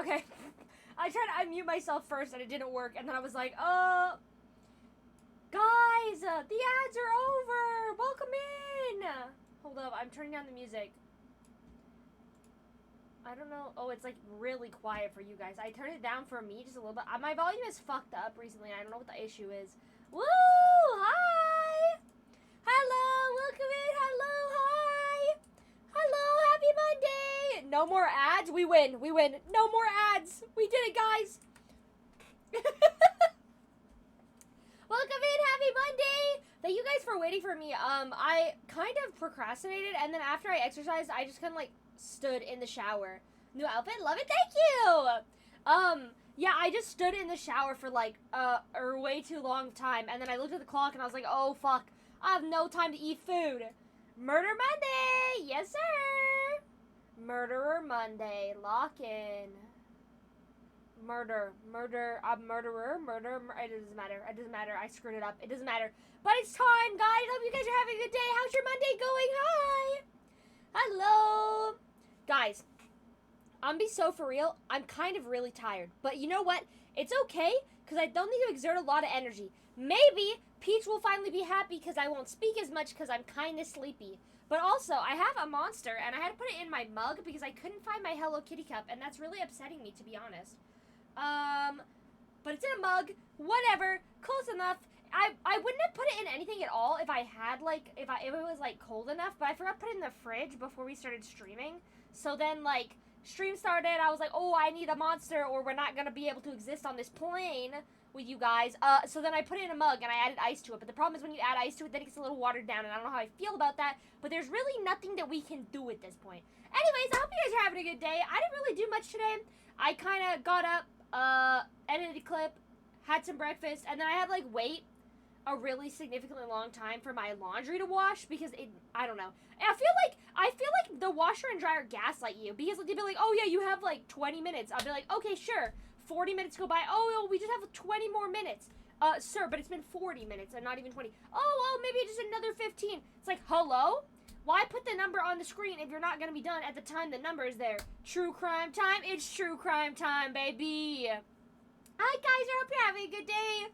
Okay. I tried to unmute myself first and it didn't work, and then I was like, guys, the ads are over. Welcome in. Hold up, I'm turning down the music. I don't know. Oh, it's like really quiet for you guys. I turned it down for me just a little bit. My volume is fucked up recently. I don't know what the issue is. Woo! Hi! Hello! Welcome in! Hello! Hi! Hello! Happy Monday! No more ads. We win. We win. No more ads. We did it, guys. Welcome in. Happy Monday. Thank you guys for waiting for me. I kind of procrastinated, and then after I exercised, I just kind of like stood in the shower. New outfit, love it, thank you! Yeah, I just stood in the shower for like, a way too long time, and then I looked at the clock and I was like, oh fuck, I have no time to eat food. Murder Monday! Yes, sir! Murderer Monday, lock in. Murder, murderer, it doesn't matter, I screwed it up, it doesn't matter. But it's time, guys, hope you guys are having a good day. How's your Monday going? Hi! Hello! Guys, I'm be so for real, I'm kind of really tired. But you know what? It's okay, because I don't need to exert a lot of energy. Maybe Peach will finally be happy because I won't speak as much because I'm kind of sleepy. But also, I have a monster, and I had to put it in my mug because I couldn't find my Hello Kitty cup, and that's really upsetting me, to be honest. But it's in a mug, whatever, close enough. I wouldn't have put it in anything at all if I had, like, if it was, like, cold enough, but I forgot to put it in the fridge before we started streaming. So then, like, stream started, I was like, oh, I need a monster or we're not gonna be able to exist on this plane with you guys. So then I put it in a mug and I added ice to it, but the problem is when you add ice to it, then it gets a little watered down, and I don't know how I feel about that, but there's really nothing that we can do at this point. Anyways, I hope you guys are having a good day. I didn't really do much today. I kind of got up, edited a clip, had some breakfast, and then I had to, like, wait a really significantly long time for my laundry to wash because I don't know. I feel like the washer and dryer gaslight you because they'd be like, oh yeah, you have like 20 minutes. I'll be like, okay, sure. 40 minutes go by. Oh, we just have 20 more minutes. Sir, but it's been 40 minutes and not even 20. Oh, maybe just another 15. It's like, hello? Why put the number on the screen if you're not going to be done at the time the number is there? True crime time. It's true crime time, baby. Hi, guys. I hope you're having a good day.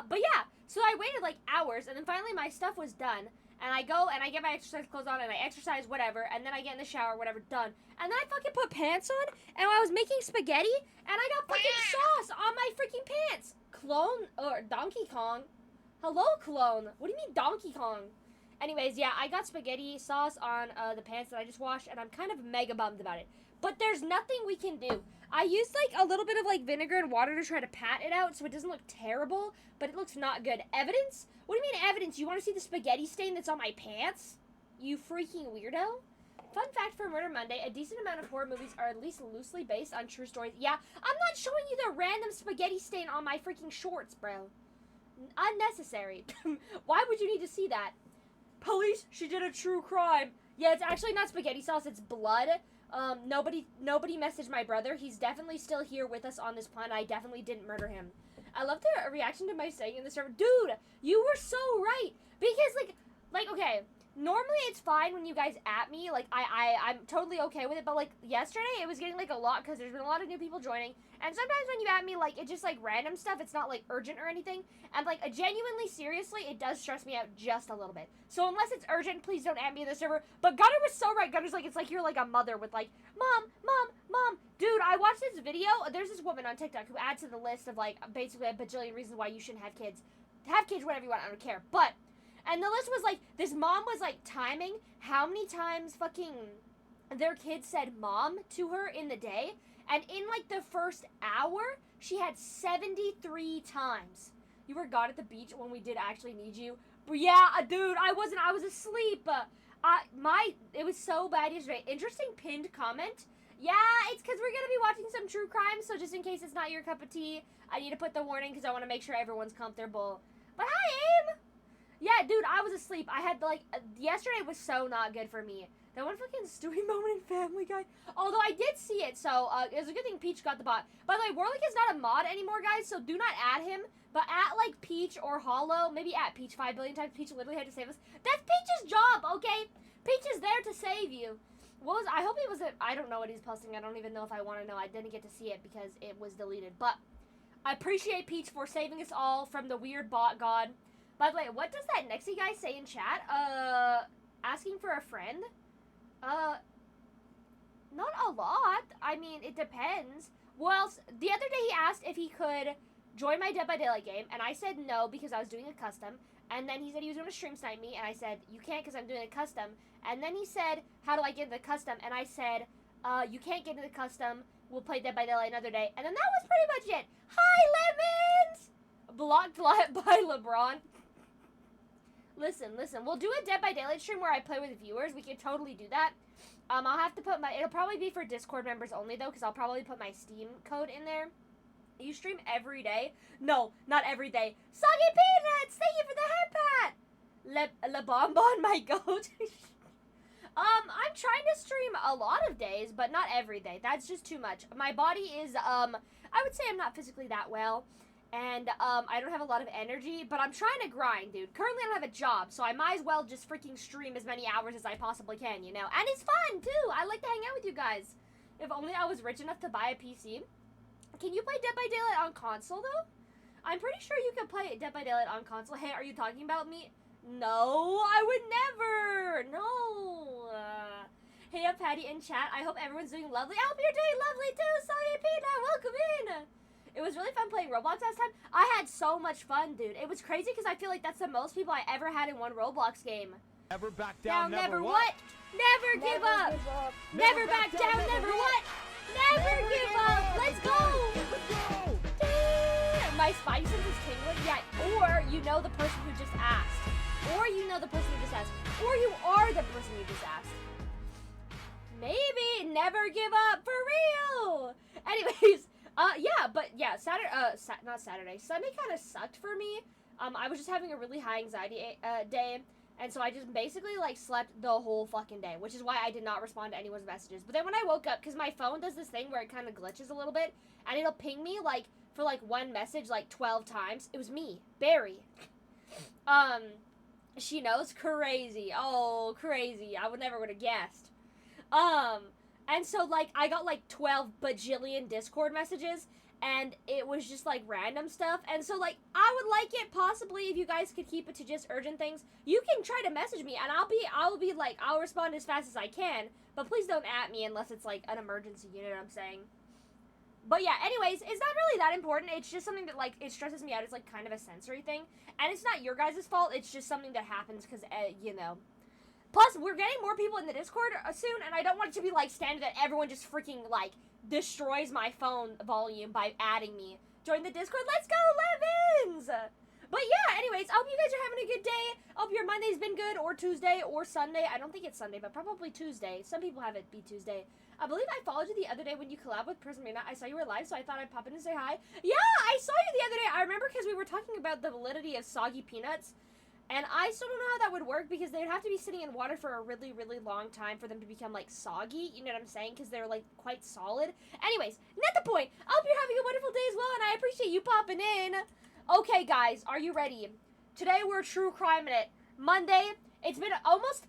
But yeah, so I waited like hours, and then finally my stuff was done, and I go and I get my exercise clothes on, and I exercise, whatever, and then I get in the shower, whatever, done. And then I fucking put pants on, and I was making spaghetti, and I got fucking sauce on my freaking pants. Clone, or Donkey Kong. Hello, clone. What do you mean Donkey Kong? Anyways, yeah, I got spaghetti sauce on the pants that I just washed, and I'm kind of mega bummed about it. But there's nothing we can do. I used, like, a little bit of, like, vinegar and water to try to pat it out so it doesn't look terrible, but it looks not good. Evidence? What do you mean evidence? You want to see the spaghetti stain that's on my pants? You freaking weirdo. Fun fact for Murder Monday, a decent amount of horror movies are at least loosely based on true stories. Yeah, I'm not showing you the random spaghetti stain on my freaking shorts, bro. Unnecessary. Why would you need to see that? Police, she did a true crime. Yeah, it's actually not spaghetti sauce, it's blood. Nobody messaged my brother. He's definitely still here with us on this planet. I definitely didn't murder him. I love the reaction to my saying in the server. Dude, you were so right. Because, like, okay, normally it's fine when you guys at me. Like, I'm totally okay with it. But, like, yesterday it was getting, like, a lot because there's been a lot of new people joining. And sometimes when you at me, like, it's just, like, random stuff. It's not, like, urgent or anything. And, like, genuinely, seriously, it does stress me out just a little bit. So unless it's urgent, please don't at me in the server. But Gunner was so right. Gunner's like, it's like you're, like, a mother with, like, Mom. Dude, I watched this video. There's this woman on TikTok who adds to the list of, like, basically a bajillion reasons why you shouldn't have kids. Have kids, whatever you want, I don't care. But, and the list was, like, this mom was, like, timing how many times fucking their kid said mom to her in the day. And in, like, the first hour, she had 73 times. You were gone at the beach when we did actually need you. But yeah, dude, I was asleep. It was so bad yesterday. Interesting pinned comment. Yeah, it's because we're going to be watching some true crime, so just in case it's not your cup of tea, I need to put the warning because I want to make sure everyone's comfortable. But hi, Aim! Yeah, dude, I was asleep. I had, like, yesterday was so not good for me. That one fucking Stewie moment in Family Guy. Although I did see it, so it was a good thing Peach got the bot. By the way, Warlick is not a mod anymore, guys, so do not add him. But at, like, Peach or Hollow, maybe at Peach 5 billion times. Peach literally had to save us. That's Peach's job, okay? Peach is there to save you. What was, I hope he wasn't, I don't know what he's posting. I don't even know if I want to know. I didn't get to see it because it was deleted. But I appreciate Peach for saving us all from the weird bot god. By the way, what does that Nexie guy say in chat? Asking for a friend? Not a lot. I mean, it depends. Well, the other day he asked if he could join my Dead by Daylight game, and I said no because I was doing a custom. And then he said he was going to stream snipe me, and I said, you can't because I'm doing a custom. And then he said, how do I get into the custom? And I said, you can't get into the custom. We'll play Dead by Daylight another day. And then that was pretty much it. Hi, Lemons! Blocked by LeBron. Listen. We'll do a Dead by Daylight stream where I play with viewers. We can totally do that. I'll have to put it'll probably be for Discord members only, though, because I'll probably put my Steam code in there. You stream every day? No, not every day. Soggy Peanuts! Thank you for the head pat! Le Bonbon, my goat. I'm trying to stream a lot of days, but not every day. That's just too much. My body is, I would say I'm not physically that well. And, I don't have a lot of energy, but I'm trying to grind, dude. Currently, I don't have a job, so I might as well just freaking stream as many hours as I possibly can, you know? And it's fun, too! I like to hang out with you guys. If only I was rich enough to buy a PC. Can you play Dead by Daylight on console, though? I'm pretty sure you can play Dead by Daylight on console. Hey, are you talking about me? No, I would never! No! Hey up, Patty in chat. I hope everyone's doing lovely. I hope you're doing lovely, too! Soggy Peanut, welcome in! It was really fun playing Roblox last time. I had so much fun, dude. It was crazy because I feel like that's the most people I ever had in one Roblox game. Never back down, now, never what? Never give up. Never back down, never what? Never give up. Let's go. My spidey sense is tingling. Yeah, or you know the person who just asked. Or you know the person who just asked. Or you are the person who just asked. Maybe never give up for real. Anyways. Not Saturday. Sunday kind of sucked for me. I was just having a really high anxiety day, and so I just basically, like, slept the whole fucking day, which is why I did not respond to anyone's messages. But then when I woke up, because my phone does this thing where it kind of glitches a little bit, and it'll ping me, like, for, like, one message, like, 12 times. It was me, Barry. She knows? Crazy. Oh, crazy. I would never would have guessed. And so, like, I got, like, 12 bajillion Discord messages, and it was just, like, random stuff. And so, like, I would like it possibly if you guys could keep it to just urgent things. You can try to message me, and I'll respond as fast as I can, but please don't at me unless it's, like, an emergency, you know what I'm saying? But yeah, anyways, it's not really that important. It's just something that, like, it stresses me out. It's, like, kind of a sensory thing. And it's not your guys' fault. It's just something that happens because, you know. Plus, we're getting more people in the Discord soon, and I don't want it to be, like, standard that everyone just freaking, like, destroys my phone volume by adding me. Join the Discord. Let's go, Levins! But yeah, anyways, I hope you guys are having a good day. I hope your Monday's been good, or Tuesday, or Sunday. I don't think it's Sunday, but probably Tuesday. Some people have it be Tuesday. I believe I followed you the other day when you collabed with Prism Mina. I saw you were live, so I thought I'd pop in and say hi. Yeah, I saw you the other day. I remember because we were talking about the validity of soggy peanuts. And I still don't know how that would work because they would have to be sitting in water for a really, really long time for them to become, like, soggy. You know what I'm saying? Because they're, like, quite solid. Anyways, not the point. I hope you're having a wonderful day as well, and I appreciate you popping in. Okay, guys, are you ready? Today we're true crime in it. Monday, it's almost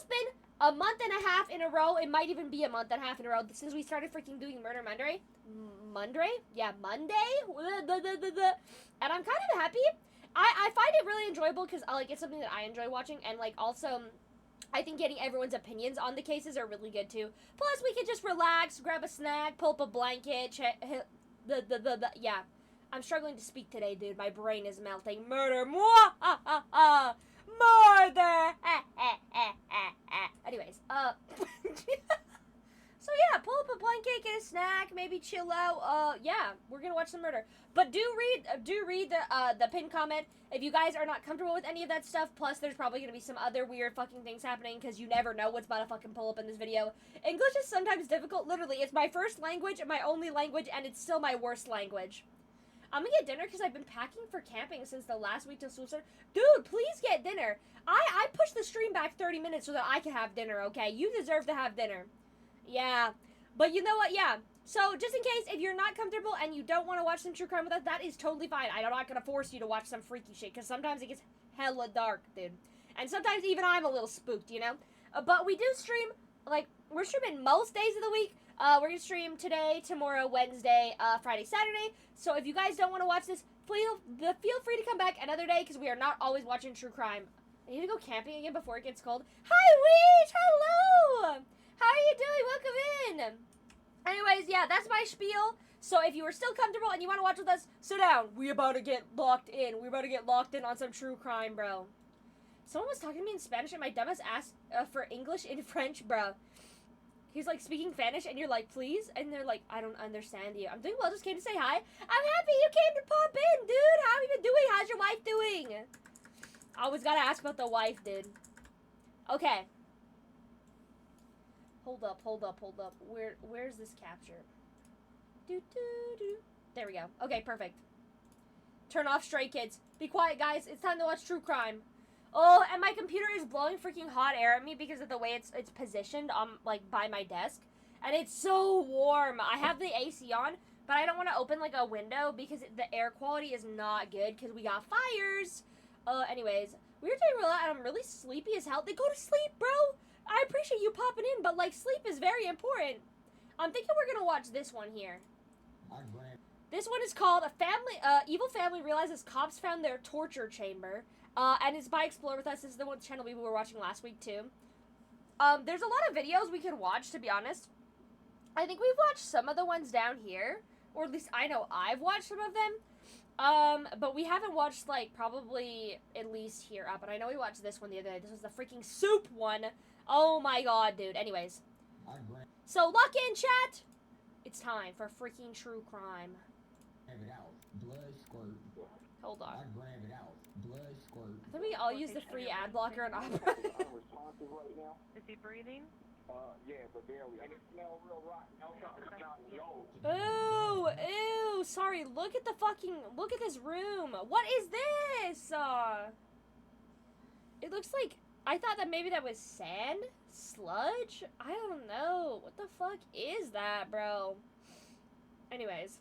been a month and a half in a row. It might even be a month and a half in a row since we started freaking doing Murder Monday. Monday? Yeah, Monday? And I'm kind of happy. I find it really enjoyable because, like, it's something that I enjoy watching, and, like, also, I think getting everyone's opinions on the cases are really good, too. Plus, we can just relax, grab a snack, pull up a blanket, yeah. I'm struggling to speak today, dude. My brain is melting. Murder, murder, anyways, so yeah, pull up a blanket, get a snack, maybe chill out. Yeah, we're gonna watch some murder. But do read the pinned comment if you guys are not comfortable with any of that stuff. Plus, there's probably gonna be some other weird fucking things happening because you never know what's about to fucking pull up in this video. English is sometimes difficult. Literally, it's my first language, my only language, and it's still my worst language. I'm gonna get dinner because I've been packing for camping since the last week till school started. Dude, please get dinner. I pushed the stream back 30 minutes so that I can have dinner. Okay, you deserve to have dinner. Yeah, but you know what, yeah, so just in case, if you're not comfortable and you don't want to watch some true crime with us, that is totally fine. I'm not going to force you to watch some freaky shit, because sometimes it gets hella dark, dude, and sometimes even I'm a little spooked, you know, but we do stream like, we're streaming most days of the week. We're gonna stream today, tomorrow, Wednesday, Friday, Saturday. So if you guys don't want to watch this, feel free to come back another day because we are not always watching true crime. I need to go camping again before it gets cold. Hi, Weege! Hello! How are you doing? Welcome in! Anyways, yeah, that's my spiel. So if you are still comfortable and you want to watch with us, sit down. We about to get locked in. We're about to get locked in on some true crime, bro. Someone was talking to me in Spanish and my dumbass asked for English in French, bro. He's like speaking Spanish and you're like, please? And they're like, I don't understand you. I'm doing well, just came to say hi. I'm happy you came to pop in, dude. How have you been doing? How's your wife doing? Always gotta ask about the wife, dude. Okay. Hold up. Where's this capture? Do. There we go. Okay, perfect. Turn off Stray Kids. Be quiet, guys. It's time to watch true crime. Oh, and my computer is blowing freaking hot air at me because of the way it's positioned on like by my desk, and it's so warm. I have the AC on, but I don't want to open like a window because the air quality is not good because we got fires. Anyways, we were doing real. I'm really sleepy as hell. They go to sleep, bro. I appreciate you popping in, but like sleep is very important. I'm thinking we're gonna watch this one here. This one is called Evil Family Realizes Cops Found Their Torture Chamber. And it's by Explore With Us. This is the one channel we were watching last week, too. There's a lot of videos we could watch, to be honest. I think we've watched some of the ones down here. Or at least I know I've watched some of them. But we haven't watched, like, probably at least here up. And I know we watched this one the other day. This was the freaking soup one. Oh, my God, dude. Anyways. So, lock in, chat. It's time for freaking true crime. Hold on. I think we all use the free ad blocker on Opera. Is he breathing? Yeah, but barely. I can smell real rotten. Ew, sorry, look at this room. What is this? It looks like, I thought that maybe that was sand? Sludge? I don't know. What the fuck is that, bro? Anyways.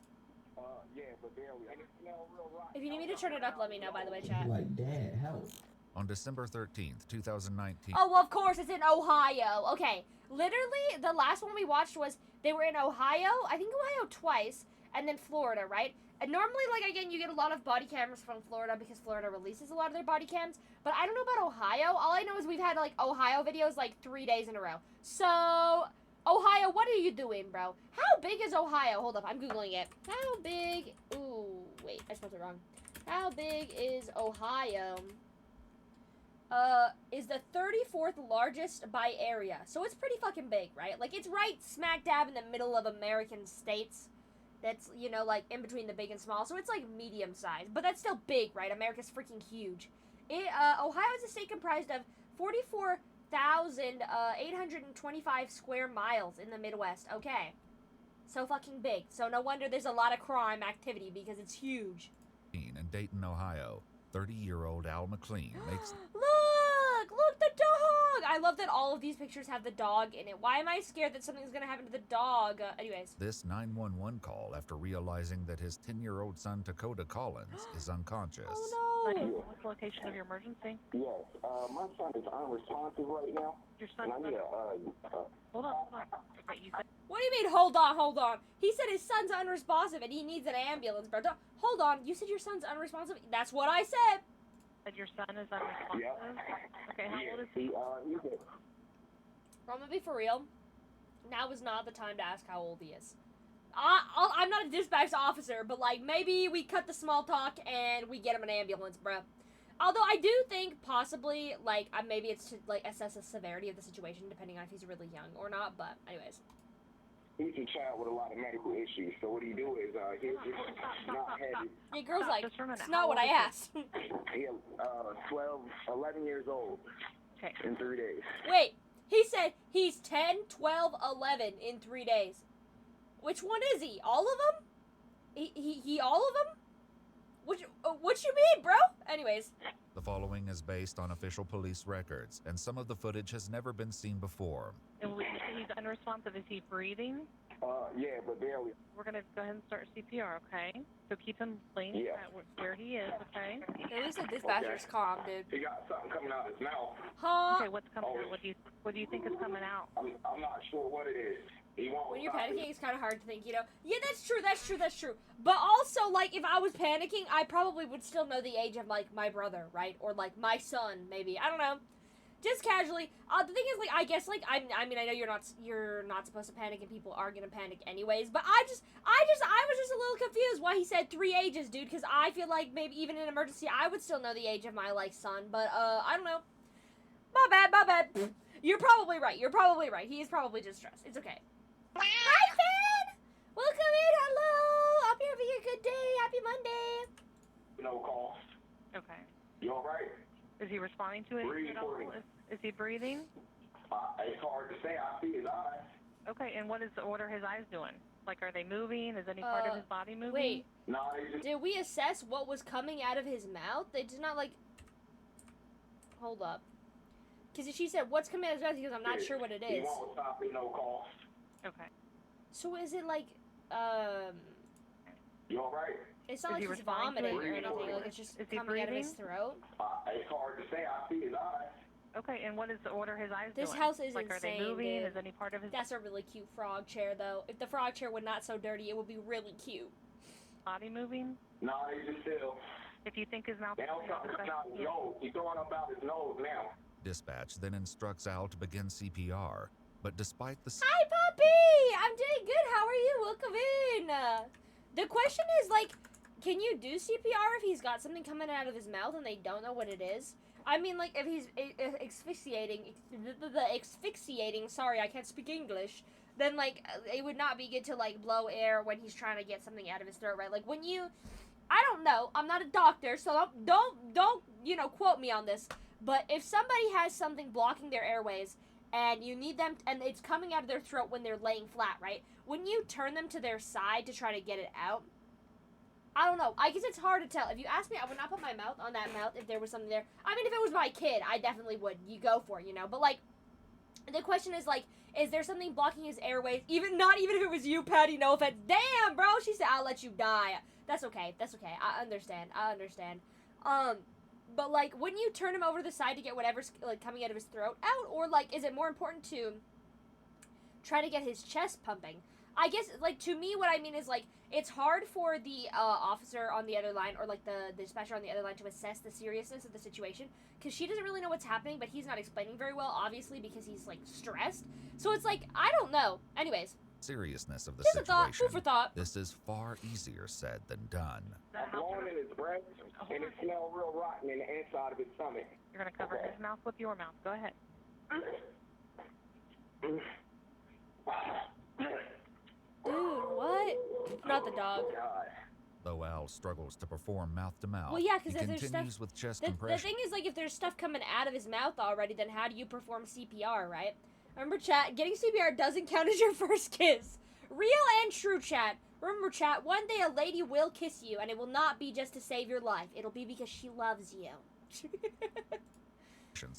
Yeah, but barely. I can smell real rotten. If you need me to turn it up, let me know, by the way, chat. Like, Dad, help. On December 13th, 2019. Oh, well, of course, it's in Ohio. Okay, literally, the last one we watched was, they were in Ohio, I think Ohio twice, and then Florida, right? And normally, like, again, you get a lot of body cameras from Florida because Florida releases a lot of their body cams, but I don't know about Ohio. All I know is we've had, like, Ohio videos, like, 3 days in a row. So, Ohio, what are you doing, bro? How big is Ohio? Hold up, I'm Googling it. How big, ooh, wait, I spelled it wrong. How big is Ohio? Is the 34th largest by area. So it's pretty fucking big, right? Like, it's right smack dab in the middle of American states. That's, you know, like, in between the big and small. So it's, like, medium size. But that's still big, right? America's freaking huge. Ohio is a state comprised of 44,825 square miles in the Midwest. Okay. So fucking big. So no wonder there's a lot of crime activity because it's huge. In Dayton, Ohio, 30-year-old Al McLean makes... Look, the dog! I love that all of these pictures have the dog in it. Why am I scared that something's gonna happen to the dog? Anyways. This 911 call after realizing that his 10-year-old son, Dakota Collins, is unconscious. Oh, no! What's the location of your emergency? Yes, my son is unresponsive right now. Your son... And I need Hold on. Wait, you said... What do you mean, hold on? He said his son's unresponsive and he needs an ambulance, bro. Hold on, you said your son's unresponsive? That's what I said! That your son is unresponsive? Yeah. Okay, how old is he? He's a... I'm gonna be for real. Now is not the time to ask how old he is. I'm not a dispatch officer, but, like, maybe we cut the small talk and we get him an ambulance, bro. Although I do think possibly, like, maybe it's to, like, assess the severity of the situation, depending on if he's really young or not, but anyways. He's a child with a lot of medical issues, so what he do is, he'll just not have it. Yeah, girl's like, Just for a minute, it's how not what I old is he? asked. He's 11 years old Okay. in 3 days. Wait, he said he's 10, 12, 11 in 3 days. Which one is he? All of them? He all of them? What you mean, bro? Anyways. The following is based on official police records, and some of the footage has never been seen before. And he's unresponsive. Is he breathing? Yeah, but barely. We're going to go ahead and start CPR, okay? So keep him laying Yeah. at where he is, okay? At least the dispatcher's calm, dude. He got something coming out of his mouth. Huh? Okay, what's coming out? What do you think is coming out? I'm not sure what it is. He won't When you're stop panicking, it's kind of hard to think, you know? Yeah, that's true. But also, like, if I was panicking, I probably would still know the age of, like, my brother, right? Or, like, my son, maybe. I don't know. Just casually. The thing is, like, I guess, like, I mean, I know you're not supposed to panic, and people are gonna panic anyways, but I was just a little confused why he said 3 ages, dude, because I feel like maybe even in an emergency, I would still know the age of my, like, son, but, I don't know. My bad. You're probably right. He is probably just stressed. It's okay. Hi, Finn! Welcome in, hello! Hope you're having a good day. Happy Monday. No call. Okay. You all right? Is he responding to it Breathe at all? for me. Is he breathing? It's hard to say. I see his eyes. Okay, and what are his eyes doing? Like, are they moving? Is any part of his body moving? Wait, No, they just... did we assess what was coming out of his mouth? They did not, like... Hold up. Because she said, what's coming out of his mouth? Because I'm not sure what it He is. won't stop me, no call. Okay. So is it like, You all right? it's not Is like he he's responding vomiting to or it? anything, like it's just Is he coming out of his breathing? throat? It's hard to say. I see his eyes. Okay, and what are his eyes This doing? house is like, are they insane, moving? dude. Is any part of his That's a really cute frog chair, though. If the frog chair were not so dirty, it would be really cute. body moving? No, they just still. If you think his mouth is Now something coming out his nose. He's throwing up out his nose now. Dispatch then instructs Al to begin CPR, but despite the Hi, puppy! I'm doing good. How are you? Welcome in. The question is, like, can you do CPR if he's got something coming out of his mouth and they don't know what it is? I mean, like, if he's asphyxiating, sorry, I can't speak English, then, like, it would not be good to, like, blow air when he's trying to get something out of his throat, right? Like, when you, I don't know, I'm not a doctor, so don't, you know, quote me on this, but if somebody has something blocking their airways, and you need them, and it's coming out of their throat when they're laying flat, right? When you turn them to their side to try to get it out, I don't know. I guess it's hard to tell. If you ask me, I would not put my mouth on that mouth if there was something there. I mean, if it was my kid, I definitely would. You go for it, you know? But, like, the question is, like, is there something blocking his airways? Not even if it was you, Patty, no offense. Damn, bro, she said, I'll let you die. That's okay. I understand. But, like, wouldn't you turn him over to the side to get whatever's, like, coming out of his throat out? Or, like, is it more important to try to get his chest pumping? I guess, like, to me, what I mean is, like, it's hard for the officer on the other line, or, like, the dispatcher on the other line to assess the seriousness of the situation, because she doesn't really know what's happening, but he's not explaining very well, obviously, because he's, like, stressed. So it's like, I don't know. Anyways. seriousness of the Just a thought, situation, food for thought. this is far easier said than done. I'm blowing in his breath, and it smells real rotten in the inside of his stomach. You're going to cover his mouth with your mouth. Go ahead. Dude, what? Not the dog. Though Al struggles to perform mouth-to-mouth, Well, yeah, he because if there's continues stuff... with chest The compression. thing is, like, if there's stuff coming out of his mouth already, then how do you perform CPR, right? Remember, chat, getting CPR doesn't count as your first kiss. Real and true, chat. Remember, chat, one day a lady will kiss you, and it will not be just to save your life. It'll be because she loves you.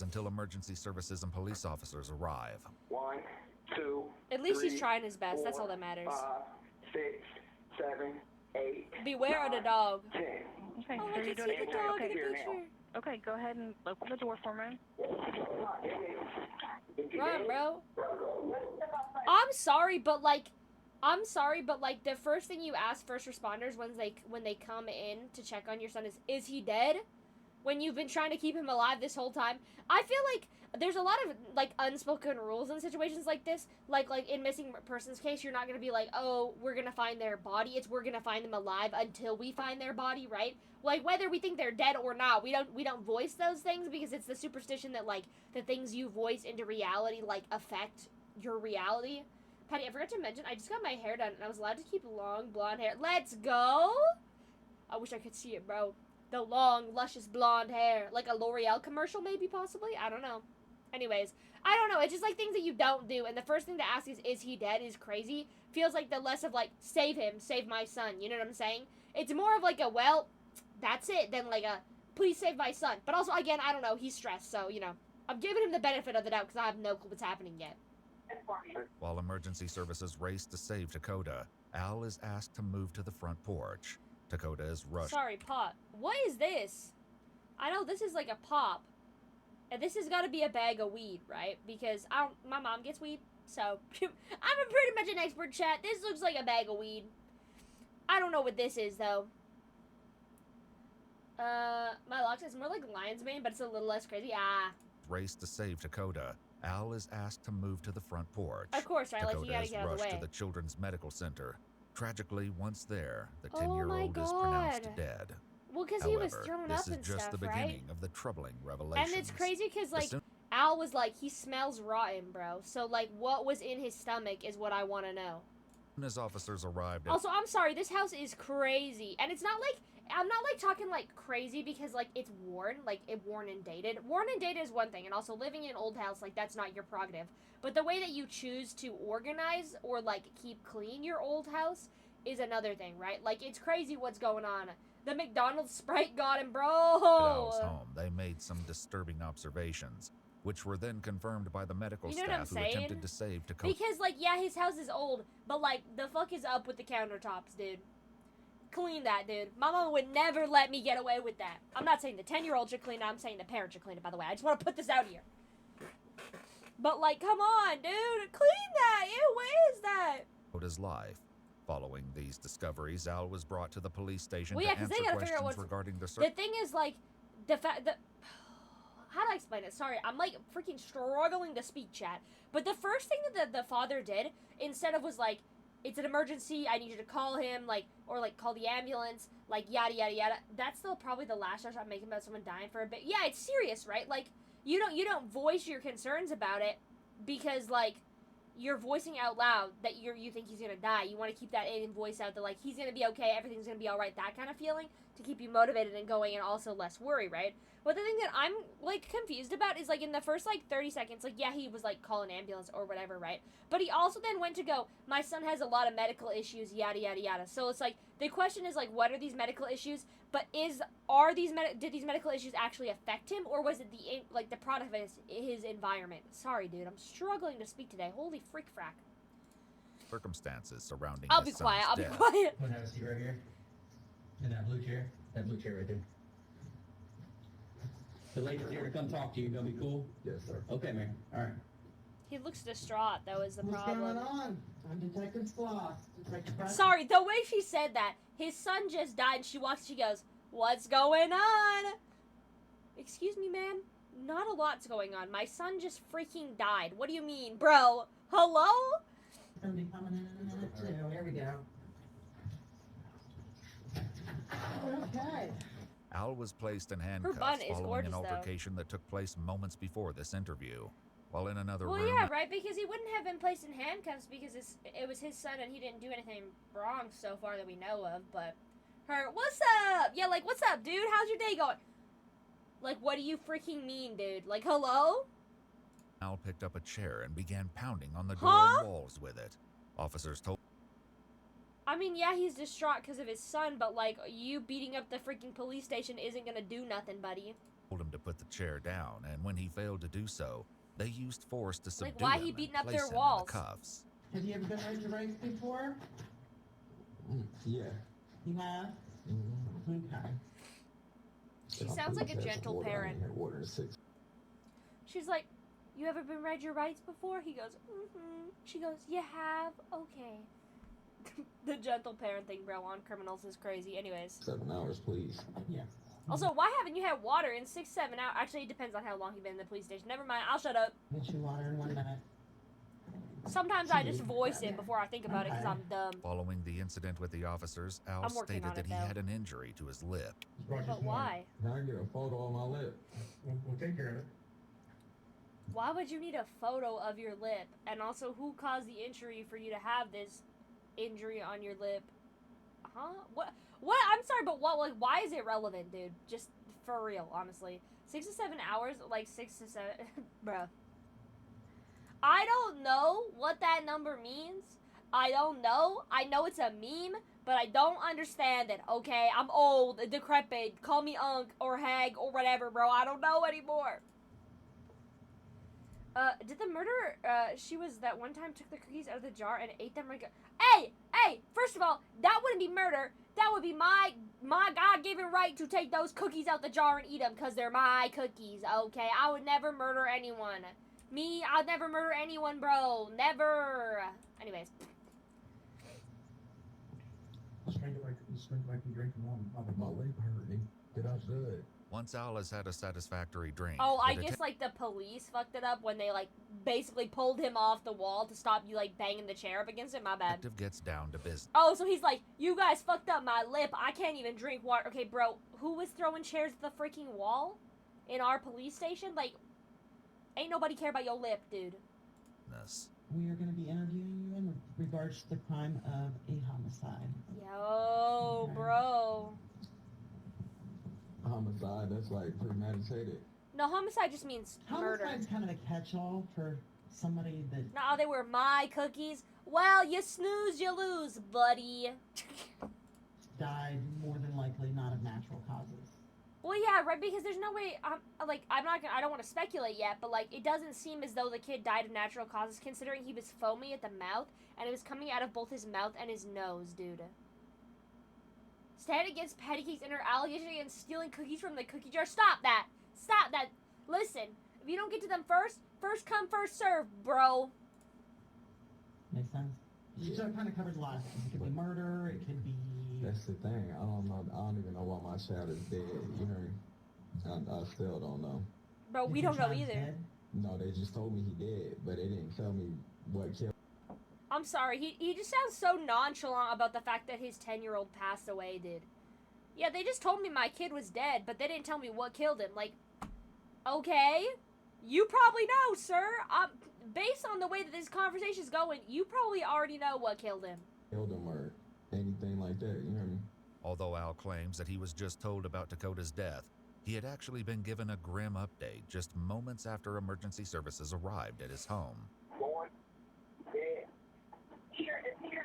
Until emergency services and police officers arrive. 1, 2. At least 3, he's trying his best. 4, That's all that matters. 5, 6, 7, 8. Beware of the dog. 10. Okay, Oh, so I you're can see doing the it. dog in Okay, the picture. okay, go ahead and open the door for me. Run, bro. I'm sorry, but like, the first thing you ask first responders when they come in to check on your son is he dead? When you've been trying to keep him alive this whole time. I feel like there's a lot of, like, unspoken rules in situations like this. Like in missing person's case, you're not gonna be like, oh, we're gonna find their body. It's we're gonna find them alive until we find their body, right? Like, whether we think they're dead or not, we don't voice those things because it's the superstition that, like, the things you voice into reality, like, affect your reality. Patty, I forgot to mention, I just got my hair done and I was allowed to keep long blonde hair. Let's go! I wish I could see it, bro. The long, luscious blonde hair. Like a L'Oreal commercial, maybe, possibly? I don't know. Anyways, I don't know. It's just, like, things that you don't do. And the first thing to ask is he dead? Is crazy. Feels like the less of, like, save him, save my son. You know what I'm saying? It's more of, like, a, well, that's it, than, like, a, please save my son. But also, again, I don't know. He's stressed, so, you know. I'm giving him the benefit of the doubt because I have no clue what's happening yet. While emergency services race to save Dakota, Al is asked to move to the front porch. Dakota is rushed. Sorry, pot. What is this? I know this is like a pop. And this has got to be a bag of weed, right? Because my mom gets weed, so I'm pretty much an expert, chat. This looks like a bag of weed. I don't know what this is, though. My lock says more like lion's mane, but it's a little less crazy. Race to save Dakota. Al is asked to move to the front porch. Of course, right? Dakota Like, you gotta is get out of the rushed way. to the Children's Medical Center. Tragically, once there, the Oh my 10-year-old is pronounced God. dead. Well, because he was However, thrown this up is and just stuff, the right? beginning of the troubling revelations. And it's crazy because, like, As soon Al was like, he smells rotten, bro. So, like, what was in his stomach is what I want to know. as officers arrived at Also, I'm sorry, this house is crazy. And it's not like, I'm not like talking like crazy because like it's worn, like it worn and dated. Worn and dated is one thing, and also living in an old house, like that's not your prerogative. But the way that you choose to organize or like keep clean your old house is another thing, right? Like it's crazy what's going on. The McDonald's Sprite got him, bro. Al's home, they made some disturbing observations, which were then confirmed by the medical You know what I'm staff who saying? attempted to save Dakota. Because like yeah, his house is old, but like the fuck is up with the countertops, dude? Clean that, dude. My mama would never let me get away with that. I'm not saying the 10-year-old should clean it. I'm saying the parent should clean it, by the way. I just want to put this out here. But, like, come on, dude. Clean that. Ew, what is that? Dakota's life. Following these discoveries, Al was brought to the police station Well, to yeah, 'cause they answer gotta figure out questions what's- regarding the The search. thing is, like, how do I explain it? Sorry, I'm, like, freaking struggling to speak, chat. But the first thing that the father did, instead of was, like, it's an emergency, I need you to call him, like, or, like, call the ambulance, like, yada, yada, yada. That's still probably the last shot I'm making about someone dying for a bit. Yeah, it's serious, right? Like, you don't voice your concerns about it because, like, you're voicing out loud that you think he's gonna die. You want to keep that in voice out that, like, he's gonna be okay, everything's gonna be alright, that kind of feeling to keep you motivated and going and also less worry, right? But the thing that I'm, like, confused about is, like, in the first, like, 30 seconds, like, yeah, he was, like, call an ambulance or whatever, right? But he also then went to go, my son has a lot of medical issues, yada, yada, yada. So it's, like, the question is, like, what are these medical issues? But did these medical issues actually affect him? Or was it the product of his environment? Sorry, dude, I'm struggling to speak today. Holy frick frack. Circumstances surrounding I'll his be quiet, son's I'll be death. quiet. Want to have a seat right here? In that blue chair? That blue chair right there. The lady's here to come talk to you. Gonna be cool? Yes, sir. Okay, man. All right. He looks distraught, though, is the problem. on? I'm Detective Sloth. Detective Pratt. Sorry, the way she said that, his son just died, and she walks, she goes, what's going on? Excuse me, ma'am? Not a lot's going on. My son just freaking died. What do you mean, bro? Hello? Gonna be coming in a minute too. Here we go. Okay. Al was placed in bun handcuffs is following gorgeous, an though. altercation that took place moments before this interview. While in another Well, room, yeah, right, because he wouldn't have been placed in handcuffs because it was his son and he didn't do anything wrong so far that we know of, but what's up? Yeah, like, what's up, dude? How's your day going? Like, what do you freaking mean, dude? Like, hello? Al picked up a chair and began pounding on the door Huh? and walls with it. Officers told I mean, yeah, he's distraught because of his son, but, like, you beating up the freaking police station isn't gonna do nothing, buddy. him to put the chair down, and when he failed to do so, they used force to subdue why him he and beating up place their him in walls? the cuffs. Have you ever been raised to race before? Yeah. You have? Okay. She sounds like a gentle parent. She's like, you ever been read your rights before? He goes, mm-hmm. She goes, you have? Okay. The gentle parent thing, bro, on criminals is crazy. Anyways. 7 hours, please. Yeah. Also, why haven't you had water in 6-7 hours? Actually, it depends on how long you've been in the police station. Never mind, I'll shut up. Get you water in 1 minute. Sometimes I just voice it before I think about it because I'm dumb. Following the incident with the officers, Al I'm working stated on that it, he though. had an injury to his lip. But why? Now I get a photo on my lip. We'll take care of it. Why would you need a photo of your lip? And also, who caused the injury for you to have this injury on your lip? Huh? What? I'm sorry, but what? Like, why is it relevant, dude? Just for real, honestly. 6 to 7 hours, like 6 to 7, bruh. I don't know what that number means. I don't know. I know it's a meme, but I don't understand it. Okay, I'm old, decrepit. Call me Unc or Hag or whatever, bro. I don't know anymore. Did the murderer, she was that one time took the cookies out of the jar and ate them Hey! First of all, that wouldn't be murder. That would be my God-given right to take those cookies out the jar and eat them because they're my cookies, okay? I would never murder anyone. Me, I'd never murder anyone, bro. Never. Anyways. My leg hurting. Get up good. Once Al has had a satisfactory drink, Oh, I the guess, like, the police fucked it up when they, like, basically pulled him off the wall to stop you, like, banging the chair up against it. My bad. detective gets down to business. Oh, so he's like, you guys fucked up my lip. I can't even drink water. Okay, bro, who was throwing chairs at the freaking wall in our police station? Like, ain't nobody care about your lip, dude. We are going to be interviewing you in regards to the crime of a homicide. Yo, Okay. bro. Homicide, that's like premeditated. No, homicide just means murder. Homicide's kind of a catch-all for somebody that No, they were my cookies. Well, you snooze, you lose, buddy. died more than likely not of natural causes. Well, yeah, right, because there's no way, I don't want to speculate yet, but, like, it doesn't seem as though the kid died of natural causes, considering he was foamy at the mouth, and it was coming out of both his mouth and his nose, dude. Stand against patty cakes and her allegation against stealing cookies from the cookie jar. Stop that! Stop that! Listen, if you don't get to them first come, first serve, bro. Makes sense? So it kind of covers a lot of things. It could be murder, it could be... That's the thing. I don't know. I don't even know why my child is dead. You hear me? I still don't know. Bro, we If your don't know child's either. dead, No, they just told me he did, but they didn't tell me what killed. I'm sorry, he just sounds so nonchalant about the fact that his 10-year-old passed away, dude. Yeah, they just told me my kid was dead, but they didn't tell me what killed him. Like, okay, you probably know, sir. Based on the way that this conversation's going, you probably already know what killed him. Killed him or anything like that. You hear me? Although Al claims that he was just told about Dakota's death, he had actually been given a grim update just moments after emergency services arrived at his home. Born dead. Here,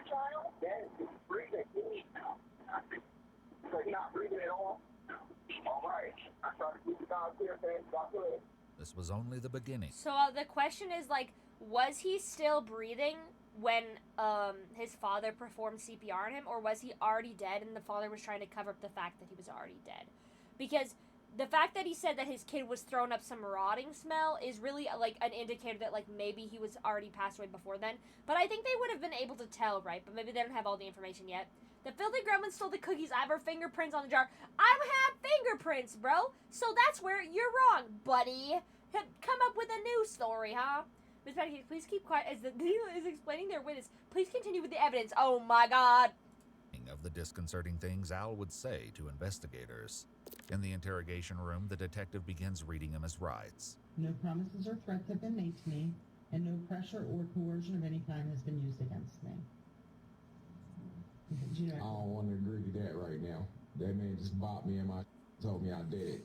child. Dead. Breathing. So you're not breathing at all? All right. I tried to keep the guys here, man. Got good. This was only the beginning. So the question is, like, was he still breathing when his father performed CPR on him, or was he already dead and the father was trying to cover up the fact that he was already dead? Because the fact that he said that his kid was throwing up some rotting smell is really, like, an indicator that, like, maybe he was already passed away before then. But I think they would have been able to tell, right? But maybe they don't have all the information yet. The filthy gremlin stole the cookies. I have her fingerprints on the jar. I don't have fingerprints, bro. So that's where you're wrong, buddy. Come up with a new story, huh? Miss Patty, please keep quiet as the dealer is explaining their witness. Please continue with the evidence. Oh my God. Of the disconcerting things Al would say to investigators. In the interrogation room, the detective begins reading him his rights. No promises or threats have been made to me, and no pressure or coercion of any kind has been used against me. Do you I know? don't want to agree to that right now. That man just bopped me and told me I did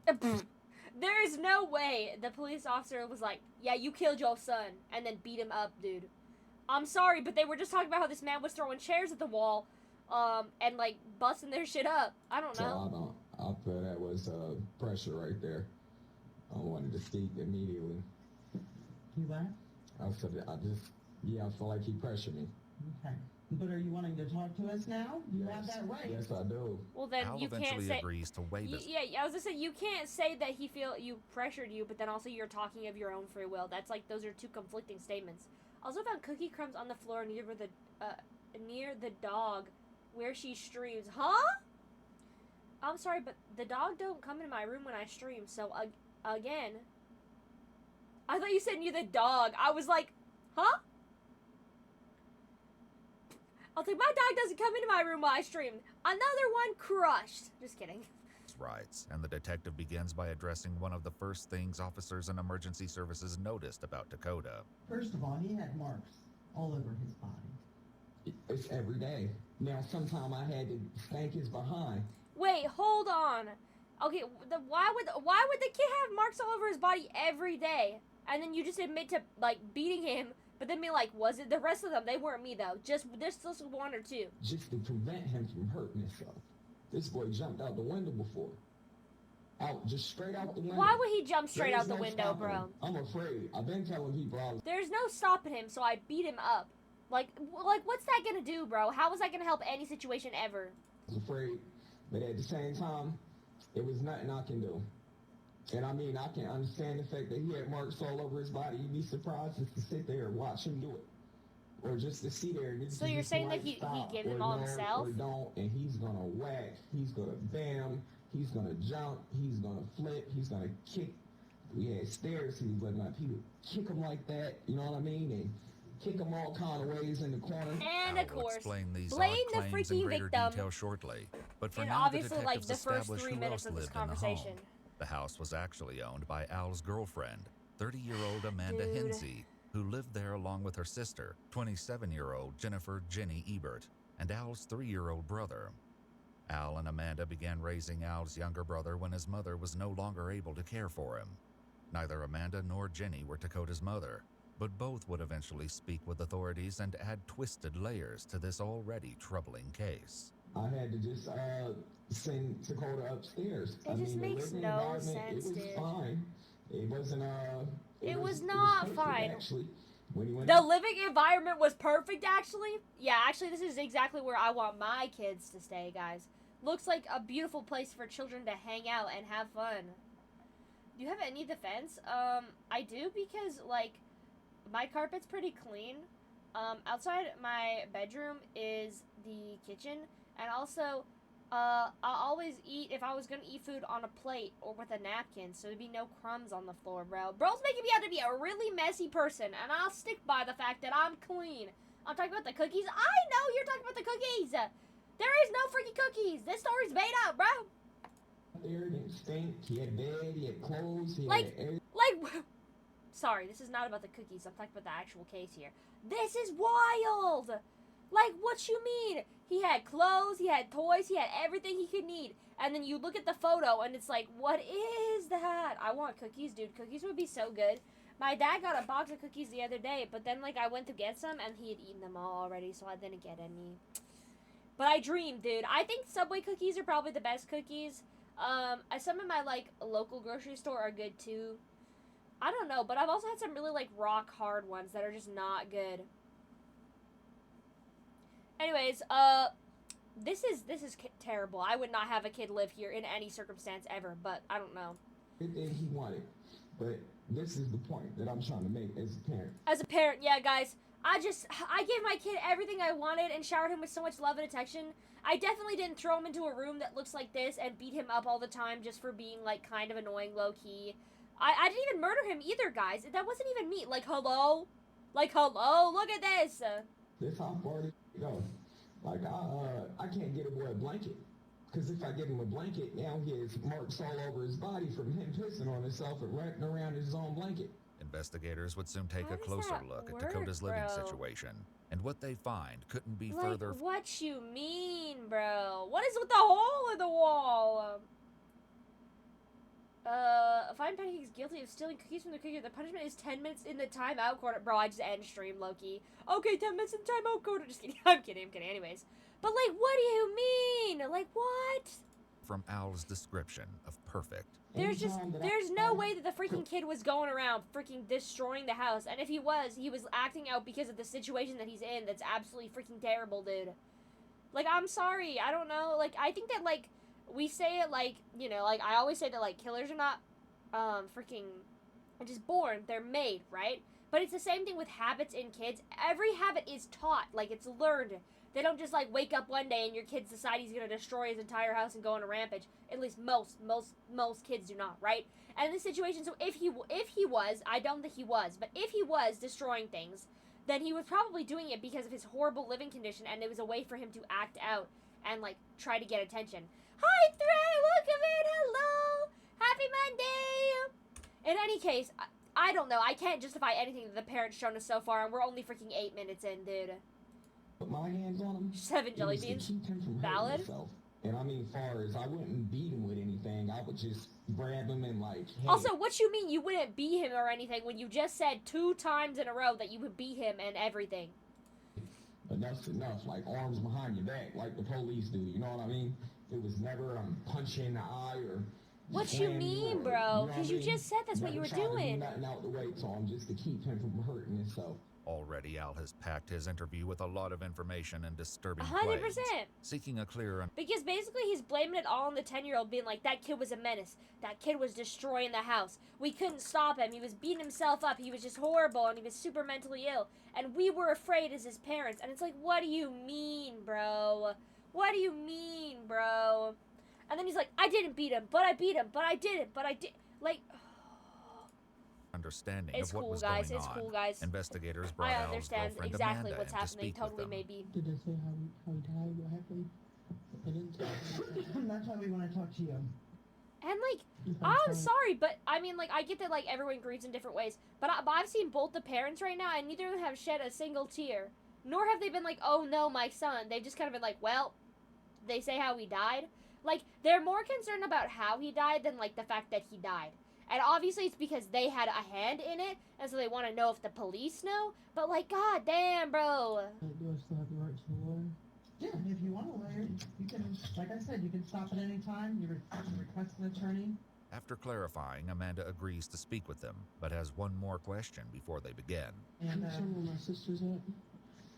it. There is no way the police officer was like, yeah, you killed your son, and then beat him up, dude. I'm sorry, but they were just talking about how this man was throwing chairs at the wall, and, like, busting their shit up. I don't know. So I feel that was pressure right there. I wanted to speak immediately. You what? I feel like he pressured me. Okay. But are you wanting to talk to us now? You have Yes. that right. Yes, I do. Well, then Al you can't eventually say... agrees to waive his... Yeah, I was gonna say, you can't say that you pressured you, but then also you're talking of your own free will. That's like, those are two conflicting statements. Also found cookie crumbs on the floor near the dog where she streams. Huh? I'm sorry, but the dog don't come in my room when I stream, so again. I thought you said near the dog. I was like, huh? I was like, my dog doesn't come into my room while I stream. Another one crushed. Just kidding. rights, and the detective begins by addressing one of the first things officers and emergency services noticed about Dakota. First of all, he had marks all over his body. It's every day. Now, sometime I had to spank his behind. Wait, hold on. Okay, why would the kid have marks all over his body every day? And then you just admit to, like, beating him, but then be like, was it the rest of them? They weren't me, though. There's just one or two. Just to prevent him from hurting himself. This boy jumped out the window before. out, just straight out the window. Why would he jump straight There's out the no window, stopping bro? him. I'm afraid. I've been telling people I was There's no stopping him, so I beat him up. Like, what's that gonna do, bro? How is that gonna help any situation ever? afraid, but at the same time, it was nothing I can do. And I mean, I can understand the fact that he had marks all over his body. You'd be surprised just to sit there and watch him do it. Or just to see there. So you're saying that he gave him all himself? Or don't, and he's gonna whack, he's gonna bam, he's gonna jump, he's gonna flip, he's gonna kick. We had stairs, he was letting out people kick him like that, you know what I mean? And kick him all kind of ways in the corner. And Al of will course, explain these blame odd the claims in freaking greater victim. detail shortly. But for And now, the obviously, like, detectives the first established 3 who minutes else of this lived in the home. conversation. The house was actually owned by Al's girlfriend, 30-year-old Amanda Dude. Hinsey, who lived there along with her sister, 27-year-old Jennifer Jenny Ebert, and Al's 3-year-old brother. Al and Amanda began raising Al's younger brother when his mother was no longer able to care for him. Neither Amanda nor Jenny were Dakota's mother, but both would eventually speak with authorities and add twisted layers to this already troubling case. I had to just send Dakota upstairs. It just the makes living no environment, sense, it was dude. fine. It wasn't It was not perfect, fine. Actually, when he went The living environment was perfect, actually. Yeah, actually, this is exactly where I want my kids to stay, guys. Looks like a beautiful place for children to hang out and have fun. Do you have any defense? I do, because, like, my carpet's pretty clean. Outside my bedroom is the kitchen, and also, I always eat, if I was gonna eat food, on a plate or with a napkin, so there'd be no crumbs on the floor, bro. Bro's making me out to be a really messy person, and I'll stick by the fact that I'm clean. I'm talking about the cookies. I know you're talking about the cookies! There is no freaking cookies! This story's made up, bro! there, it didn't stink. He had bed, he had clothes, he Like- had everything. Sorry, this is not about the cookies. I'm talking about the actual case here. This is wild! Like, what you mean? He had clothes, he had toys, he had everything he could need. And then you look at the photo and it's like, what is that? I want cookies, dude. Cookies would be so good. My dad got a box of cookies the other day, but then, like, I went to get some and he had eaten them all already, so I didn't get any. But I dreamed, dude. I think Subway cookies are probably the best cookies. Some of my, like, local grocery store are good, too. I don't know, but I've also had some really, like, rock hard ones that are just not good. Anyways, this is terrible. I would not have a kid live here in any circumstance ever, but I don't know. Everything he wanted. But this is the point that I'm trying to make as a parent. As a parent, yeah, guys, I gave my kid everything I wanted and showered him with so much love and attention. I definitely didn't throw him into a room that looks like this and beat him up all the time just for being, like, kind of annoying low-key. I didn't even murder him either, guys. That wasn't even me. Like, hello? Like, hello? Look at this! This how far it goes. Like, I can't get a boy a blanket. Because if I give him a blanket, now he has marks all over his body from him pissing on himself and wrapping around his own blanket. Investigators would soon take How a does closer that look at work, Dakota's living bro? situation, and what they find couldn't be Like, further what you mean, bro? What is with the hole in the wall? Find Pancakes guilty of stealing cookies from the cookie. The punishment is 10 minutes in the timeout corner. Bro, I just end stream, Loki. Okay, 10 minutes in the timeout corner. Just kidding. I'm kidding. Anyways. But, like, what do you mean? Like, what? from Al's description of perfect. There's no way that the freaking kid was going around freaking destroying the house. And if he was acting out because of the situation that he's in that's absolutely freaking terrible, dude. Like, I'm sorry. I don't know. Like, I think that, like, we say it, like, you know, like, I always say that, like, killers are not, freaking just born. They're made, right? But it's the same thing with habits in kids. Every habit is taught. Like, it's learned. They don't just, like, wake up one day and your kid decide he's gonna destroy his entire house and go on a rampage. At least most kids do not, right? And in this situation, so if he was, I don't think he was, but if he was destroying things, then he was probably doing it because of his horrible living condition, and it was a way for him to act out and, like, try to get attention. Hi, Thray! Welcome in! Hello! Happy Monday! In any case, I don't know. I can't justify anything that the parents shown us so far, and we're only freaking 8 minutes in, dude. Put my hands on him. 7 jelly it was beans. to keep him from hurting Valid. himself. And I mean, far as I wouldn't beat him with anything, I would just grab him and like. Hey. Also, what you mean you wouldn't beat him or anything when you just said 2 times in a row that you would beat him and everything? Enough's enough. Like arms behind your back, like the police do. You know what I mean? It was never punch you in the eye or What you slam mean, early, bro? you know what Because I you mean? just said that's what you Never were tried to do doing. nothing out the way to him just to keep him from hurting himself. Already, Al has packed his interview with a lot of information and disturbing 100%. claims, seeking a clear Because basically he's blaming it all on the 10-year-old, being like, that kid was a menace. That kid was destroying the house. We couldn't stop him. He was beating himself up. He was just horrible, and he was super mentally ill. And we were afraid as his parents. And it's like, what do you mean, bro? What do you mean, bro? And then he's like, I didn't beat him, but I beat him, but I didn't, but I did. Like, understanding it's of what cool, was guys. going It's on. cool, guys. Investigators brought I Al's understand girlfriend exactly Amanda what's in to happening. speak Totally, with them. maybe. Did they say how he died? What happened? I didn't talk about that. That's why we want to talk to you. And like, If I'm I'm sorry, but I mean, like, I get that like everyone grieves in different ways, but I've seen both the parents right now, and neither of them have shed a single tear. Nor have they been like, oh no, my son. They've just kind of been like, well, they say how he died. Like, they're more concerned about how he died than like the fact that he died. And obviously it's because they had a hand in it, and so they want to know if the police know. But like, god damn, bro. Do I still have the right to a lawyer? Yeah, if you want a lawyer, you can, like I said, you can stop at any time. You request an attorney. After clarifying, Amanda agrees to speak with them, but has one more question before they begin. And, where my sister's at?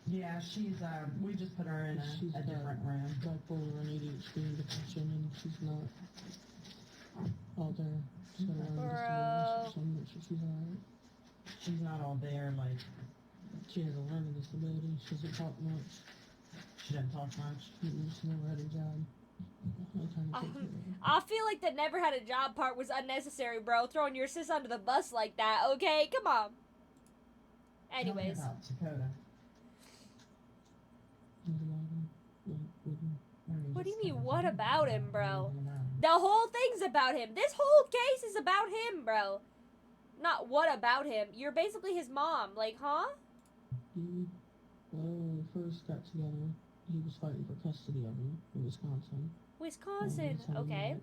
Yeah, she's, we just put her in a different room. Bipolar and ADHD and depression, and she's not all there. She's got a learning disability, so she's alright. She's not all there, like, she has a learning disability. She doesn't talk much. She doesn't talk much. She never had a job. I feel like the never had a job part was unnecessary, bro. Throwing your sis under the bus like that, okay? Come on. Anyways. Tell me about Dakota. What do you mean, what about him, bro? The whole thing's about him. This whole case is about him, bro. Not what about him. You're basically his mom. Like, huh? When we first got together, he was fighting for custody of me in Wisconsin. Wisconsin, okay.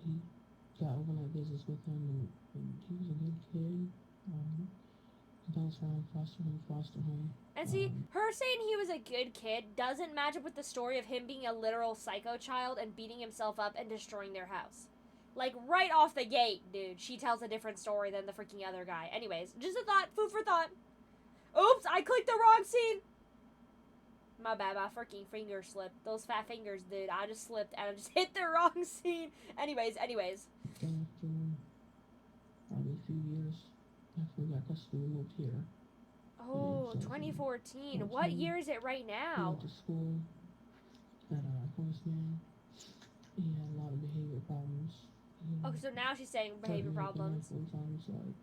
He got overnight visits with him, and he was a good kid. He bounced around foster home. And see, her saying he was a good kid doesn't match up with the story of him being a literal psycho child and beating himself up and destroying their house. Like, right off the gate, dude, she tells a different story than the freaking other guy. Anyways, just a thought, food for thought. Oops, I clicked the wrong scene. My bad, my freaking finger slipped. Those fat fingers, dude. I just slipped and I just hit the wrong scene. Anyways. After probably a few years after we got custody, we moved here. Oh, 2014. What year is it right He now? went to school at Horseman. He had a lot of behavior problems. Oh, so now she's saying behavior problems. Sometimes, like,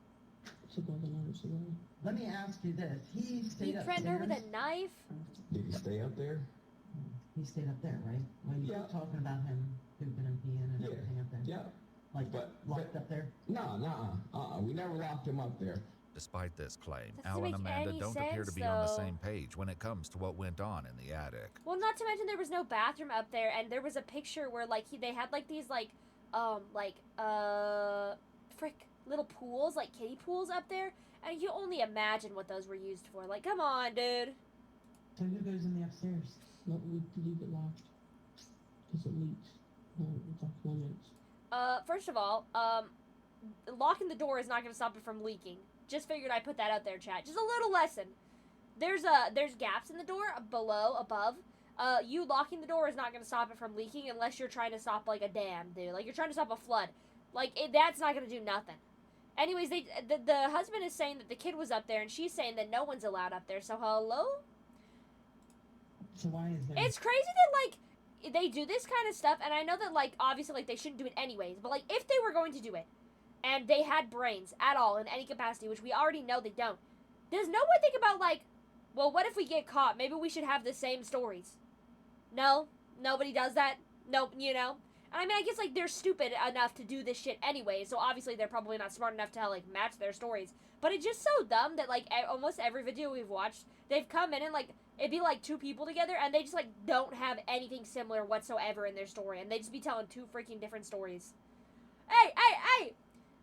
took all the nerves away. Let me ask you this. He You stayed threatened her with a knife? Did he stay up there? He stayed up there, right? When you were talking about him pooping and peeing and everything up there. Yeah. Like, locked up there? No, we never locked him up there. Despite this claim, That doesn't Al and make Amanda any don't appear to sense, be on the though. same page when it comes to what went on in the attic. Well, not to mention there was no bathroom up there, and there was a picture where, like, they had, like, these, like, little pools, like kiddie pools up there, and you only imagine what those were used for. Like, come on, dude. So who goes in the upstairs? No, we leave it locked. Because it leaks. No, it's off limits. First of all, locking the door is not going to stop it from leaking. Just figured I'd put that out there, chat. Just a little lesson. There's gaps in the door above. You locking the door is not going to stop it from leaking unless you're trying to stop, like, a dam, dude. Like, you're trying to stop a flood. Like, that's not going to do nothing. Anyways, the husband is saying that the kid was up there, and she's saying that no one's allowed up there. So, hello? So why is there... It's crazy that, like, they do this kind of stuff, and I know that, like, obviously, like, they shouldn't do it anyways. But, like, if they were going to do it, and they had brains at all in any capacity, which we already know they don't, does no one think about, like, well, what if we get caught? Maybe we should have the same stories. No? Nobody does that? Nope, you know? And I mean, I guess, like, they're stupid enough to do this shit anyway, so obviously they're probably not smart enough to, like, match their stories. But it's just so dumb that, like, almost every video we've watched, they've come in and, like, it'd be, like, two people together, and they just, like, don't have anything similar whatsoever in their story, and they just be telling two freaking different stories. Hey!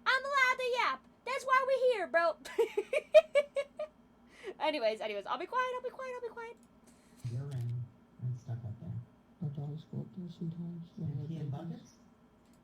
I'm allowed to yap! That's why we're here, bro! Anyways, I'll be quiet. Urine and stuff up there. Our dogs go up there sometimes. And pee in buckets?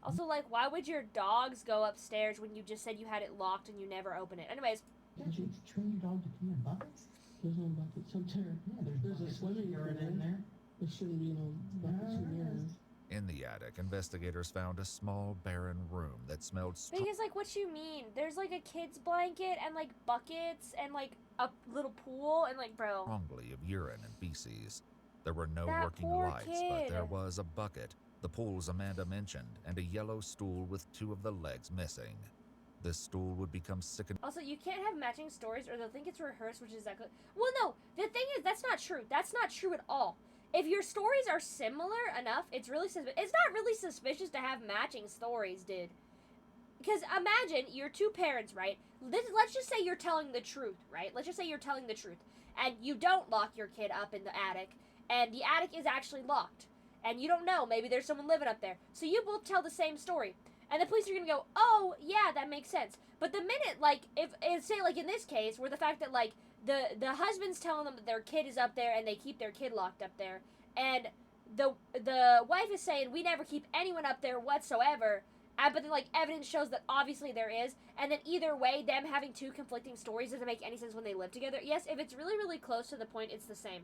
Also, like, why would your dogs go upstairs when you just said you had it locked and you never open it? Anyways. Did you train your dog to pee in buckets? There's no buckets up there. Yeah, there's a swimming urine in there. There shouldn't be no buckets in there. In the attic, investigators found a small, barren room that smelled Because, like, what you mean? There's, like, a kid's blanket and, like, buckets and, like, a little pool and, like, bro. strongly of urine and feces. There were no That working poor lights, but kid. there was a bucket, the pools Amanda mentioned, and a yellow stool with 2 of the legs missing. This stool would become sickening. Also, you can't have matching stories or they'll think it's rehearsed, which is that good. Well, no, the thing is, that's not true. That's not true at all. If your stories are similar enough, it's really suspicious. It's not really suspicious to have matching stories, dude. Because imagine you're 2 parents, right? Let's just say you're telling the truth, right? Let's just say you're telling the truth. And you don't lock your kid up in the attic. And the attic is actually locked. And you don't know. Maybe there's someone living up there. So you both tell the same story. And the police are going to go, oh, yeah, that makes sense. But the minute, like, if say, like, in this case, where the fact that, like, the husband's telling them that their kid is up there and they keep their kid locked up there. And the wife is saying, we never keep anyone up there whatsoever. But then, like, evidence shows that obviously there is. And then either way, them having 2 conflicting stories doesn't make any sense when they live together. Yes, if it's really, really close to the point, it's the same.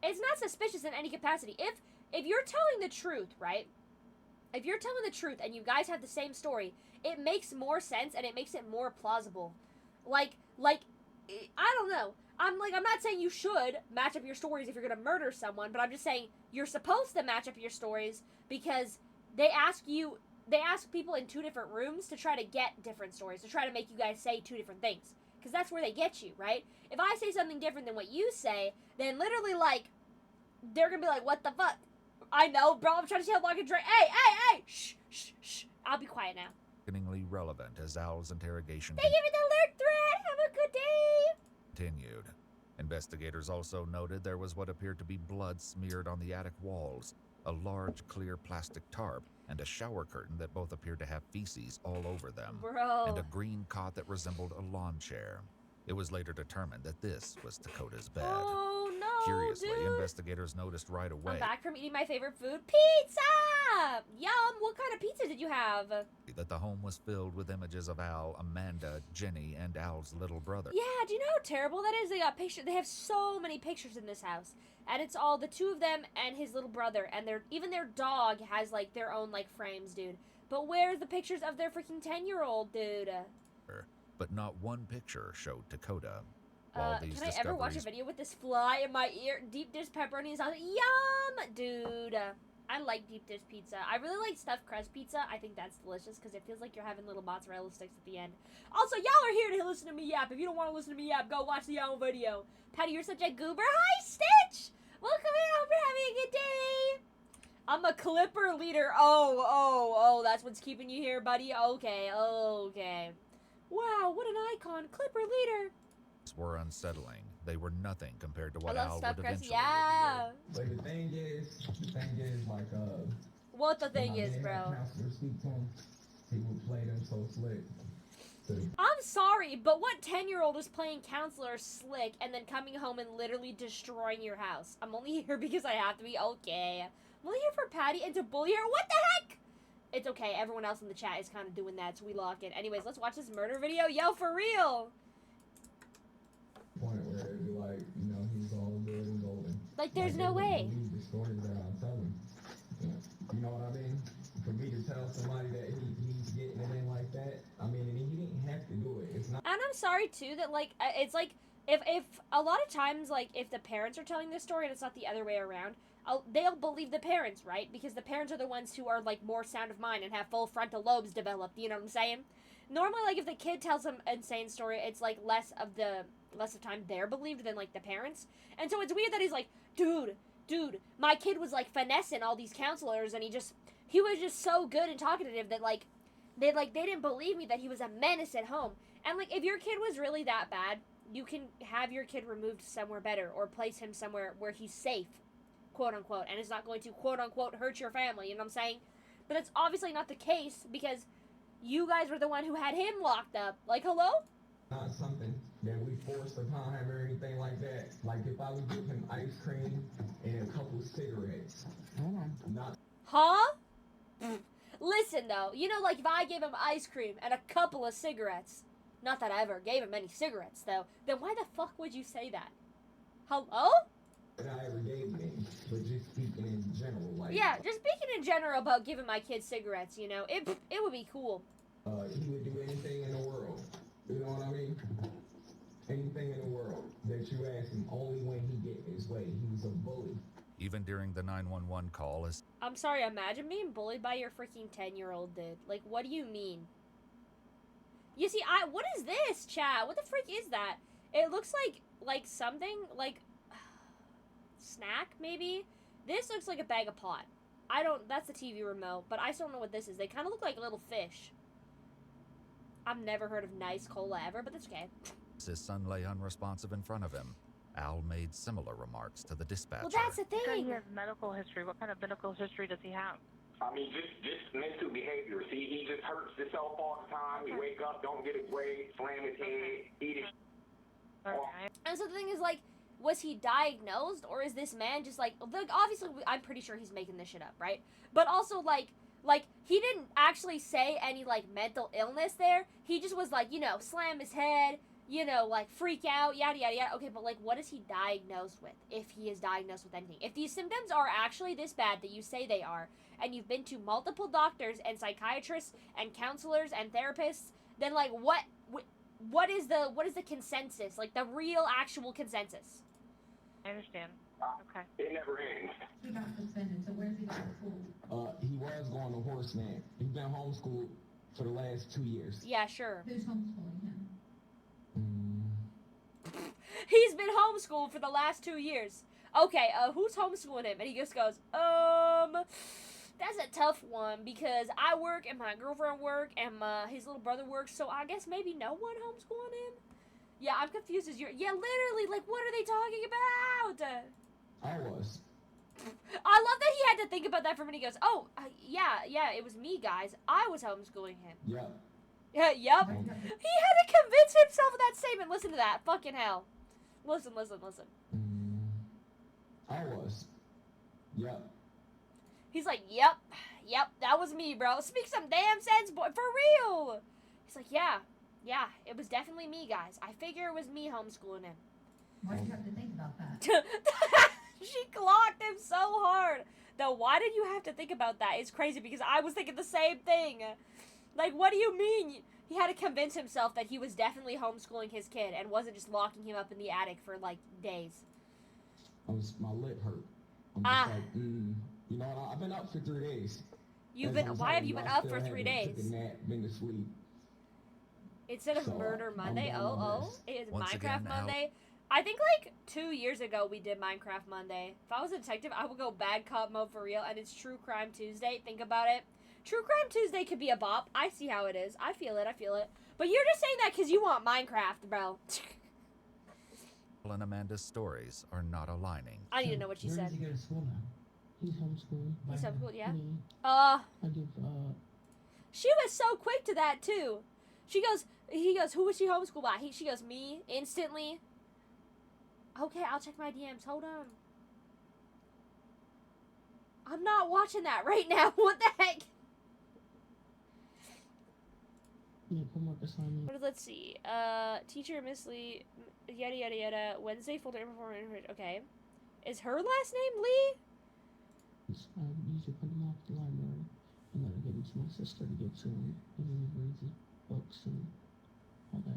It's not suspicious in any capacity. If you're telling the truth, right? If you're telling the truth and you guys have the same story, it makes more sense and it makes it more plausible. Like, I don't know. I'm not saying you should match up your stories if you're gonna murder someone, but I'm just saying you're supposed to match up your stories because they ask people in 2 different rooms to try to get different stories, to try to make you guys say 2 different things. Because that's where they get you, right? If I say something different than what you say, then literally, like, they're gonna be like, what the fuck? I know, bro, I'm trying to see how long I can drink. Hey! Shh. I'll be quiet now. Sickeningly relevant as Al's interrogation Thank you for the alert thread! Have a good day! continued. Investigators also noted there was what appeared to be blood smeared on the attic walls, a large clear plastic tarp, and a shower curtain that both appeared to have feces all over them, Bro. and a green cot that resembled a lawn chair. It was later determined that this was Dakota's bed. Oh, no, Curiously, dude. investigators noticed right away I'm back from eating my favorite food, pizza! Yum! What kind of pizza did you have? that the home was filled with images of Al, Amanda, Jenny, and Al's little brother. Yeah, do you know how terrible that is? They got pictures. They have so many pictures in this house. And it's all the 2 of them and his little brother. And even their dog has, like, their own, like, frames, dude. But where's the pictures of their freaking 10-year-old, dude? But not one picture showed Dakota. While these Can I ever watch a discoveries video with this fly in my ear? Deep dish pepperoni sauce. Yum! Dude. I like deep dish pizza. I really like stuffed crust pizza. I think that's delicious because it feels like you're having little mozzarella sticks at the end. Also, y'all are here to listen to me yap. If you don't want to listen to me yap, go watch the own video. Patty, you're such a goober. Hi, Stitch! Welcome in. Hope you're having a good day. I'm a clipper leader. Oh, that's what's keeping you here, buddy. Okay. Wow, what an icon. Clipper leader. were unsettling. They were nothing compared to I what love Al stuffed would crust. eventually Yeah. But the thing is, like, What the thing when my is, dad bro. counselor speak to him, he would play them so slick. I'm sorry, but what 10-year-old is playing counselor slick and then coming home and literally destroying your house? I'm only here because I have to be. Okay. I'm only here for Patty and to bully her. What the heck? It's okay. Everyone else in the chat is kind of doing that, so we lock it. Anyways, let's watch this murder video. Yo, for real. Point where it'd be like, you know, he's all good and golden. Like, there's Like, no they way. wouldn't believe the stories that I'm telling. You know what I mean? For me to tell somebody that he's getting it in like that, I mean, and he didn't have to do it. It's not. And I'm sorry, too, that, like, it's like, if a lot of times, like, if the parents are telling this story and it's not the other way around, they'll believe the parents, right? Because the parents are the ones who are, like, more sound of mind and have full frontal lobes developed, you know what I'm saying? Normally, like, if the kid tells an insane story, it's, like, less of time they're believed than, like, the parents. And so it's weird that he's like, dude, my kid was, like, finessing all these counselors, and he was just so good and talkative that, like, they didn't believe me that he was a menace at home. And, like, if your kid was really that bad, you can have your kid removed somewhere better or place him somewhere where he's safe, quote unquote, and it's not going to, quote unquote, hurt your family, you know what I'm saying? But it's obviously not the case because you guys were the one who had him locked up. Like, hello? Not something that we forced upon him or anything like that. Like, if I would give him ice cream and a couple of cigarettes. Not. Huh? Listen, though, you know, like, if I gave him ice cream and a couple of cigarettes, not that I ever gave him any cigarettes, though, then why the fuck would you say that? Hello? And I ever gave him any, but just speaking in general, like, Yeah, just speaking in general about giving my kids cigarettes, you know, it would be cool. he would do anything in the world. You know what I mean? Anything in the world that you ask him, only when he get his way. He was a bully. Even during the 911 call, his I'm sorry, imagine being bullied by your freaking 10-year-old, dude. Like, what do you mean? You see, what is this, chat? What the freak is that? It looks like something, like, snack, maybe? This looks like a bag of pot. That's the TV remote, but I still don't know what this is. They kind of look like little fish. I've never heard of nice cola ever, but that's okay. his son lay unresponsive in front of him. Al made similar remarks to the dispatcher. Well, that's the So he thing. has medical history. What kind of medical history does he have? I mean, just mental behavior. See, he just hurts himself all the time. He wake up, don't get his way, slam his head, eat it. Okay. And so the thing is, like, was he diagnosed, or is this man just like obviously, I'm pretty sure he's making this shit up, right? But also, like, he didn't actually say any, like, mental illness there. He just was like, you know, slam his head, you know, like, freak out, yada, yada, yada. Okay, but, like, what is he diagnosed with, if he is diagnosed with anything? If these symptoms are actually this bad that you say they are, and you've been to multiple doctors and psychiatrists and counselors and therapists, then, like, what is the consensus? Like, the real, actual consensus? I understand. Okay. It never ends. He got suspended, so where's he going to school? He was going to Horseman. He's been homeschooled for the last 2 years. Yeah, sure. Who's homeschooling him? He's been homeschooled for the last 2 years. Okay, who's homeschooling him? And he just goes, that's a tough one because I work and my girlfriend work and his little brother works, so I guess maybe no one homeschooling him? Yeah, I'm confused as yeah, literally, like, what are they talking about? I was. I love that he had to think about that for a minute. He goes, oh, yeah, it was me, guys. I was homeschooling him. Yep. Yeah, yep. He had to convince himself of that statement. Listen to that. Fucking hell. Listen. I was. Yep. He's like, yep, that was me, bro. Speak some damn sense, boy, for real. He's like, yeah, it was definitely me, guys. I figure it was me homeschooling him. Why do you have to think about that? She clocked him so hard. Though, why did you have to think about that? It's crazy because I was thinking the same thing. Like, what do you mean? He had to convince himself that he was definitely homeschooling his kid and wasn't just locking him up in the attic for, like, days. My lip hurt. I'm just like, you know what? I've been up for 3 days. Why have you been up for 3 days? Took a nap, been to sleep. Instead of So, Murder I'm Monday, doing my it best. is Once Minecraft again, Al- Monday. I think like 2 years ago we did Minecraft Monday. If I was a detective, I would go bad cop mode for real, and it's True Crime Tuesday. Think about it. True Crime Tuesday could be a bop. I see how it is. I feel it. But you're just saying that because you want Minecraft, bro. Al and Amanda's stories are not aligning. I need to know what she Where said. does he go to school now? He's homeschooled. He's homeschooled, yeah? Me. Uh, I give, she was so quick to that too. He goes, who was she homeschooled by? She goes, me, instantly. Okay, I'll check my DMs. Hold on. I'm not watching that right now. What the heck? homework assignment. Let's see. Teacher Miss Lee, yada yada yada. Wednesday folder information. Okay. Is her last name Lee? I usually put him off at the library and then I give him to my sister to give to him, and then he reads his books and all that.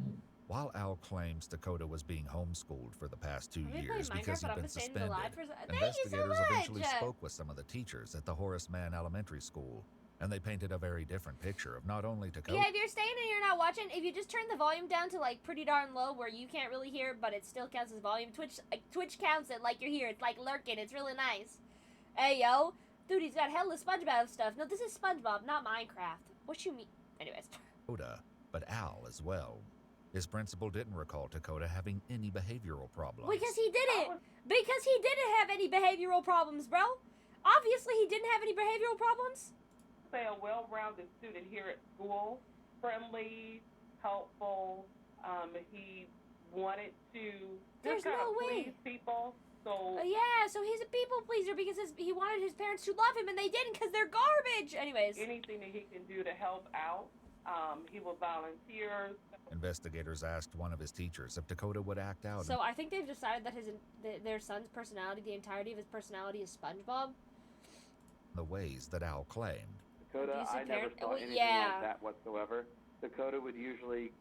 While Al claims Dakota was being homeschooled for the past 2 I've been years playing because Minecraft, but he'd I'm been just staying suspended, alive for Thank you so investigators eventually much. spoke with some of the teachers at the Horace Mann Elementary School, and they painted a very different picture of not only Dakota. Yeah, if you're staying and you're not watching, if you just turn the volume down to like pretty darn low where you can't really hear, but it still counts as volume. Twitch counts it like you're here. It's like lurking. It's really nice. Hey yo, dude, he's got hella SpongeBob stuff. No, this is SpongeBob, not Minecraft. What you mean? Anyways. Dakota, but Al as well. His principal didn't recall Dakota having any behavioral problems. Because he didn't. Because he didn't have any behavioral problems, bro. Obviously, he didn't have any behavioral problems. Say a well-rounded student here at school, friendly, helpful. He wanted to There's just kind no of way. please people. So Yeah, so he's a people pleaser because he wanted his parents to love him and they didn't because they're garbage. Anyways. anything that he can do to help out, he will volunteer. Investigators asked one of his teachers if Dakota would act out So I think they've decided that their son's personality, the entirety of his personality, is SpongeBob. in the ways that Al claimed. Dakota, Abusive I never parent- saw well, anything yeah. like that whatsoever. Dakota would usually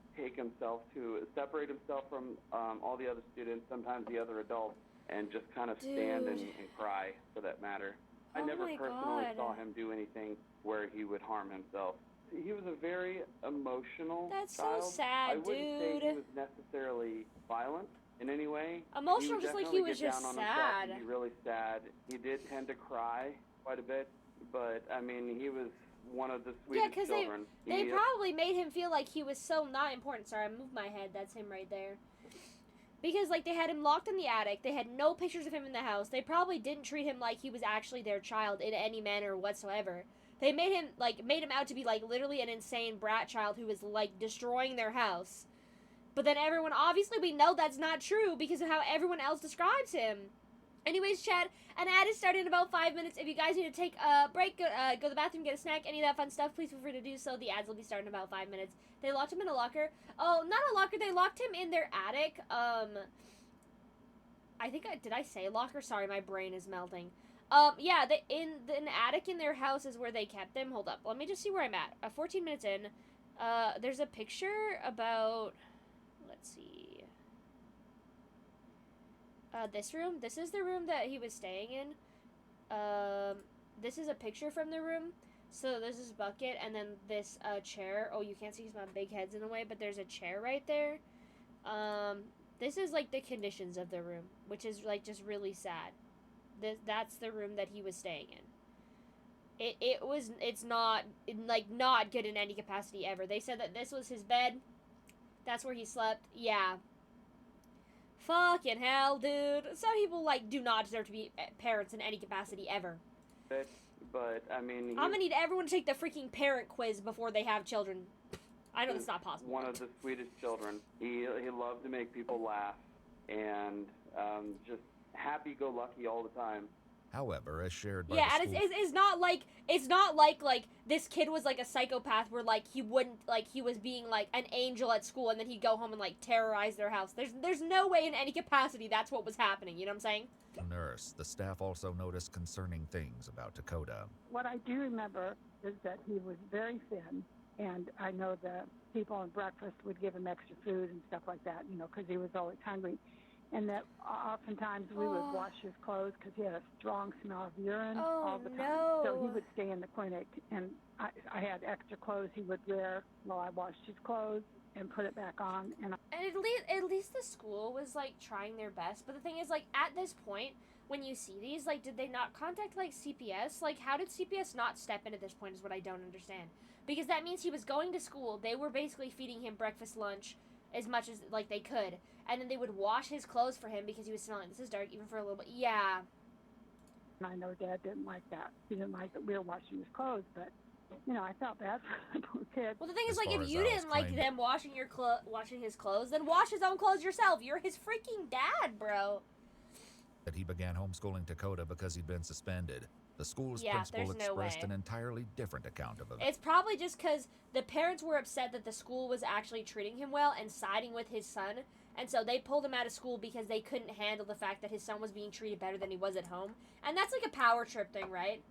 separate himself from all the other students, sometimes the other adults, and just kind of stand and cry, for that matter. I Oh never my personally God. saw him do anything where he would harm himself. He was a very emotional That's so child. sad, I wouldn't say dude. he was necessarily violent in any way. Emotional, He would just like he definitely was get just down on himself and sad. be really sad. He did tend to cry quite a bit, but I mean, he was one of the Yeah, sweetest because children. they He, probably made him feel like he was so not important. Sorry, I moved my head. That's him right there. Because, like, they had him locked in the attic. They had no pictures of him in the house. They probably didn't treat him like he was actually their child in any manner whatsoever. They made him out to be, like, literally an insane brat child who was, like, destroying their house. But then everyone, obviously we know that's not true because of how everyone else describes him. Anyways, chat, an ad is starting in about 5 minutes. If you guys need to take a break, go to the bathroom, get a snack, any of that fun stuff, please feel free to do so. The ads will be starting in about 5 minutes. They locked him in a locker. Oh, not a locker. They locked him in their attic. I think did I say locker? Sorry, my brain is melting. Yeah, in the attic in their house is where they kept him. Hold up. Let me just see where I'm at. 14 minutes in. There's a picture about, let's see. This room. This is the room that he was staying in. This is a picture from the room. So there's this bucket and then this chair. Oh, you can't see because my big head's in the way, but there's a chair right there. This is like the conditions of the room, which is like just really sad. That's the room that he was staying in. It's not not good in any capacity ever. They said that this was his bed. That's where he slept. Yeah. Fucking hell, dude. Some people like do not deserve to be parents in any capacity ever. but I mean, I'm gonna need everyone to take the freaking parent quiz before they have children. I know that's not possible. One of the sweetest children. He loved to make people laugh, and just happy-go-lucky all the time. However, as shared by Yeah, the and school it's not like this kid was like a psychopath where like he wouldn't like he was being like an angel at school and then he'd go home and like terrorize their house. There's no way in any capacity that's what was happening. You know what I'm saying? nurse, the staff also noticed concerning things about Dakota. What I do remember is that he was very thin, and I know that people on breakfast would give him extra food and stuff like that, you know, because he was always hungry. And that oftentimes we would wash his clothes because he had a strong smell of urine all the time. So he would stay in the clinic, and I had extra clothes he would wear while I washed his clothes and put it back on. And at least the school was like trying their best. But the thing is, like, at this point, when you see these, like, did they not contact like CPS? Like, how did CPS not step in at this point is what I don't understand. Because that means he was going to school. They were basically feeding him breakfast, lunch, as much as like they could, and then they would wash his clothes for him because he was smelling. This is dark, even for a little bit. Yeah. And I know Dad didn't like that. He didn't like that we were washing his clothes, but you know, I felt bad for the poor kid. Well, the thing is, As like, far if as you Al's didn't like claim- them washing washing his clothes, then wash his own clothes yourself. You're his freaking dad, bro. That he began homeschooling Dakota because he'd been suspended. The school's Yeah, principal there's no expressed way. an entirely different account of events. It's probably just because the parents were upset that the school was actually treating him well and siding with his son, and so they pulled him out of school because they couldn't handle the fact that his son was being treated better than he was at home. And that's like a power trip thing, right?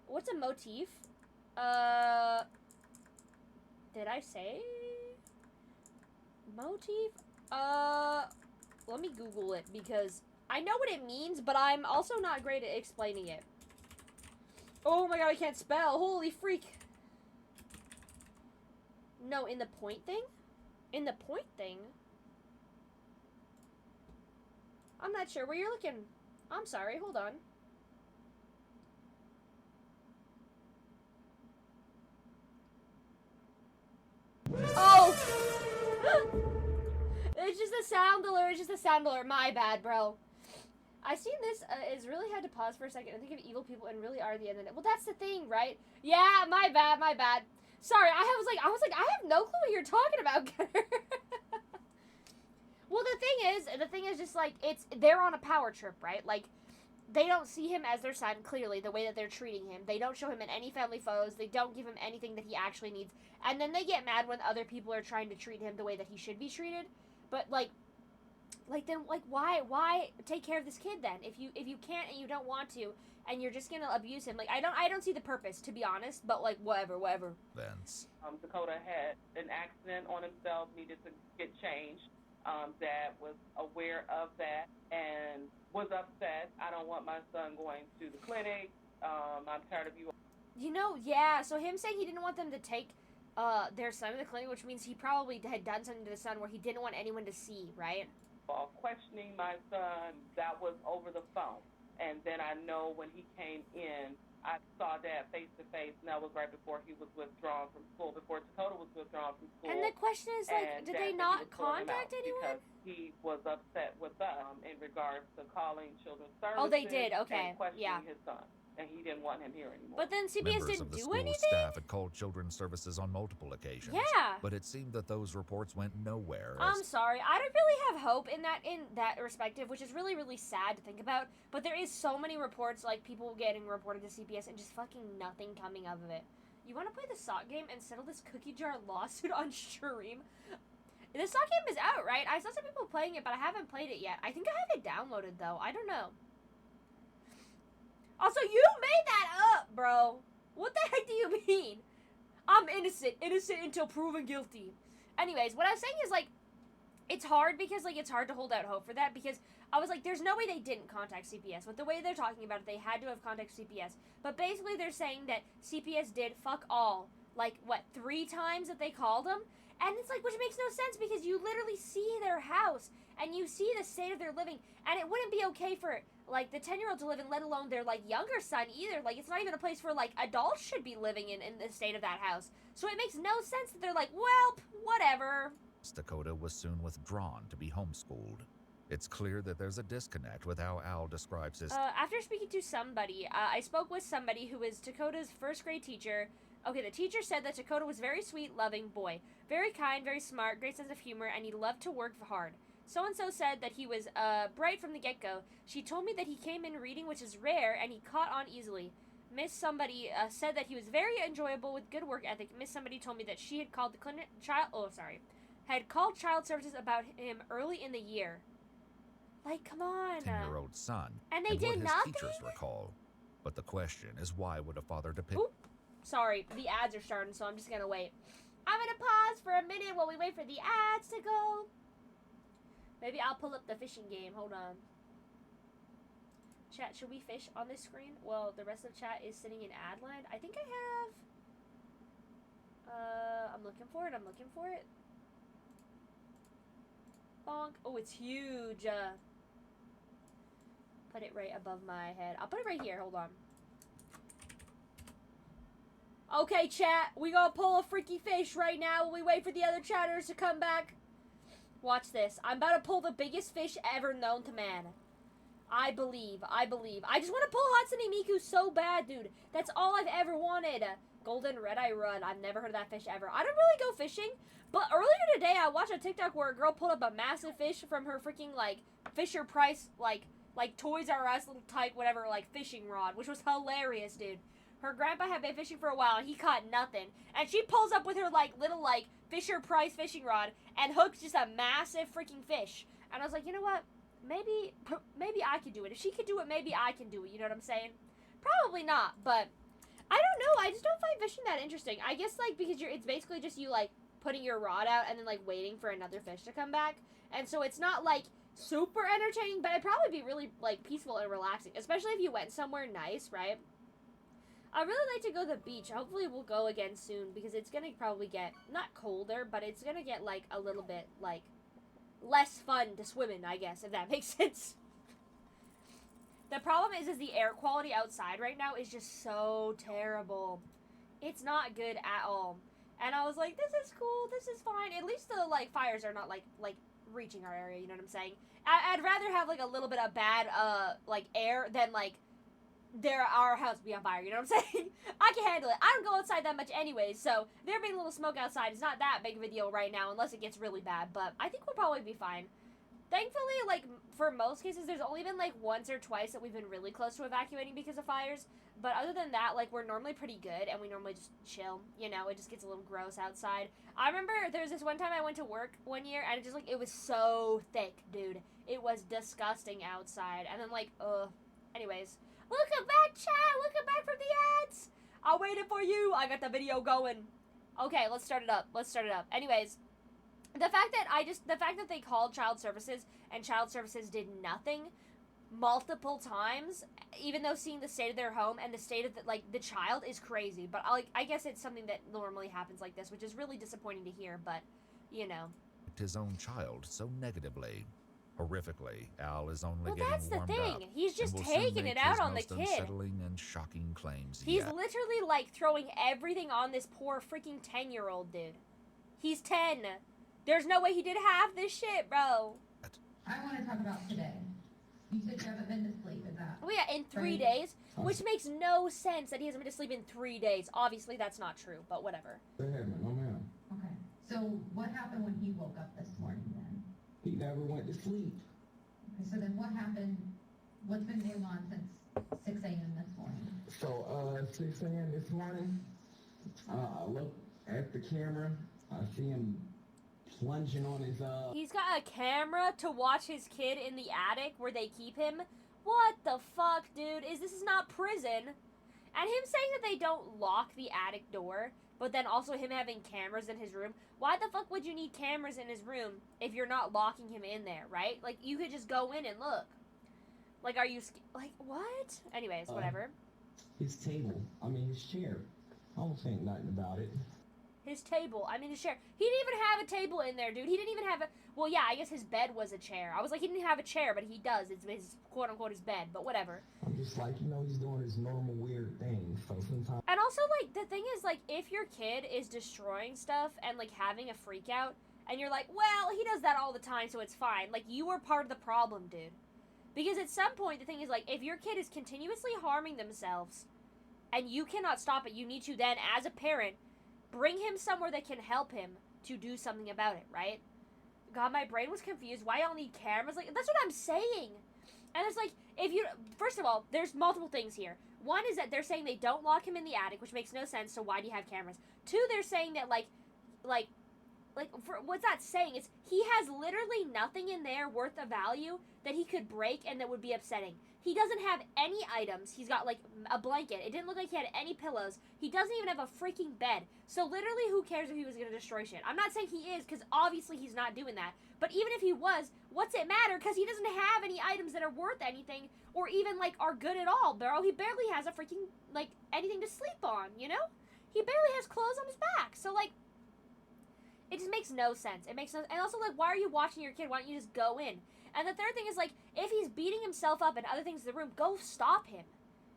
What's a motif? Did I say motif? Let me Google it because I know what it means, but I'm also not great at explaining it. Oh my god, I can't spell. Holy freak. No, in the point thing? In the point thing? I'm not sure where you're looking. I'm sorry, hold on. Oh! It's just a sound alert, it's just a sound alert. My bad, bro. I seen this, it's really had to pause for a second and think of evil people and really are the internet. Well, that's the thing, right? Yeah, my bad, my bad. Sorry, I was like, I have no clue what you're talking about, Gunner. Well, the thing is just like they're on a power trip, right? Like they don't see him as their son clearly the way that they're treating him. They don't show him in any family photos. They don't give him anything that he actually needs. And then they get mad when other people are trying to treat him the way that he should be treated. But like then why take care of this kid then if you can't and you don't want to and you're just gonna abuse him? Like I don't see the purpose, to be honest. But like whatever. Vince. Dakota had an accident on himself, needed to get changed. Dad was aware of that and was upset. I don't want my son going to the clinic. I'm tired of you. You know, yeah. So him saying he didn't want them to take their son to the clinic, which means he probably had done something to the son where he didn't want anyone to see, right? Questioning my son, that was over the phone. And then I know when he came in, I saw Dad face to face, and that was right before he was withdrawn from school, before Dakota was withdrawn from school. And the question is, like, did they not contact anyone? Because he was upset with us in regards to calling children's services. Oh, they did. Okay, and questioning yeah. his son, and he didn't want him here anymore. But then CPS Members didn't of the do school anything? staff had called children's services on multiple occasions. Yeah. But it seemed that those reports went nowhere. I'm sorry. I don't really have hope in that perspective, which is really, really sad to think about. But there is so many reports, like people getting reported to CPS and just fucking nothing coming out of it. You want to play the sock game and settle this cookie jar lawsuit on stream? The sock game is out, right? I saw some people playing it, but I haven't played it yet. I think I have it downloaded, though. I don't know. Also, you made that up, bro. What the heck do you mean? I'm innocent. Innocent until proven guilty. Anyways, what I was saying is, like, it's hard because, like, it's hard to hold out hope for that because I was like, there's no way they didn't contact CPS. With the way they're talking about it, they had to have contacted CPS. But basically, they're saying that CPS did fuck all. Like, what, 3 times that they called them? And it's like, which makes no sense because you literally see their house and you see the state of their living. And it wouldn't be okay for, like, the 10-year-old to live in, let alone their, like, younger son either. Like, it's not even a place where, like, adults should be living in the state of that house. So it makes no sense that they're like, well, whatever. Dakota was soon withdrawn to be homeschooled. It's clear that there's a disconnect with how Al describes his... After speaking to somebody, I spoke with somebody who was Dakota's first grade teacher. Okay, the teacher said that Dakota was very sweet, loving boy. Very kind, very smart, great sense of humor, and he loved to work hard. So-and-so said that he was bright from the get-go. She told me that he came in reading, which is rare, and he caught on easily. Miss somebody said that he was very enjoyable with good work ethic. Miss somebody told me that she had called the had called child services about him early in the year. Like, come on. 10-year-old son. And they did what nothing? his teachers recall. But the question is, why would a father depict... Oop. Sorry, the ads are starting, so I'm just gonna wait. I'm gonna pause for a minute while we wait for the ads to go. Maybe I'll pull up the fishing game. Hold on. Chat, should we fish on this screen? Well, the rest of the chat is sitting in ad land. I think I have... I'm looking for it. Bonk. Oh, it's huge. Put it right above my head. I'll put it right here. Hold on. Okay, chat. We gonna pull a freaky fish right now while we wait for the other chatters to come back. Watch this. I'm about to pull the biggest fish ever known to man. I believe. I just want to pull Hatsune Miku so bad, dude. That's all I've ever wanted. Golden red-eye run. I've never heard of that fish ever. I don't really go fishing, but earlier today I watched a TikTok where a girl pulled up a massive fish from her freaking, like, Fisher Price, like Toys R Us little type, whatever, like, fishing rod, which was hilarious, dude. Her grandpa had been fishing for a while, and he caught nothing. And she pulls up with her, like, little, like, Fisher Price fishing rod and hooks just a massive freaking fish. And I was like, you know what? Maybe I could do it. If she could do it, maybe I can do it. You know what I'm saying? Probably not, but I don't know. I just don't find fishing that interesting. I guess, like, because it's basically just you, like, putting your rod out and then, like, waiting for another fish to come back. And so it's not, like, super entertaining, but it'd probably be really, like, peaceful and relaxing, especially if you went somewhere nice, right? I'd really like to go to the beach. Hopefully we'll go again soon because it's going to probably get, not colder, but it's going to get, like, a little bit, like, less fun to swim in, I guess, if that makes sense. The problem is the air quality outside right now is just so terrible. It's not good at all. And I was like, this is cool, this is fine. At least the, like, fires are not, like reaching our area, you know what I'm saying? I'd rather have, like, a little bit of bad, like, air than, like, our house be on fire, you know what I'm saying? I can handle it. I don't go outside that much anyways, so there being a little smoke outside is not that big of a deal right now, unless it gets really bad, but I think we'll probably be fine. Thankfully, like, for most cases, there's only been, like, once or twice that we've been really close to evacuating because of fires. But other than that, like, we're normally pretty good, and we normally just chill. You know, it just gets a little gross outside. I remember there was this one time I went to work one year, and it just, like, it was so thick, dude. It was disgusting outside. And then, like, anyways. Welcome back, chat! Welcome back from the ads! I waited for you! I got the video going. Okay, let's start it up. Anyways. The fact that they called child services and child services did nothing multiple times, even though seeing the state of their home and the state of the child is crazy. But I guess it's something that normally happens like this, which is really disappointing to hear, but you know. His own child so negatively. Horrifically, Al is only getting that's the warmed thing. up He's just and will soon taking make it out his on the most kid. unsettling and shocking claims He's yet. literally like throwing everything on this poor freaking 10-year-old dude. He's 10. There's no way he did half this shit, bro. I want to talk about today. You said you haven't been to sleep, is that? Oh yeah, in 3 days, which makes no sense that he hasn't been to sleep in 3 days. Obviously, that's not true, but whatever. Okay. So what happened when he woke up this morning then? He never went to sleep. Okay, so then what happened? What's been going on since 6 a.m. this morning? So, 6 a.m. this morning, I look at the camera. I see him plunging on his, He's got a camera to watch his kid in the attic where they keep him? What the fuck, dude? This is not prison. And him saying that they don't lock the attic door, but then also him having cameras in his room. Why the fuck would you need cameras in his room if you're not locking him in there, right? Like, you could just go in and look. Like, are you... Like, what? Anyways, whatever. His table. His chair. I don't think nothing about it. His table. His chair. He didn't even have a table in there, dude. He didn't even have a... Well, yeah, I guess his bed was a chair. I was like, he didn't have a chair, but he does. It's his, quote-unquote, his bed, but whatever. I'm just like, he's doing his normal weird things, so sometimes... And also, like, the thing is, like, if your kid is destroying stuff and, like, having a freak out, and you're like, well, he does that all the time, so it's fine. Like, you are part of the problem, dude. Because at some point, the thing is, like, if your kid is continuously harming themselves, and you cannot stop it, you need to then, as a parent, bring him somewhere that can help him to do something about it, right? God, my brain was confused. Why y'all need cameras? Like, that's what I'm saying. And it's like, if you... First of all, there's multiple things here. One is that they're saying they don't lock him in the attic, which makes no sense, so why do you have cameras? Two, they're saying that, what's that saying? It's, he has literally nothing in there worth of value that he could break and that would be upsetting. He doesn't have any items. He's got, like, a blanket. It didn't look like he had any pillows. He doesn't even have a freaking bed. So literally, who cares if he was going to destroy shit? I'm not saying he is, because obviously he's not doing that. But even if he was, what's it matter? Because he doesn't have any items that are worth anything, or even, like, are good at all, bro. He barely has a freaking, like, anything to sleep on, you know? He barely has clothes on his back. So, like, it just makes no sense. It makes no... And also, like, why are you watching your kid? Why don't you just go in? And the third thing is, like, if he's beating himself up and other things in the room, go stop him.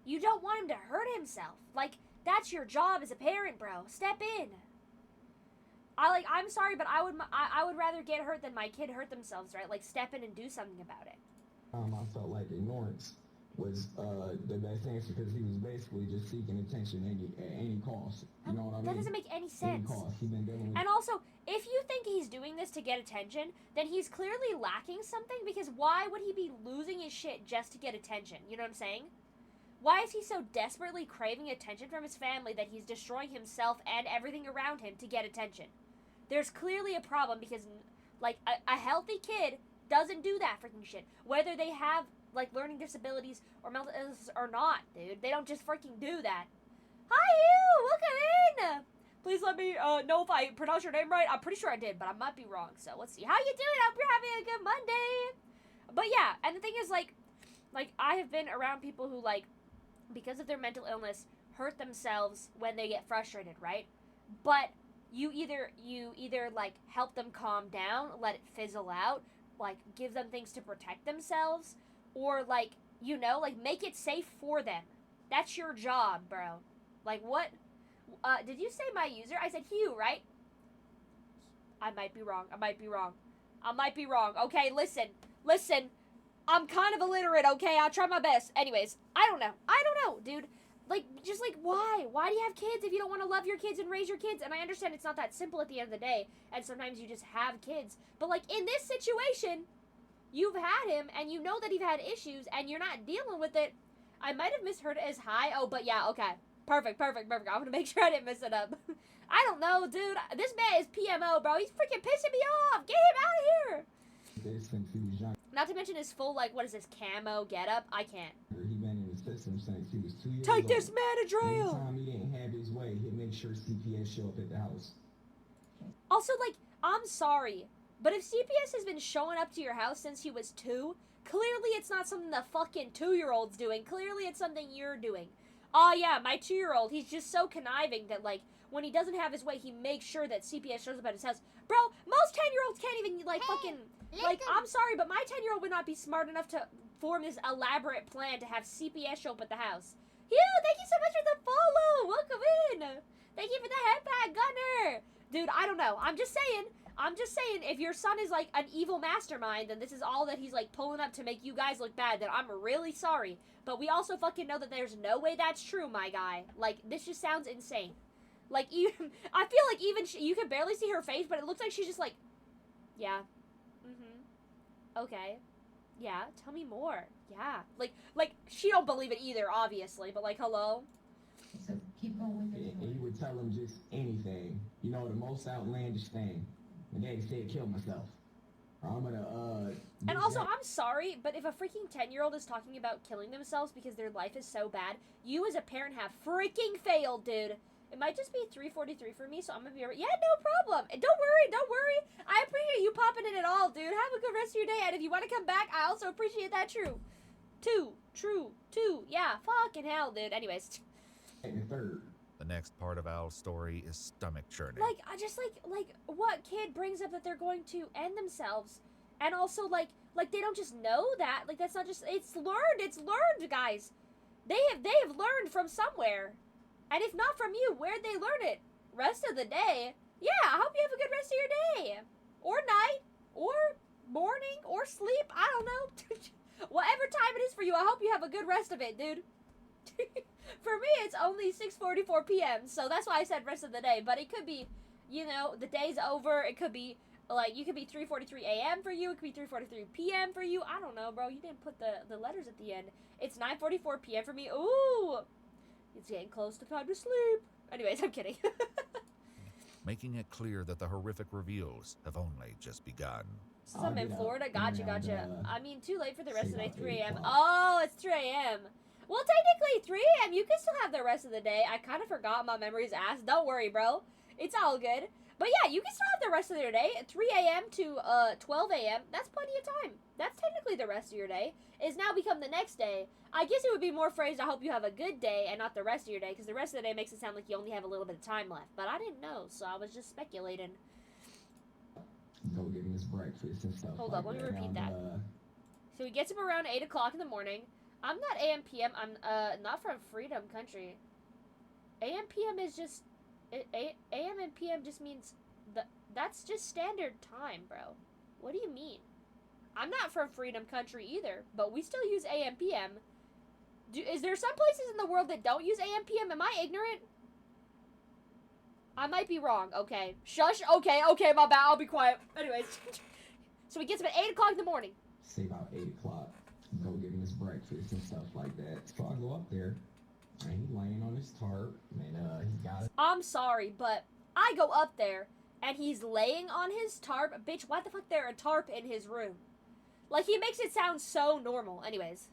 You don't want him to hurt himself. Like, that's your job as a parent, bro. Step in. I'm sorry, but I would rather get hurt than my kid hurt themselves, right? Like, step in and do something about it. I felt like ignorance was the best answer because he was basically just seeking attention at any cost. You know what I mean? That doesn't make any sense. Any cost. He's been dealing with... And also, if you think he's doing this to get attention, then he's clearly lacking something, because why would he be losing his shit just to get attention? You know what I'm saying? Why is he so desperately craving attention from his family that he's destroying himself and everything around him to get attention? There's clearly a problem, because, like, a healthy kid doesn't do that freaking shit. Whether they have, like, learning disabilities or mental illness or not, dude. They don't just freaking do that. Hi, you! Welcome in! Please let me know if I pronounced your name right. I'm pretty sure I did, but I might be wrong. So let's see. How you doing? I hope you're having a good Monday. But yeah, and the thing is, like I have been around people who, like, because of their mental illness, hurt themselves when they get frustrated, right? But you either like help them calm down, let it fizzle out, like give them things to protect themselves, or like, you know, like make it safe for them. That's your job, bro. Like, what? Did you say my user? I said Hugh, right? I might be wrong. Okay, listen. I'm kind of illiterate, okay? I'll try my best. Anyways, I don't know, dude. Like, just like, why? Why do you have kids if you don't want to love your kids and raise your kids? And I understand it's not that simple at the end of the day, and sometimes you just have kids. But, like, in this situation, you've had him and you know that he's had issues and you're not dealing with it. I might have misheard it as high. Oh, but yeah, okay. Perfect. I'm gonna make sure I didn't mess it up. I don't know, dude. This man is PMO, bro. He's freaking pissing me off. Get him out of here. Not to mention his full, like, what is this, camo getup? I can't. He been in the system since he was 2 years Take old. this man to jail. Anytime he didn't have his way, he'd make sure CPS show up at the house. Also, like, I'm sorry, but if CPS has been showing up to your house since he was 2, clearly it's not something the fucking 2-year-old's doing. Clearly it's something you're doing. Oh, yeah, my 2-year-old, he's just so conniving that, like, when he doesn't have his way, he makes sure that CPS shows up at his house. Bro, most 10-year-olds can't even, like, fucking... Like, I'm sorry, but my 10-year-old would not be smart enough to form this elaborate plan to have CPS show up at the house. Yeah, thank you so much for the follow. Welcome in. Thank you for the headband, Gunner. Dude, I don't know. I'm just saying, if your son is, like, an evil mastermind, then this is all that he's, like, pulling up to make you guys look bad, then I'm really sorry. But we also fucking know that there's no way that's true, my guy. Like, this just sounds insane. Like, even, I feel like even you can barely see her face, but it looks like she's just like, yeah. Okay. Yeah, tell me more. Yeah. Like, she don't believe it either, obviously, but, like, hello? So keep going with it. And you would tell him just anything. You know, the most outlandish thing. My daddy said kill myself. Or I'm gonna, And also, I'm sorry, but if a freaking 10-year-old is talking about killing themselves because their life is so bad, you as a parent have freaking failed, dude. It might just be 3:43 for me, so I'm gonna be... Yeah, no problem. And don't worry. I appreciate you popping in at all, dude. Have a good rest of your day, and if you want to come back, I also appreciate that, True. Yeah, fucking hell, dude. Anyways. The next part of Al's story is stomach churning. Like, I just, like, what kid brings up that they're going to end themselves? And also, like, they don't just know that. Like, that's not just... It's learned, guys. They have learned from somewhere. And if not from you, where'd they learn it? Rest of the day? Yeah, I hope you have a good rest of your day. Or night. Or morning. Or sleep. I don't know. Whatever time it is for you, I hope you have a good rest of it, dude. For me, it's only 6:44 p.m., so that's why I said rest of the day. But it could be, you know, the day's over. It could be, like, you could be 3:43 a.m. for you. It could be 3:43 p.m. for you. I don't know, bro. You didn't put the letters at the end. It's 9:44 p.m. for me. Ooh. It's getting close to time to sleep. Anyways, I'm kidding. Making it clear that the horrific reveals have only just begun. Since I'm in Florida, gotcha. I mean, too late for the rest of the day, 3 a.m. Oh, it's 3 a.m. Well, technically, 3 a.m. You can still have the rest of the day. I kind of forgot my memory's ass. Don't worry, bro. It's all good. But yeah, you can still have the rest of your day. 3 a.m. to 12 a.m. That's plenty of time. That's technically the rest of your day. It's now become the next day. I guess it would be more phrased, I hope you have a good day, and not the rest of your day, because the rest of the day makes it sound like you only have a little bit of time left. But I didn't know, so I was just speculating. Go get him his breakfast and stuff. Hold up, let me repeat that. So he gets him around 8 o'clock in the morning. I'm not AM PM. I'm not from Freedom Country. AM PM is just AM and PM just means that's just standard time, bro. What do you mean? I'm not from Freedom Country either, but we still use AM PM. Is there some places in the world that don't use AM PM? Am I ignorant? I might be wrong. Okay. Shush. Okay, my bad. I'll be quiet. Anyways. So he gets up at 8 o'clock in the morning. Say about 8 o'clock. Go get him his breakfast and stuff like that. So I go up there, and he's laying on his tarp, and he got it. I'm sorry, but I go up there, and he's laying on his tarp. Bitch, why the fuck there a tarp in his room? Like, he makes it sound so normal. Anyways.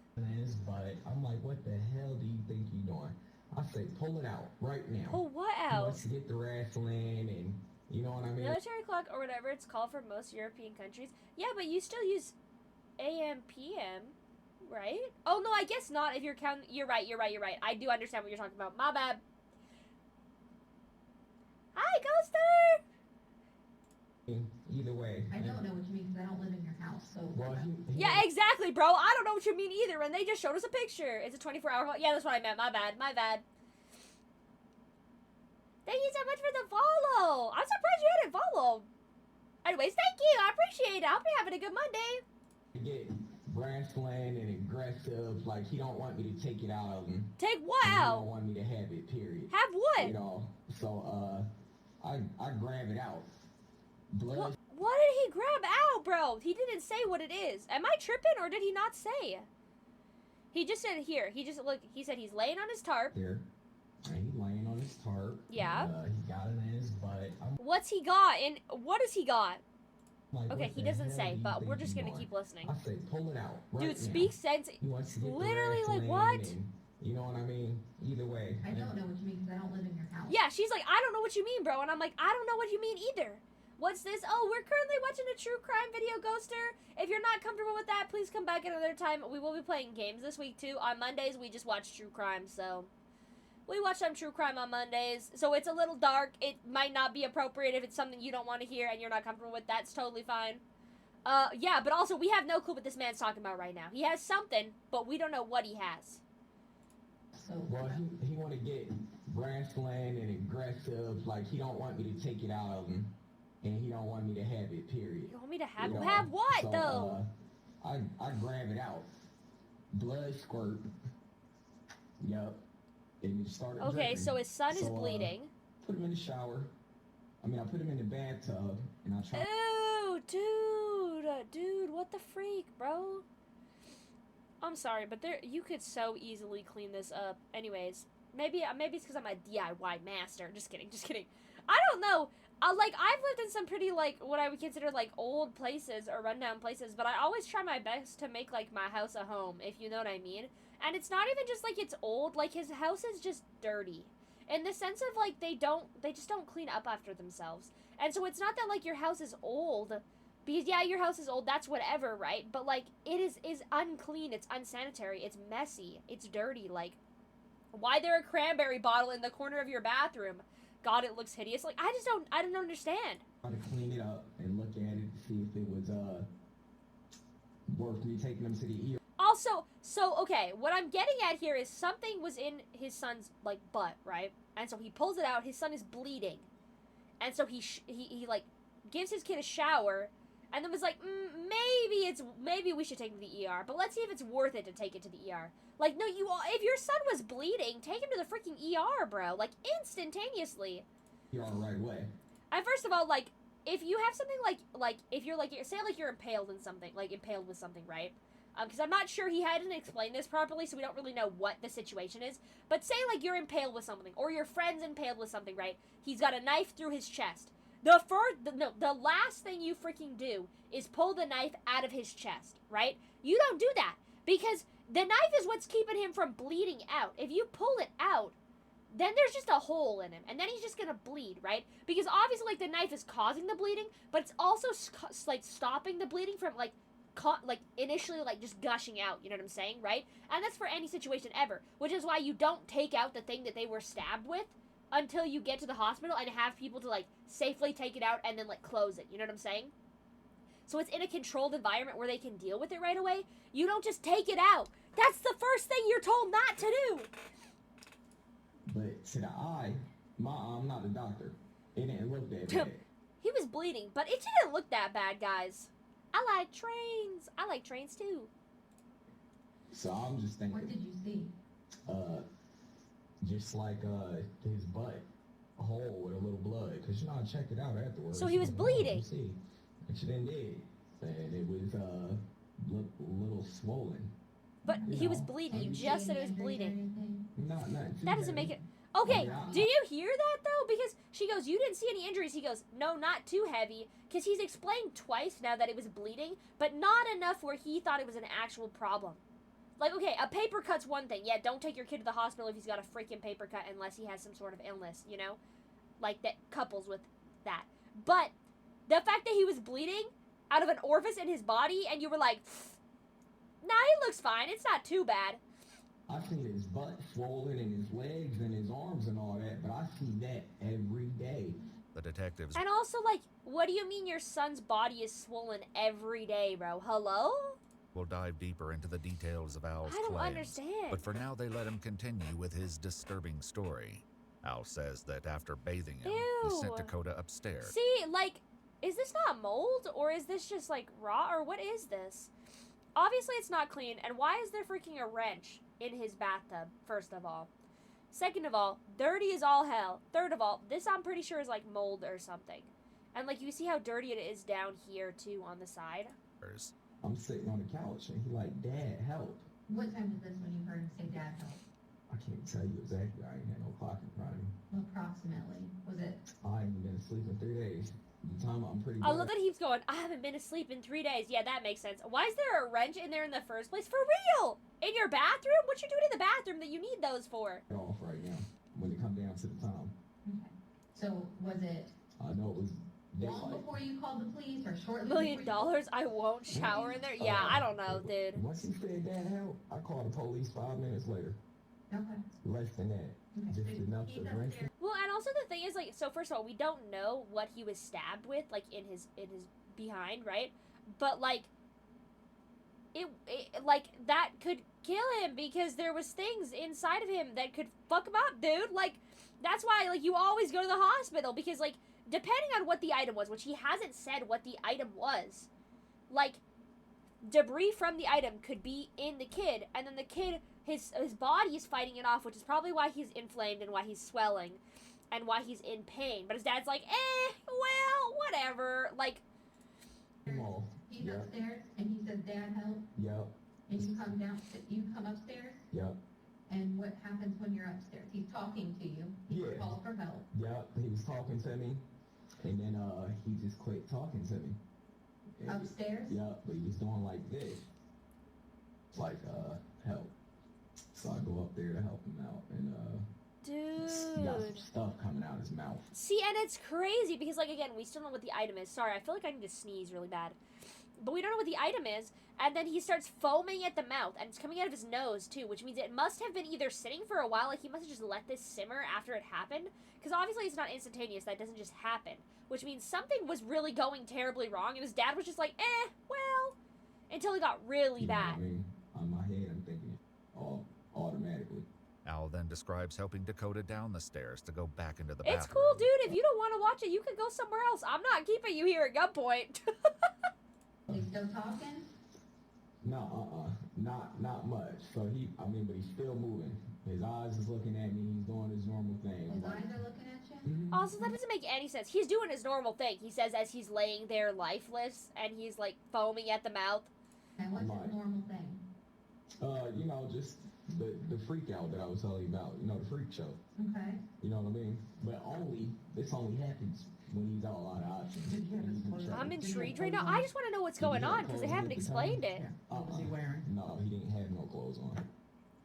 But I'm like, what the hell do you think you're doing? I say, pull it out right now. Pull what out? He wants to get the wrestling, and you know what I mean? Military clock, or whatever it's called for most European countries. Yeah, but you still use AM, PM, right? Oh, no, I guess not if you're counting. You're right. I do understand what you're talking about. My bad. Hi, Ghoster! Either way. I don't know what you mean because I don't live in your house, so. Well, yeah, exactly, bro. I don't know what you mean either, and they just showed us a picture. It's a 24-hour clock. Yeah, that's what I meant. My bad. Thank you so much for the follow. I'm surprised you hadn't followed. Anyways, thank you. I appreciate it. I hope you're having a good Monday. Get wrestling and aggressive. Like, he don't want me to take it out of him. Take what out? He don't want me to have it, period. Have what? You know, so, I grab it out. Blood. What did he grab out, bro? He didn't say what it is. Am I tripping, or did he not say? He just said here. He just, look, he said he's laying on his tarp. Here. And he's laying on his tarp. Yeah. He got it in his butt. What's he got? And what does he got? Like, Okay, what he the doesn't hell say, do you but think we're just he's gonna doing? keep listening. I say pull it out right Dude, now. speak sense. He wants to get the Literally, like, wrestling what? and, you know what I mean? Either way. I don't know what you mean because I don't live in your house. Yeah, she's like, I don't know what you mean, bro. And I'm like, I don't know what you mean either. What's this? Oh, we're currently watching a true crime video, Ghoster. If you're not comfortable with that, please come back another time. We will be playing games this week, too. On Mondays, we just watch true crime, so... We watch some true crime on Mondays, so it's a little dark. It might not be appropriate if it's something you don't want to hear and you're not comfortable with. That's totally fine. Yeah, but also, we have no clue what this man's talking about right now. He has something, but we don't know what he has. Well, he want to get wrestling and aggressive. Like, he don't want me to take it out of him. And he don't want me to have it, period. You want me to have... You know? Have what, So, though? I grab it out. Blood squirt. Yup. And he started Okay, dripping. so his son is So, bleeding. Put him in the shower. I put him in the bathtub. And I tried... Ew, dude, what the freak, bro? I'm sorry, but you could so easily clean this up. Anyways, maybe it's because I'm a DIY master. Just kidding. I don't know. I've lived in some pretty, like, what I would consider, like, old places or rundown places, but I always try my best to make, like, my house a home, if you know what I mean. And it's not even just, like, it's old. Like, his house is just dirty. In the sense of, like, they just don't clean up after themselves. And so it's not that, like, your house is old, because, yeah, your house is old, that's whatever, right? But, like, it is unclean, it's unsanitary, it's messy, it's dirty. Like, why there a cranberry bottle in the corner of your bathroom? God, it looks hideous. Like, I don't understand. I tried to clean it up and look at it to see if it was, worth me taking him to the ER. Also, so, okay, what I'm getting at here is something was in his son's, like, butt, right? And so he pulls it out, his son is bleeding. And so he like, gives his kid a shower, and then was like, maybe we should take him to the ER, but let's see if it's worth it to take it to the ER. Like, no, if your son was bleeding, take him to the freaking ER, bro. Like, instantaneously. You're all right way. And first of all, like, if you have something like, if you're, like, say, like, you're impaled in something, like, impaled with something, right? Because I'm not sure he hadn't explained this properly, so we don't really know what the situation is. But say, like, you're impaled with something, or your friend's impaled with something, right? He's got a knife through his chest. The last thing you freaking do is pull the knife out of his chest, right? You don't do that, because the knife is what's keeping him from bleeding out. If you pull it out, then there's just a hole in him, and then he's just gonna bleed, right? Because obviously, like, the knife is causing the bleeding, but it's also, like, stopping the bleeding from, like, initially, like, just gushing out, you know what I'm saying, right? And that's for any situation ever, which is why you don't take out the thing that they were stabbed with until you get to the hospital and have people to, like, safely take it out and then, like, close it, you know what I'm saying? So it's in a controlled environment where they can deal with it right away. You don't just take it out. That's the first thing you're told not to do. But to the eye, I'm not a doctor. It didn't look that bad. He was bleeding, but it didn't look that bad, guys. I like trains. I like trains, too. So I'm just thinking. What did you see? Just like, his butt, a hole with a little blood. Because, I checked it out afterwards. So he was bleeding. See. And she then did. And it was, a little swollen. But he was bleeding. You just said it was bleeding. Not That doesn't make it... Okay, do you hear that, though? Because she goes, you didn't see any injuries. He goes, no, not too heavy. Because he's explained twice now that it was bleeding, but not enough where he thought it was an actual problem. Like, okay, a paper cut's one thing. Yeah, don't take your kid to the hospital if he's got a freaking paper cut unless he has some sort of illness, you know? Like, that couples with that. But the fact that he was bleeding out of an orifice in his body and you were like, nah, he looks fine. It's not too bad. I've seen his butt swollen and his legs and his arms and all that, but I see that every day. The detectives... And also, like, what do you mean your son's body is swollen every day, bro? Hello? We'll dive deeper into the details of Al's I don't claims. understand. But for now, they let him continue with his disturbing story. Al says that after bathing him, he sent Ew. Dakota upstairs. See, like, is this not mold? Or is this just, like, raw? Or what is this? Obviously, it's not clean. And why is there freaking a wrench in his bathtub, first of all? Second of all, dirty as all hell. Third of all, this I'm pretty sure is, like, mold or something. And, like, you see how dirty it is down here, too, on the side? I'm sitting on the couch, and he like, Dad, help. What time was this when you heard him say dad help? I can't tell you exactly. I ain't had no clock in front of me. Approximately. Was it? I ain't been asleep in 3 days. The time I'm pretty I bad. love that he keeps going, I haven't been asleep in 3 days. Yeah, that makes sense. Why is there a wrench in there in the first place? For real! In your bathroom? What you doing in the bathroom that you need those for? Off right now when it come down to the time. Okay. So, was it I know it was long daylight. before you called the police or shortly $1 million? before you... I won't shower in there? Yeah, I don't know, dude. Once he said Dad help, I called the police 5 minutes later. Okay. Less than that. Okay. Just enough to rinse it. Well, and also the thing is, like, so first of all, we don't know what he was stabbed with, like, in his behind, right? But, like, it like, that could kill him because there was things inside of him that could fuck him up, dude. Like, that's why, like, you always go to the hospital because, like, depending on what the item was, which he hasn't said what the item was, like, debris from the item could be in the kid, and then the kid, his body is fighting it off, which is probably why he's inflamed and why he's swelling and why he's in pain. But his dad's like, well, whatever. Like, He's upstairs and he says, Dad, help. Yep. And you come upstairs. Yep. And what happens when you're upstairs? He's talking to you. He calls for help. Yep. He was talking to me, and then he just quit talking to me. Upstairs? Yep. But he was doing like this, like help. So I go up there to help him out, and he got some dude. stuff coming out his mouth. See, and it's crazy because, like, again, we still don't know what the item is. Sorry, I feel like I need to sneeze really bad. But we don't know what the item is, and then he starts foaming at the mouth, and it's coming out of his nose, too, which means it must have been either sitting for a while, like he must have just let this simmer after it happened, because obviously it's not instantaneous, that doesn't just happen, which means something was really going terribly wrong, and his dad was just like, well, until it got really bad. I mean, on my head, I'm thinking automatically. Al then describes helping Dakota down the stairs to go back into the bathroom. It's cool, dude. If you don't want to watch it, you can go somewhere else. I'm not keeping you here at gunpoint. He's still talking? No, not much. So but he's still moving. His eyes is looking at me. He's doing his normal thing. His eyes are looking at you? Also, that doesn't make any sense. He's doing his normal thing. He says as he's laying there lifeless, and he's, like, foaming at the mouth. And what's his normal thing? Just the freak out that I was telling you about. The freak show. Okay. You know what I mean? But this only happens when he's out a lot of options. I'm intrigued right now. I just want to know what's going on, because they haven't explained it. What was he wearing? No, he didn't have no clothes on.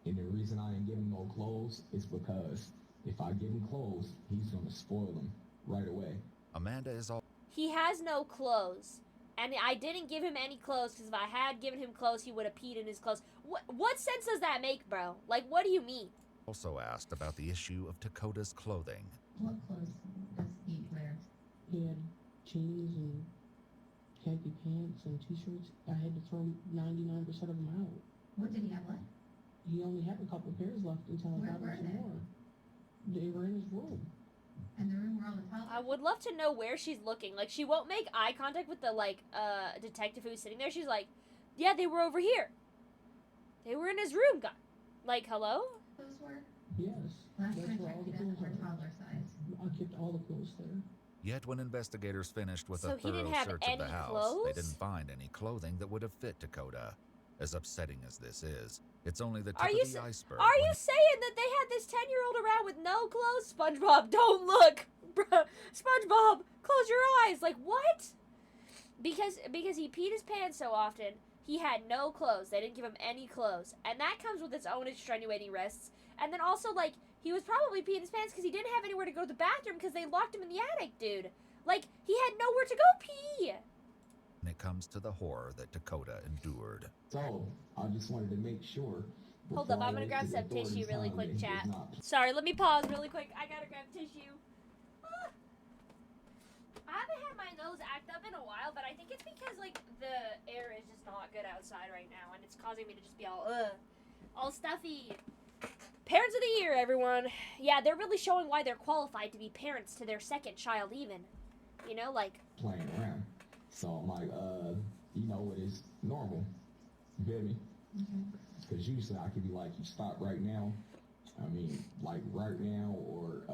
And the reason I didn't give him no clothes is because if I give him clothes, he's going to spoil them right away. Amanda is all... He has no clothes. And I didn't give him any clothes, because if I had given him clothes, he would have peed in his clothes. What sense does that make, bro? Like, what do you mean? Also asked about the issue of Dakota's clothing. What clothes does he wear? He had jeans and khaki pants and t-shirts. I had to throw 99% of them out. What did he have left? He only had a couple pairs left until I got him some more. They were in his room. And the room where all the towels? I would love to know where she's looking. Like, she won't make eye contact with the, like, detective who's sitting there. She's like, yeah, they were over here. They were in his room, guy. Like, hello? Clothes were? Yes. Last That's time where I all checked, the he clothes doesn't wear are. toddler size. I kept all the clothes there. Yet when investigators finished with So a he didn't thorough have search of the any house, clothes? they didn't find any clothing that would have fit Dakota. As upsetting as this is, it's only the tip Are you of the iceberg. Are you saying that they had this 10-year-old around with no clothes? SpongeBob, don't look. Bruh, SpongeBob, close your eyes. Like, what? Because he peed his pants so often, he had no clothes. They didn't give him any clothes. And that comes with its own extenuating risks. And then also, like, he was probably peeing his pants because he didn't have anywhere to go to the bathroom because they locked him in the attic, dude. Like, he had nowhere to go pee. When it comes to the horror that Dakota endured. So, I just wanted to make sure. Hold up, I'm gonna grab some tissue really quick, chat. Sorry, let me pause really quick. I gotta grab tissue. I haven't had my nose act up in a while, but I think it's because, like, the air is just not good outside right now, and it's causing me to just be all stuffy. Parents of the year, everyone. Yeah, they're really showing why they're qualified to be parents to their second child, even. You know, like... Playing around. So I'm like, it is normal. You feel me? Because usually I could be like, you stop right now. I mean, like right now, or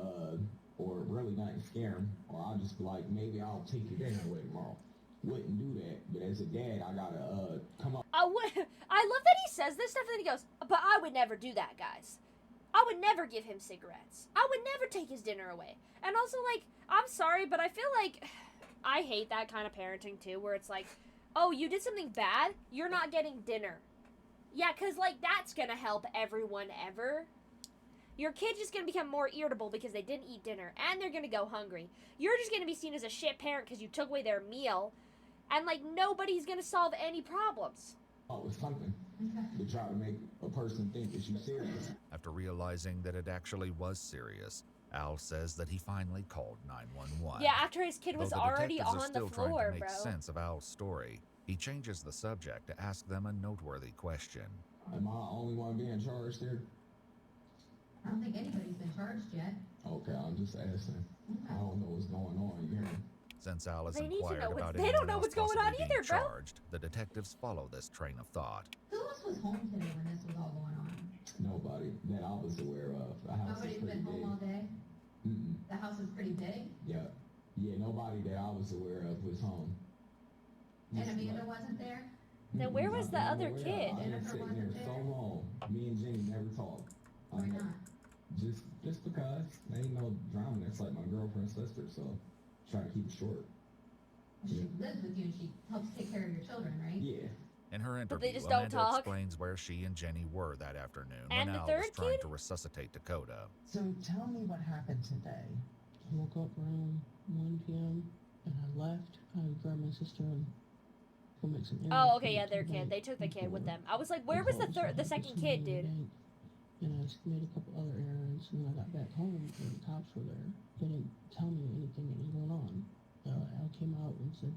or really nothing scare him, or I'll just be like, maybe I'll take your dinner away tomorrow. Wouldn't do that, but as a dad, I gotta come up. I love that he says this stuff and then he goes, but I would never do that, guys. I would never give him cigarettes. I would never take his dinner away. And also, like, I'm sorry, but I feel like I hate that kind of parenting too, where it's like, oh, you did something bad, you're not getting dinner. Yeah, because, like, that's gonna help everyone ever. Your kid's just gonna become more irritable because they didn't eat dinner, and they're gonna go hungry. You're just gonna be seen as a shit parent because you took away their meal, and, like, nobody's gonna solve any problems. Oh, with something to try to make a person think that you're serious. After realizing that it actually was serious, Al says that he finally called 911. Yeah, after his kid was Though the already detectives are on the still trying floor, to make bro. sense of Al's story, he changes the subject to ask them a noteworthy question. Am I the only one being charged here? I don't think anybody's been charged yet. Okay, I'm just asking. I don't know what's going on here. Since Al has They need to inquired know about they don't anyone know else what's going on possibly being either, bro. charged, the detectives follow this train of thought. Who else was home today when this was all going on? Nobody that I was aware of. The house Nobody's is pretty been home big. all day? Mm-mm. The house is pretty big? Yeah. Yeah, nobody that I was aware of was home. And Just Amanda like- wasn't there? Then where was the other Well, kid? I've been Jennifer sitting wasn't there so there? long. Me and Jenny never talked. Why not? Just because. There ain't no drama. That's like my girlfriend's sister, so try to keep it short. She lives with you and she helps take care of your children, right? Yeah. In her But they interview, just don't Amanda talk. explains where she and Jenny were that afternoon And when the Al third was trying kid? to resuscitate Dakota. So tell me what happened today. I woke up around 1 p.m. and I left. I grabbed my sister and go make some errands. Oh, okay, for yeah, the their bank kid. They took the kid with before them. I was like, where was the second kid, dude? And I just made a couple other errands, and when I got back home, and the cops were there. They didn't tell me anything that was going on. Al came out and said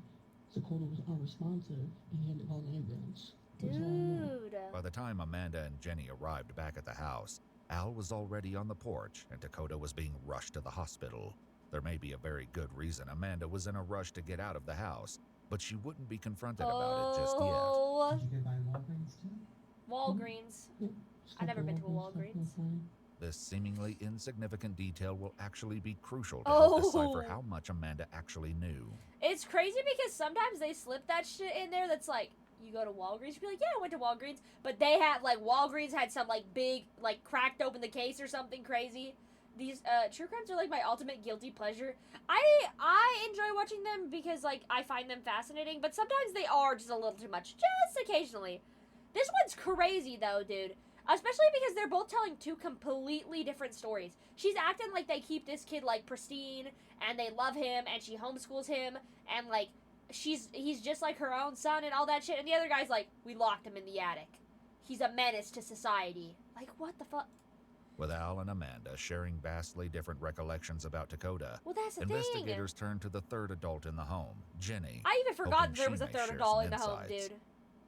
Dakota was unresponsive, and he had to call the ambulance. That's all I know. Dude. By the time Amanda and Jenny arrived back at the house, Al was already on the porch and Dakota was being rushed to the hospital. There may be a very good reason Amanda was in a rush to get out of the house, but she wouldn't be confronted about it just yet. Oh, Did you go by Walgreens too? Walgreens. I never been to a Walgreens. This seemingly insignificant detail will actually be crucial to Oh. help decipher how much Amanda actually knew. It's crazy because sometimes they slip that shit in there that's like, you go to Walgreens, you'd be like, yeah, I went to Walgreens. But they had, like, Walgreens had some, like, big, like, cracked open the case or something crazy. These, true crimes are, like, my ultimate guilty pleasure. I enjoy watching them because, like, I find them fascinating, but sometimes they are just a little too much, just occasionally. This one's crazy, though, dude. Especially because they're both telling two completely different stories. She's acting like they keep this kid, like, pristine, and they love him, and she homeschools him, and, like, he's just like her own son and all that shit. And the other guy's like, we locked him in the attic. He's a menace to society. Like, what the fuck? With Al and Amanda sharing vastly different recollections about Dakota, Well, that's the investigators turned to the third adult in the home, Jenny. I even forgot hoping there she was a may third share adult some in the home, insights. dude.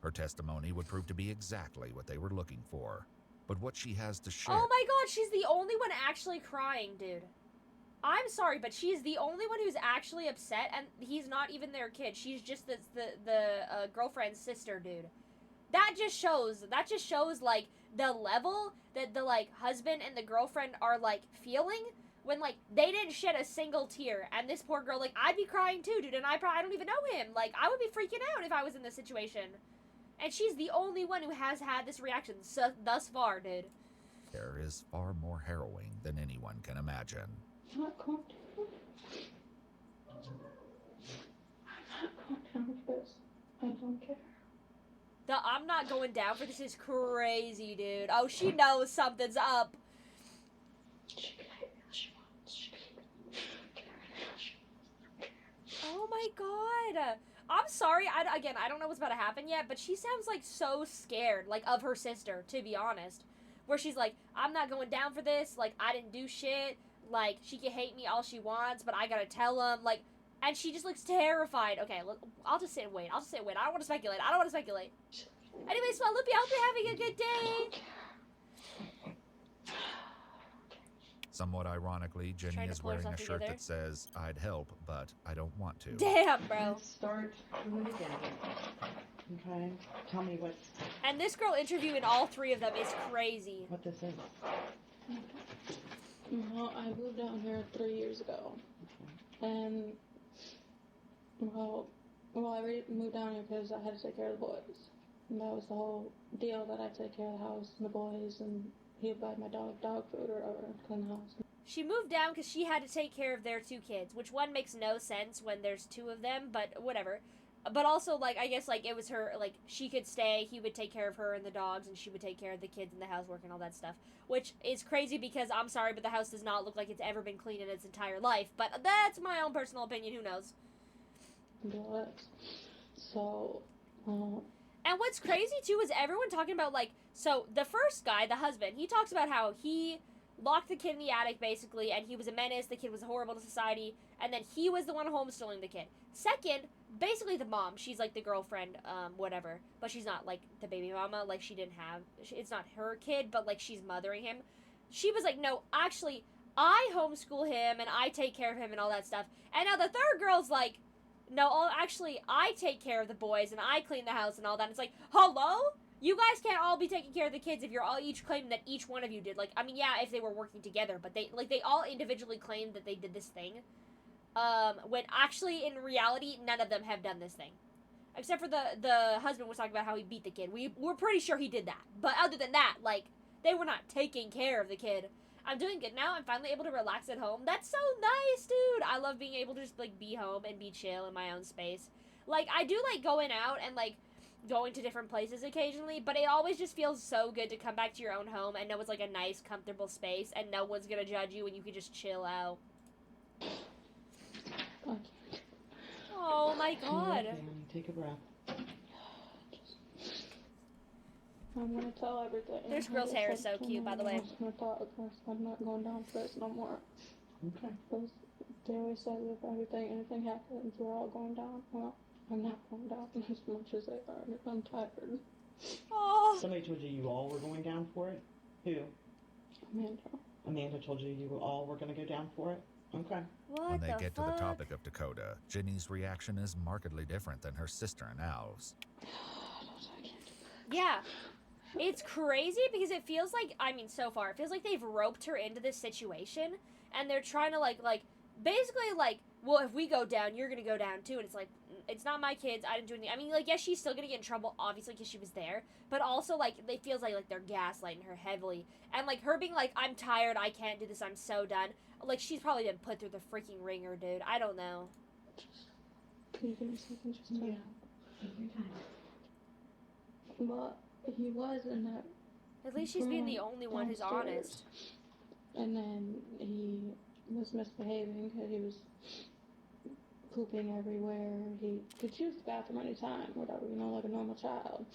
Her testimony would prove to be exactly what they were looking for. But what she has to share... Oh my god, she's the only one actually crying, dude. I'm sorry, but she's the only one who's actually upset, and he's not even their kid. She's just the girlfriend's sister, dude. That just shows, like, the level that the, like, husband and the girlfriend are, like, feeling when, like, they didn't shed a single tear. And this poor girl, like, I'd be crying too, dude, and I don't even know him. Like, I would be freaking out if I was in this situation. And she's the only one who has had this reaction thus far, dude. There is far more harrowing than anyone can imagine. I'm not going down for this. I don't care. The I'm not going down for this is crazy, dude. Oh, she knows something's up. She can hate me all she wants. She can hate me all she wants. Oh my god. I'm sorry. I don't know what's about to happen yet, but she sounds like so scared, like, of her sister, to be honest. Where she's like, I'm not going down for this. Like, I didn't do shit. Like, she can hate me all she wants, but I gotta tell him. Like, and she just looks terrified. Okay, look, I'll just sit and wait. I don't want to speculate. Anyway, so I hope you're having a good day. Somewhat ironically, Jenny Trying to is pull wearing a herself shirt together. that says, I'd help, but I don't want to. Damn, bro. Let's start from the beginning. Okay, tell me And this girl interviewing all three of them is crazy. what this is. Well, I moved down here 3 years ago, and well, I moved down here because I had to take care of the boys. And that was the whole deal, that I take care of the house and the boys, and he'd buy my dog food or whatever, clean the house. She moved down because she had to take care of their 2 kids, which one makes no sense when there's 2 of them, but whatever. But also, like, I guess, like, it was her, like, she could stay, he would take care of her and the dogs, and she would take care of the kids and the housework and all that stuff. Which is crazy because, I'm sorry, but the house does not look like it's ever been cleaned in its entire life. But that's my own personal opinion, who knows? Yes. So, And what's crazy, too, is everyone talking about, like, so, the first guy, the husband, he talks about how he locked the kid in the attic, basically, and he was a menace, the kid was horrible to society, and then he was the one homeschooling the kid. Second, basically the mom, she's, like, the girlfriend, whatever, but she's not, like, the baby mama, like, she didn't have, it's not her kid, but, like, she's mothering him. She was like, no, actually, I homeschool him, and I take care of him, and all that stuff. And now the third girl's like, no, actually, I take care of the boys, and I clean the house, and all that. And it's like, hello? You guys can't all be taking care of the kids if you're all each claiming that each one of you did. Like, I mean, yeah, if they were working together, but they all individually claimed that they did this thing. When actually, in reality, none of them have done this thing. Except for the husband was talking about how he beat the kid. We're pretty sure he did that. But other than that, like, they were not taking care of the kid. I'm doing good now. I'm finally able to relax at home. That's so nice, dude. I love being able to just, like, be home and be chill in my own space. Like, I do like going out and, like, going to different places occasionally, but it always just feels so good to come back to your own home and know it's, like, a nice, comfortable space and no one's gonna judge you and you can just chill out. Oh, my God. Take a breath. I'm gonna tell everything. This girl's hair is so cute, by the way. I'm not going down for this no more. Okay. Because they always say that if anything happens, we're all going down. Well, I'm not going down as much as they are. I'm tired. Oh. Somebody told you all were going down for it? Who? Amanda. Amanda told you all were going to go down for it? Okay. When they get to the topic of Dakota, Ginny's reaction is markedly different than her sister and Al's. Yeah. It's crazy because it feels like, I mean, so far, it feels like they've roped her into this situation, and they're trying to, like, basically, like, well, if we go down, you're gonna go down, too, and it's like, it's not my kids, I didn't do anything. I mean, like, yes, she's still gonna get in trouble, obviously, because she was there, but also, like, it feels like they're gaslighting her heavily, and, like, her being like, I'm tired, I can't do this, I'm so done, like, she's probably been put through the freaking ringer, dude, I don't know. Can you give me a second? Just yeah. Take your time. But he was in that. At least she's being the only one who's honest. And then he was misbehaving because he was pooping everywhere. He could use the bathroom anytime, whatever, you know, like a normal child.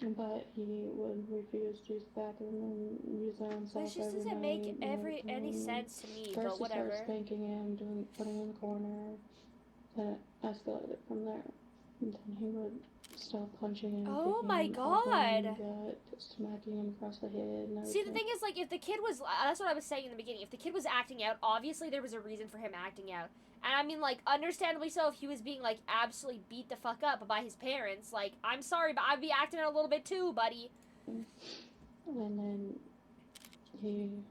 But he would refuse to use the bathroom and use it himself. This just doesn't make any sense to me, first but whatever. He started spanking him, putting him in the corner. Then it escalated from there. And then he would stop punching him. Oh my God! Smacking him across the head. And see, the thing is, like, if the kid was, that's what I was saying in the beginning, if the kid was acting out, obviously there was a reason for him acting out. And I mean, like, understandably so, if he was being, like, absolutely beat the fuck up by his parents, like, I'm sorry, but I'd be acting out a little bit too, buddy. And then he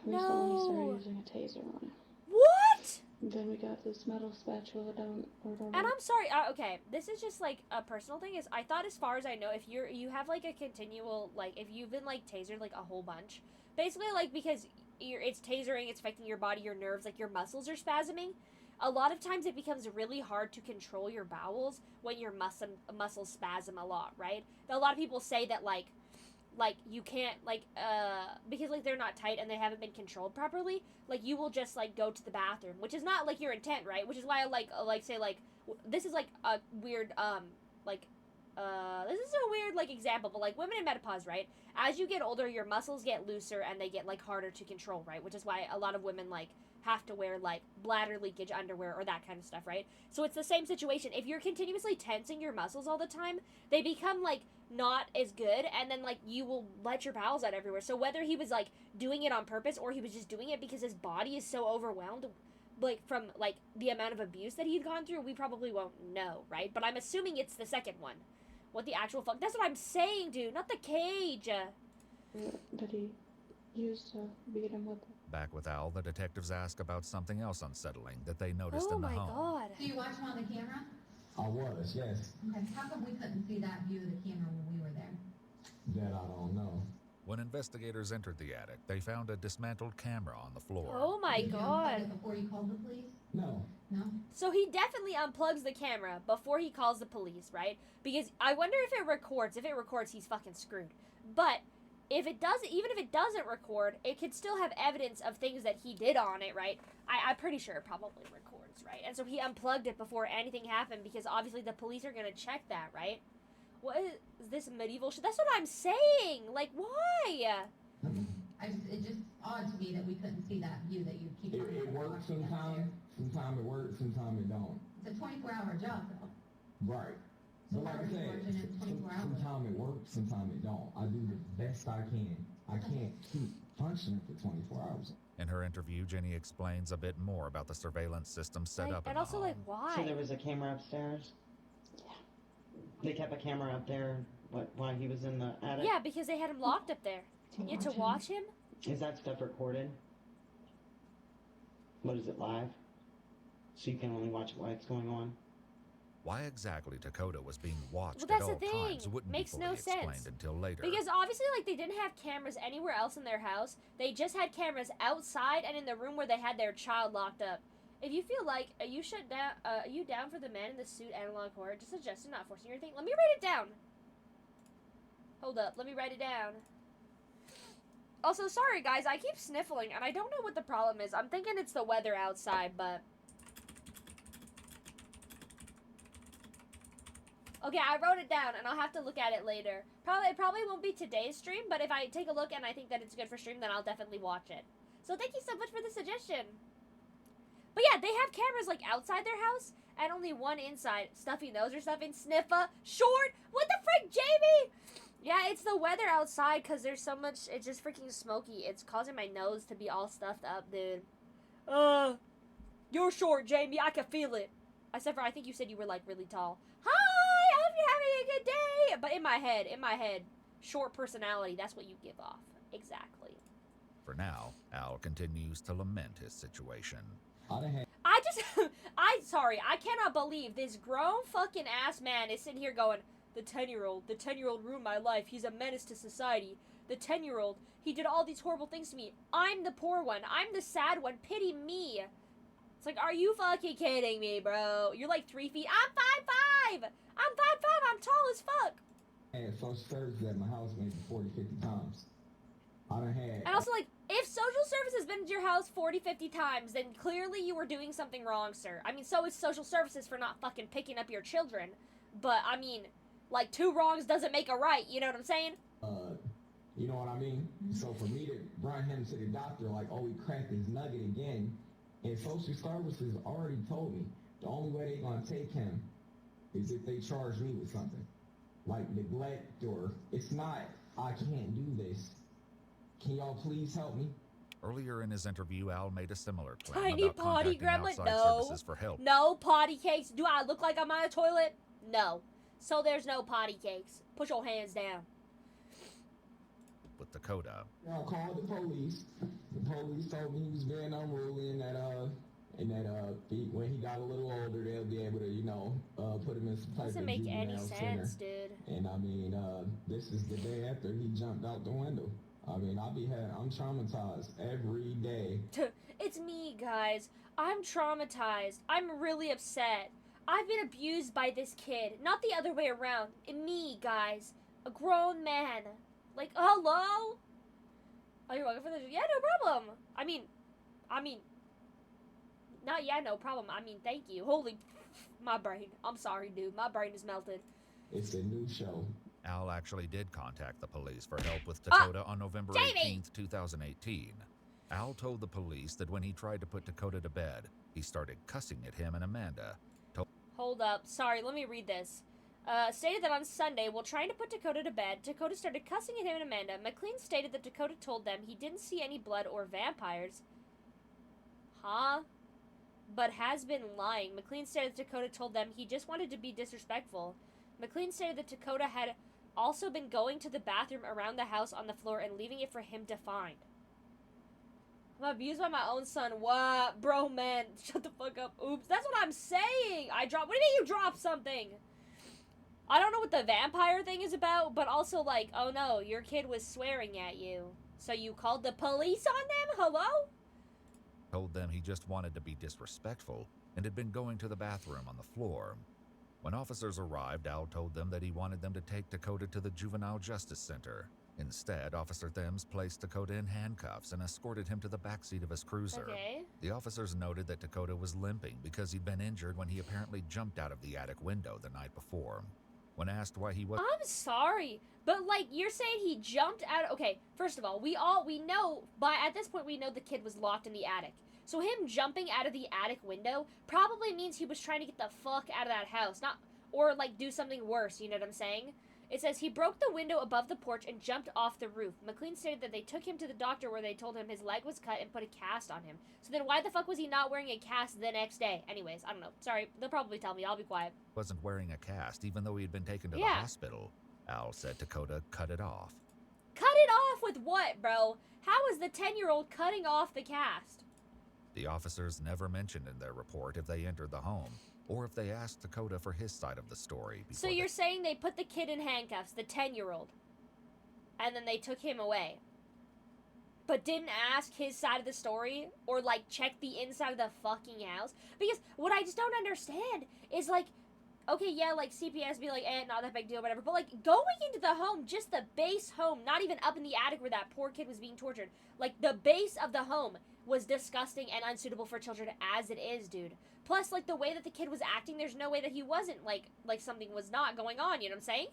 recently started using a taser on him. What? Then we got this metal spatula down. And I'm sorry, okay, this is just, like, a personal thing, is I thought, as far as I know, if you have, like, a continual, like, if you've been, like, tasered, like, a whole bunch, basically, like, because it's tasering, it's affecting your body, your nerves, like, your muscles are spasming, a lot of times it becomes really hard to control your bowels when your muscles spasm a lot, right? A lot of people say that, like, you can't, like, because, like, they're not tight and they haven't been controlled properly, like, you will just, like, go to the bathroom, which is not, like, your intent, right? Which is why I, like, say, like, this is, like, a weird, this is a weird, like, example, but, like, women in menopause, right? As you get older, your muscles get looser and they get, like, harder to control, right? Which is why a lot of women, like, have to wear, like, bladder leakage underwear or that kind of stuff, right? So it's the same situation. If you're continuously tensing your muscles all the time, they become, like, not as good, and then, like, you will let your bowels out everywhere. So whether he was, like, doing it on purpose or he was just doing it because his body is so overwhelmed, like, from, like, the amount of abuse that he'd gone through, we probably won't know, right? But I'm assuming it's the second one. What the actual fuck? That's what I'm saying, dude, not the cage. But he used to beat him with it. Back with Al, the detectives ask about something else unsettling that they noticed Oh in the my home. god. Do you watch him on the camera? I was, yes. Okay, how come we couldn't see that view of the camera when we were there? That I don't know. When investigators entered the attic, they found a dismantled camera on the floor. Oh my Did you unplug god. it before you called the police? No. No? So he definitely unplugs the camera before he calls the police, right? Because I wonder if it records. If it records, he's fucking screwed. But if it doesn't, even if it doesn't record, it could still have evidence of things that he did on it, right? I'm pretty sure it probably records, right? And so he unplugged it before anything happened because obviously the police are gonna check that, right? What is this medieval shit? That's what I'm saying. Like, why? It's just odd to me that we couldn't see that view that you keep It talking about works watching that sometimes. Sometimes it works, sometimes it don't. It's a 24-hour job, though. Right. So But like why I are you said, watching it 24 hours? sometimes it works, sometimes it don't. I do the best I can. I can't keep functioning for 24 hours. In her interview, Jenny explains a bit more about the surveillance system set Like, up in and the also, home. like, why? So there was a camera upstairs? Yeah. They kept a camera up there while he was in the attic? Yeah, because they had him locked up there. You had to watch him? Is that stuff recorded? What is it, live? So you can only watch it while it's going on? Why exactly Dakota was being watched Well, that's at all the thing. times wouldn't Makes be no fully explained sense. until later. Because obviously, like, they didn't have cameras anywhere else in their house. They just had cameras outside and in the room where they had their child locked up. If you feel like are you down for the man in the suit analog horror? Just suggesting, not forcing your thing. Let me write it down. Hold up, let me write it down. Also, sorry guys, I keep sniffling and I don't know what the problem is. I'm thinking it's the weather outside, but okay, I wrote it down and I'll have to look at it later. It probably won't be today's stream, but if I take a look and I think that it's good for stream, then I'll definitely watch it. So thank you so much for the suggestion. But yeah, they have cameras like outside their house and only one inside. Stuffy nose or stuffing, sniffa, short. What the frick, Jamie? Yeah, it's the weather outside because there's so much. It's just freaking smoky. It's causing my nose to be all stuffed up, dude. You're short, Jamie. I can feel it. Except for I think you said you were like really tall. Hi, I hope you're having a good day. But in my head, short personality. That's what you give off. Exactly. For now, Al continues to lament his situation. Sorry, I cannot believe this grown fucking ass man is sitting here going, the 10-year-old ruined my life. He's a menace to society. The 10-year-old, he did all these horrible things to me. I'm the poor one. I'm the sad one. Pity me. It's like, are you fucking kidding me, bro? You're like 3 feet. I'm 5'5". I'm 5'5". I'm tall as fuck. I had social services at my house maybe 40, 50 times. I done had... And also, like, if social service has been to your house 40, 50 times, then clearly you were doing something wrong, sir. I mean, so is social services for not fucking picking up your children. But, I mean, like, 2 wrongs doesn't make a right, you know what I'm saying? You know what I mean? So for me to run him to the doctor like, oh, he cracked his nugget again, and social services already told me the only way they're going to take him is if they charge me with something. Like neglect or, it's not, I can't do this. Can y'all please help me? Earlier in his interview, Al made a similar claim Tiny about potty contacting gremlin? outside No. services for help. No potty cakes. Do I look like I'm on a toilet? No. So there's no potty cakes. Put your hands down. With Dakota, I called the police. The police told me he was being unruly and that when he got a little older, they'll be able to, you know, put him in some type Doesn't of make juvenile any center. sense, dude. And I mean, this is the day after he jumped out the window. I mean, I'm traumatized every day. It's me, guys. I'm traumatized. I'm really upset. I've been abused by this kid, not the other way around. Me, guys. A grown man. Like, hello? Oh, you're welcome for this? Yeah, no problem. I mean, not yeah, no problem. I mean, thank you. Holy, my brain. I'm sorry, dude. My brain is melted. It's a new show. Al actually did contact the police for help with Dakota on November Jamie! 18th, 2018. Al told the police that when he tried to put Dakota to bed, he started cussing at him and Amanda. Hold up. Sorry, let me read this. Stated that on Sunday, while trying to put Dakota to bed, Dakota started cussing at him and Amanda. McLean stated that Dakota told them he didn't see any blood or vampires. Huh? But has been lying. McLean stated that Dakota told them he just wanted to be disrespectful. McLean stated that Dakota had also been going to the bathroom around the house on the floor and leaving it for him to find. I'm abused by my own son. What? Bro, man. Shut the fuck up. Oops. That's what I'm saying. What do you mean you dropped something? I don't know what the vampire thing is about, but also, like, oh no, your kid was swearing at you. So you called the police on them? Hello? Told them he just wanted to be disrespectful and had been going to the bathroom on the floor. When officers arrived, Al told them that he wanted them to take Dakota to the Juvenile Justice Center. Instead, Officer Thames placed Dakota in handcuffs and escorted him to the backseat of his cruiser. Okay. The officers noted that Dakota was limping because he'd been injured when he apparently jumped out of the attic window the night before. When asked why he was... I'm sorry, but, like, you're saying he jumped out... Okay, first of all, we know, at this point, we know the kid was locked in the attic. So him jumping out of the attic window probably means he was trying to get the fuck out of that house, or, like, do something worse, you know what I'm saying? It says he broke the window above the porch and jumped off the roof. McLean stated that they took him to the doctor where they told him his leg was cut and put a cast on him. So then why the fuck was he not wearing a cast the next day? Anyways, I don't know. Sorry, they'll probably tell me. I'll be quiet. Wasn't wearing a cast even though he had been taken to the hospital. Al said Dakota cut it off. Cut it off with what, bro? How is the 10-year-old cutting off the cast? The officers never mentioned in their report if they entered the home or if they asked Dakota for his side of the story. So you're saying they put the kid in handcuffs, the 10-year-old, and then they took him away, but didn't ask his side of the story or, like, check the inside of the fucking house? Because what I just don't understand is, like, okay, yeah, like, CPS be like, not that big deal, whatever, but, like, going into the home, just the base home, not even up in the attic where that poor kid was being tortured, like, the base of the home was disgusting and unsuitable for children as it is, dude. Plus, like, the way that the kid was acting, there's no way that he wasn't, like something was not going on, you know what I'm saying?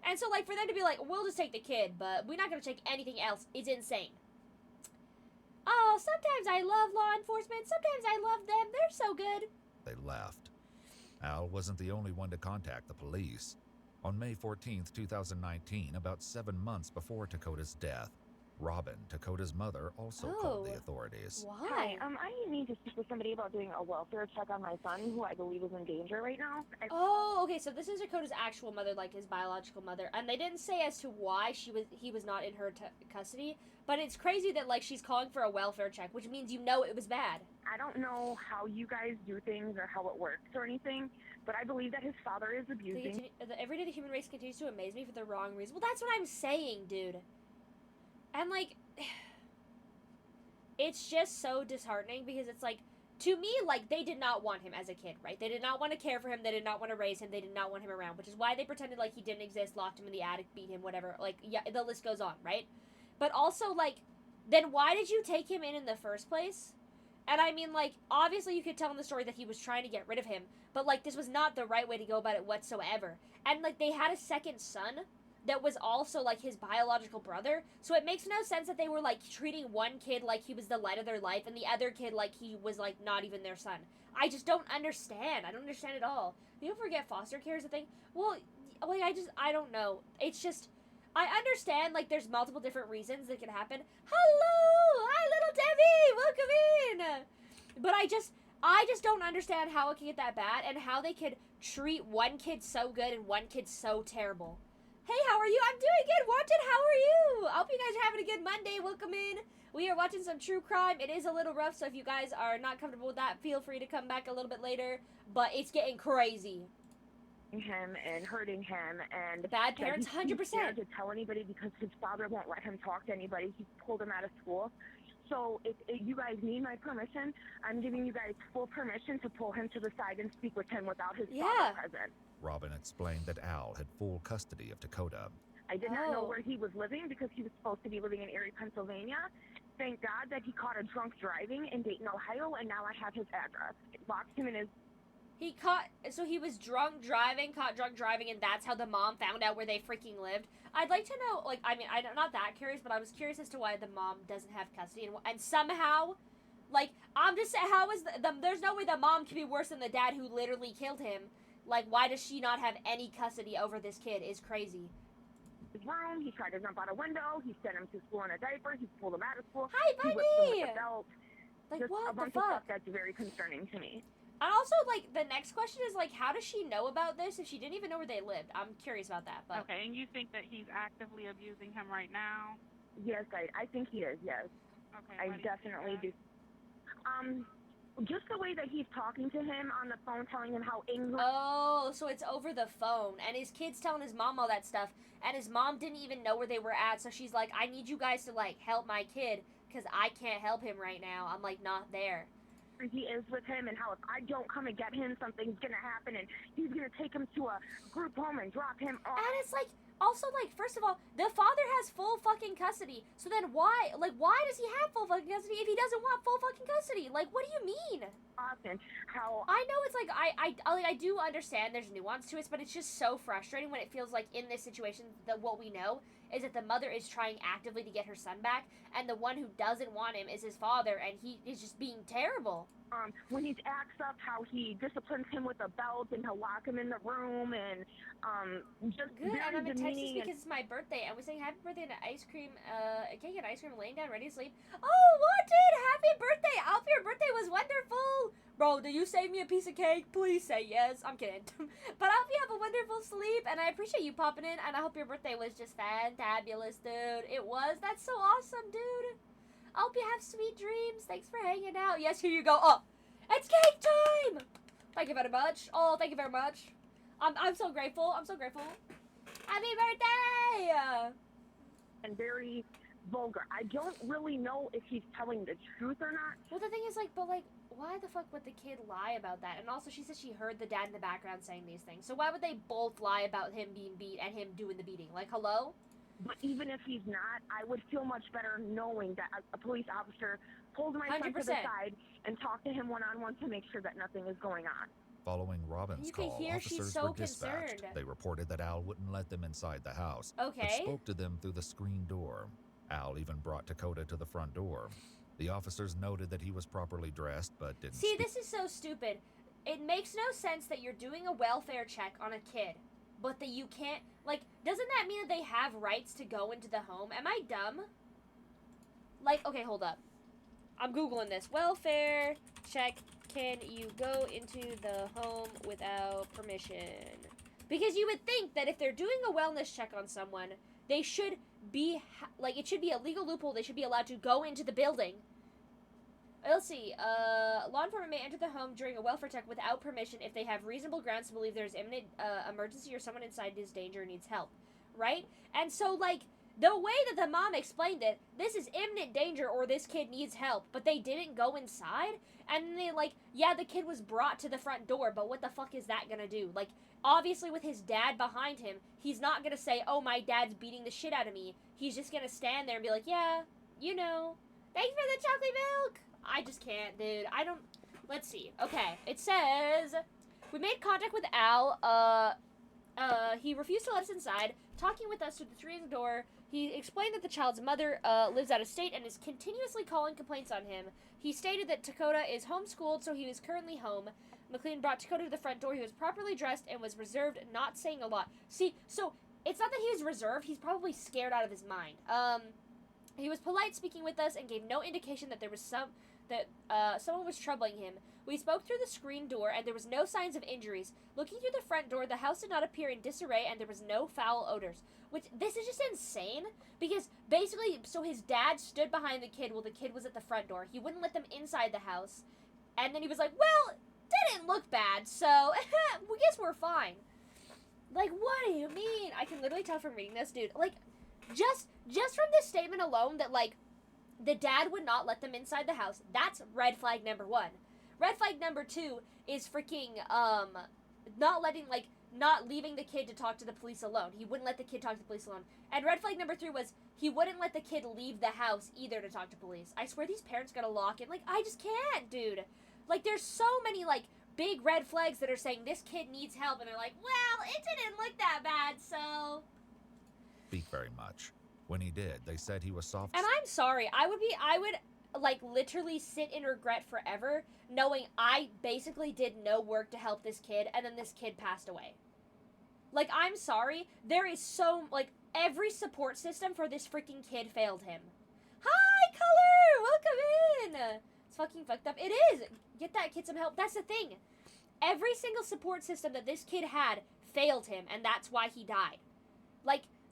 And so, like, for them to be like, we'll just take the kid, but we're not gonna take anything else, is insane. Oh, sometimes I love law enforcement, sometimes I love them, they're so good. They left. Al wasn't the only one to contact the police. On May 14th, 2019, about 7 months before Dakota's death, Robin, Dakota's mother, also called the authorities. Why? Hi, I need to speak with somebody about doing a welfare check on my son, who I believe is in danger right now. Oh, okay, so this is Dakota's actual mother, like his biological mother, and they didn't say as to why he was not in her custody, but it's crazy that, like, she's calling for a welfare check, which means you know it was bad. I don't know how you guys do things or how it works or anything, but I believe that his father is abusing. Every day the human race continues to amaze me for the wrong reason. Well, that's what I'm saying, dude. And, like, it's just so disheartening because it's like, to me, like, they did not want him as a kid, right? They did not want to care for him. They did not want to raise him. They did not want him around, which is why they pretended like he didn't exist, locked him in the attic, beat him, whatever. Like, yeah, the list goes on, right? But also, like, then why did you take him in the first place? And I mean, like, obviously you could tell in the story that he was trying to get rid of him, but, like, this was not the right way to go about it whatsoever. And, like, they had a second son that was also, like, his biological brother, so it makes no sense that they were, like, treating one kid like he was the light of their life and the other kid like he was, like, not even their son. I just don't understand. I don't understand at all. People forget foster care is a thing. Well, like, I don't know. It's just, I understand, like, there's multiple different reasons that can happen. Hello! Hi, little Debbie! Welcome in! But I just don't understand how it can get that bad and how they could treat one kid so good and one kid so terrible. Hey, how are you? I'm doing good. Wanted, how are you? I hope you guys are having a good Monday. Welcome in. We are watching some true crime. It is a little rough, so if you guys are not comfortable with that, feel free to come back a little bit later. But it's getting crazy. Him and hurting him, and bad parents, 100%. He's scared to tell anybody because his father won't let him talk to anybody. He pulled him out of school. So if you guys need my permission, I'm giving you guys full permission to pull him to the side and speak with him without his father present. Robin explained that Al had full custody of Dakota. I did not know where he was living because he was supposed to be living in Erie, Pennsylvania. Thank God that he caught a drunk driving in Dayton, Ohio, and now I have his address. It locked him in his... So he was caught drunk driving, and that's how the mom found out where they freaking lived. I'd like to know, like, I mean, I'm not that curious, but I was curious as to why the mom doesn't have custody, and somehow, like, I'm just saying, how is there's no way the mom can be worse than the dad who literally killed him. Like, why does she not have any custody over this kid is crazy. His room, he tried to jump out a window, he sent him to school in a diaper, he pulled him out of school. Hi, buddy! He whipped him with a belt. Like, just what a bunch the of fuck? stuff that's very concerning to me. And also, like, the next question is, like, how does she know about this if she didn't even know where they lived? I'm curious about that, but... Okay, and you think that he's actively abusing him right now? Yes, I think he is, yes. I definitely do. Just the way that he's talking to him on the phone, telling him how angry. Oh, so it's over the phone, and his kid's telling his mom all that stuff, and his mom didn't even know where they were at, so she's like, I need you guys to, like, help my kid, because I can't help him right now. I'm, like, not there. He is with him, and how if I don't come and get him, something's gonna happen, and he's gonna take him to a group home and drop him off. And it's like, also, like, first of all, the father has full fucking custody, so then why does he have full fucking custody if he doesn't want full fucking custody? Like, what do you mean? Often, how I know it's like, I do understand there's nuance to it, but it's just so frustrating when it feels like in this situation that what we know is that the mother is trying actively to get her son back, and the one who doesn't want him is his father, and he is just being terrible. When he acts up, how he disciplines him with a belt, and he'll lock him in the room, and just Good, very and I'm in Texas demeaning. because it's my birthday, and we're saying happy birthday and ice cream, cake and ice cream, laying down, ready to sleep. Oh, Wanted, happy birthday! I hope your birthday was wonderful! Bro, do you save me a piece of cake? Please say yes. I'm kidding. But I hope you have a wonderful sleep, and I appreciate you popping in, and I hope your birthday was just fantabulous, dude. It was. That's so awesome, dude. I hope you have sweet dreams. Thanks for hanging out. Yes, here you go. Oh, it's cake time! Thank you very much. Oh, thank you very much. I'm so grateful. I'm so grateful. Happy birthday! And very vulgar. I don't really know if he's telling the truth or not. Well, the thing is, like, but, like, why the fuck would the kid lie about that? And also, she says she heard the dad in the background saying these things. So why would they both lie about him being beat and him doing the beating? Like, hello? But even if he's not, I would feel much better knowing that a police officer pulled my son to the 100%. side and talked to him one-on-one to make sure that nothing is going on. Following Robin's You can call, hear she's officers so were dispatched. concerned. They reported that Al wouldn't let them inside the house, but Okay. spoke to them through the screen door. Al even brought Dakota to the front door. The officers noted that he was properly dressed, but didn't See, speak. this is so stupid. It makes no sense that you're doing a welfare check on a kid, but that you can't, like, doesn't that mean that they have rights to go into the home? Am I dumb? Like, okay, hold up. I'm Googling this. Welfare check. Can you go into the home without permission? Because you would think that if they're doing a wellness check on someone, they should be, like, it should be a legal loophole. They should be allowed to go into the building. Let's see. Law enforcement may enter the home during a welfare check without permission if they have reasonable grounds to believe there's imminent emergency or someone inside is danger or needs help. Right? And so, like, the way that the mom explained it, this is imminent danger or this kid needs help, but they didn't go inside, and they, like, yeah, the kid was brought to the front door, but what the fuck is that gonna do? Like, obviously with his dad behind him, he's not gonna say, oh, my dad's beating the shit out of me. He's just gonna stand there and be like, yeah, you know, thanks for the chocolate milk. I just can't, dude. I don't, let's see. Okay, it says, we made contact with Al, he refused to let us inside, talking with us through the screen door. He explained that the child's mother lives out of state and is continuously calling complaints on him. He stated that Dakota is homeschooled, so he was currently home. McLean brought Dakota to the front door. He was properly dressed and was reserved, not saying a lot. See, so it's not that he was reserved. He's probably scared out of his mind. He was polite, speaking with us, and gave no indication that there was someone was troubling him. We spoke through the screen door, and there was no signs of injuries. Looking through the front door, the house did not appear in disarray, and there was no foul odors. Which, this is just insane, because basically, so his dad stood behind the kid while the kid was at the front door. He wouldn't let them inside the house, and then he was like, well, didn't look bad, so we guess we're fine. Like, what do you mean? I can literally tell from reading this, dude. Like, just from this statement alone that, like, the dad would not let them inside the house, that's red flag number 1. Red flag number 2 is freaking, not leaving the kid to talk to the police alone. He wouldn't let the kid talk to the police alone. And red flag number 3 was he wouldn't let the kid leave the house either to talk to police. I swear these parents gotta lock in. Like, I just can't, dude. Like, there's so many, like, big red flags that are saying this kid needs help, and they're like, well, it didn't look that bad, so. Speak very much. When he did, they said he was soft. And I'm sorry. I would like literally sit in regret forever knowing I basically did no work to help this kid and then this kid passed away. Like, I'm sorry. There is so, like, every support system for this freaking kid failed him. Hi, Color! Welcome in! It's fucking fucked up. It is! Get that kid some help. That's the thing. Every single support system that this kid had failed him, and that's why he died.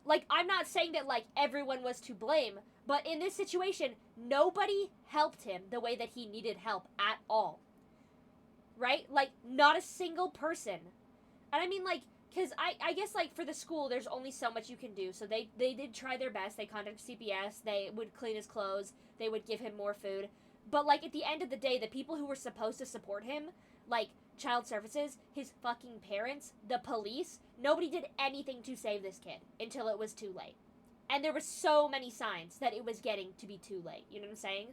Like, I'm not saying that, like, everyone was to blame, But in this situation, nobody helped him the way that he needed help at all. Right? Like, not a single person. And I mean, like, because I guess, like, for the school, there's only so much you can do. So they did try their best. They contacted CPS. They would clean his clothes. They would give him more food. But, like, at the end of the day, the people who were supposed to support him, like, child services, his fucking parents, the police, nobody did anything to save this kid until it was too late. And there were so many signs that it was getting to be too late. You know what I'm saying?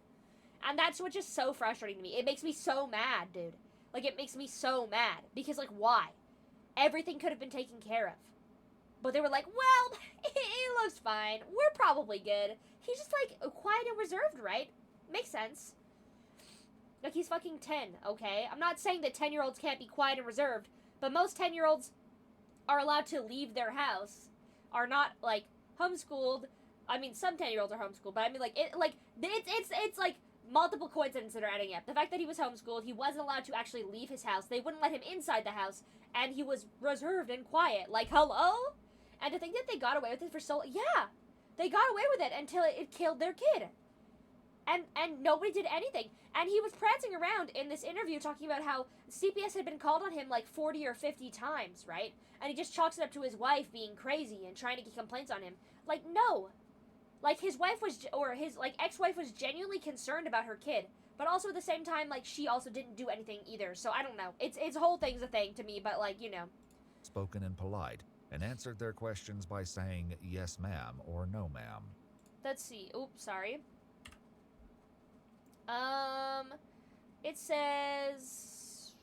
And that's what's just so frustrating to me. It makes me so mad, dude. Like, it makes me so mad. Because, like, why? Everything could have been taken care of. But they were like, well, it looks fine. We're probably good. He's just, like, quiet and reserved, right? Makes sense. Like, he's fucking 10, okay? I'm not saying that 10-year-olds can't be quiet and reserved, but most 10-year-olds are allowed to leave their house, are not, like, homeschooled. I mean, some 10-year-olds are homeschooled, but I mean, like, it's like, multiple coincidences that are adding up. The fact that he was homeschooled, he wasn't allowed to actually leave his house, they wouldn't let him inside the house, and he was reserved and quiet. Like, hello? And to think that they got away with it for so long, yeah! They got away with it until it killed their kid. And nobody did anything. And he was prancing around in this interview talking about how CPS had been called on him like 40 or 50 times, right? And he just chalks it up to his wife being crazy and trying to get complaints on him. Like, no. Like, his wife was, or his, like, ex-wife was genuinely concerned about her kid. But also at the same time, like, she also didn't do anything either. So, I don't know. It's whole thing's a thing to me, but, like, you know. Spoken and polite, and answered their questions by saying yes ma'am or no ma'am. Let's see. Oops, sorry. It says...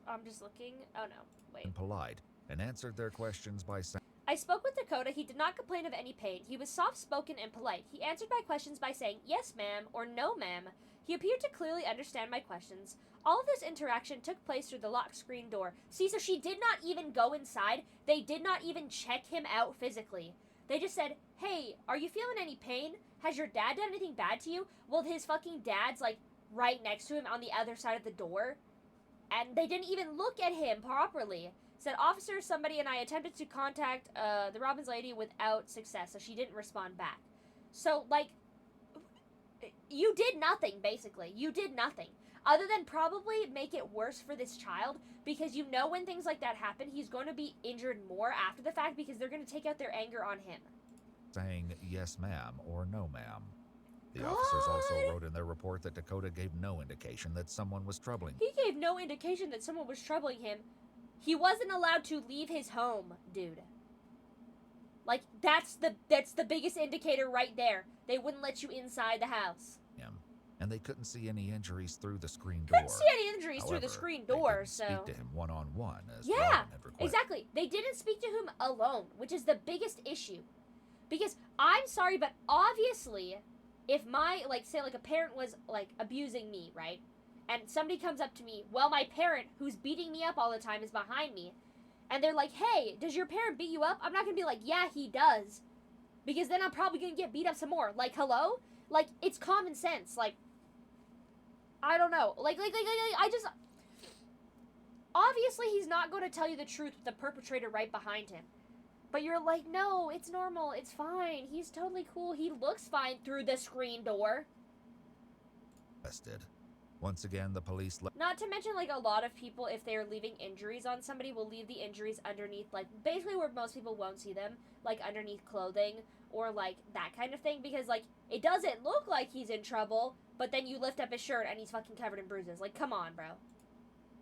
I'm just looking. Oh, no. Wait. And polite, and answered their questions by saying... I spoke with Dakota. He did not complain of any pain. He was soft-spoken and polite. He answered my questions by saying, yes, ma'am, or no, ma'am. He appeared to clearly understand my questions. All of this interaction took place through the locked screen door. See, so she did not even go inside. They did not even check him out physically. They just said, hey, are you feeling any pain? Has your dad done anything bad to you? Well, his fucking dad's, like, right next to him on the other side of the door. And they didn't even look at him properly. Said, officer, somebody and I attempted to contact the Robbins lady without success, so she didn't respond back. So, like, you did nothing, basically. You did nothing. Other than probably make it worse for this child, because you know when things like that happen, he's going to be injured more after the fact because they're going to take out their anger on him. Saying yes ma'am or no ma'am. The officers also wrote in their report that Dakota gave no indication that someone was troubling. He gave no indication that someone was troubling him. He wasn't allowed to leave his home, dude. Like, that's the biggest indicator right there. They wouldn't let you inside the house. And they couldn't see any injuries through the screen door. Couldn't see any injuries through the screen door, so... speak to him one-on-one, as yeah, Robin had requested. exactly. They didn't speak to him alone, which is the biggest issue. Because, I'm sorry, but obviously, if my, like, say, like, a parent was, like, abusing me, right? And somebody comes up to me, well, my parent, who's beating me up all the time, is behind me. And they're like, hey, does your parent beat you up? I'm not gonna be like, yeah, he does. Because then I'm probably gonna get beat up some more. Like, hello? Like, it's common sense. Like, I don't know. Like, I just... Obviously, he's not going to tell you the truth with the perpetrator right behind him. But you're like, no, it's normal. It's fine. He's totally cool. He looks fine through the screen door. Once again, the police... Not to mention, like, a lot of people, if they're leaving injuries on somebody, will leave the injuries underneath, like, basically where most people won't see them. Like, underneath clothing or, like, that kind of thing. Because, like, it doesn't look like he's in trouble, but then you lift up his shirt and he's fucking covered in bruises. Like, come on, bro.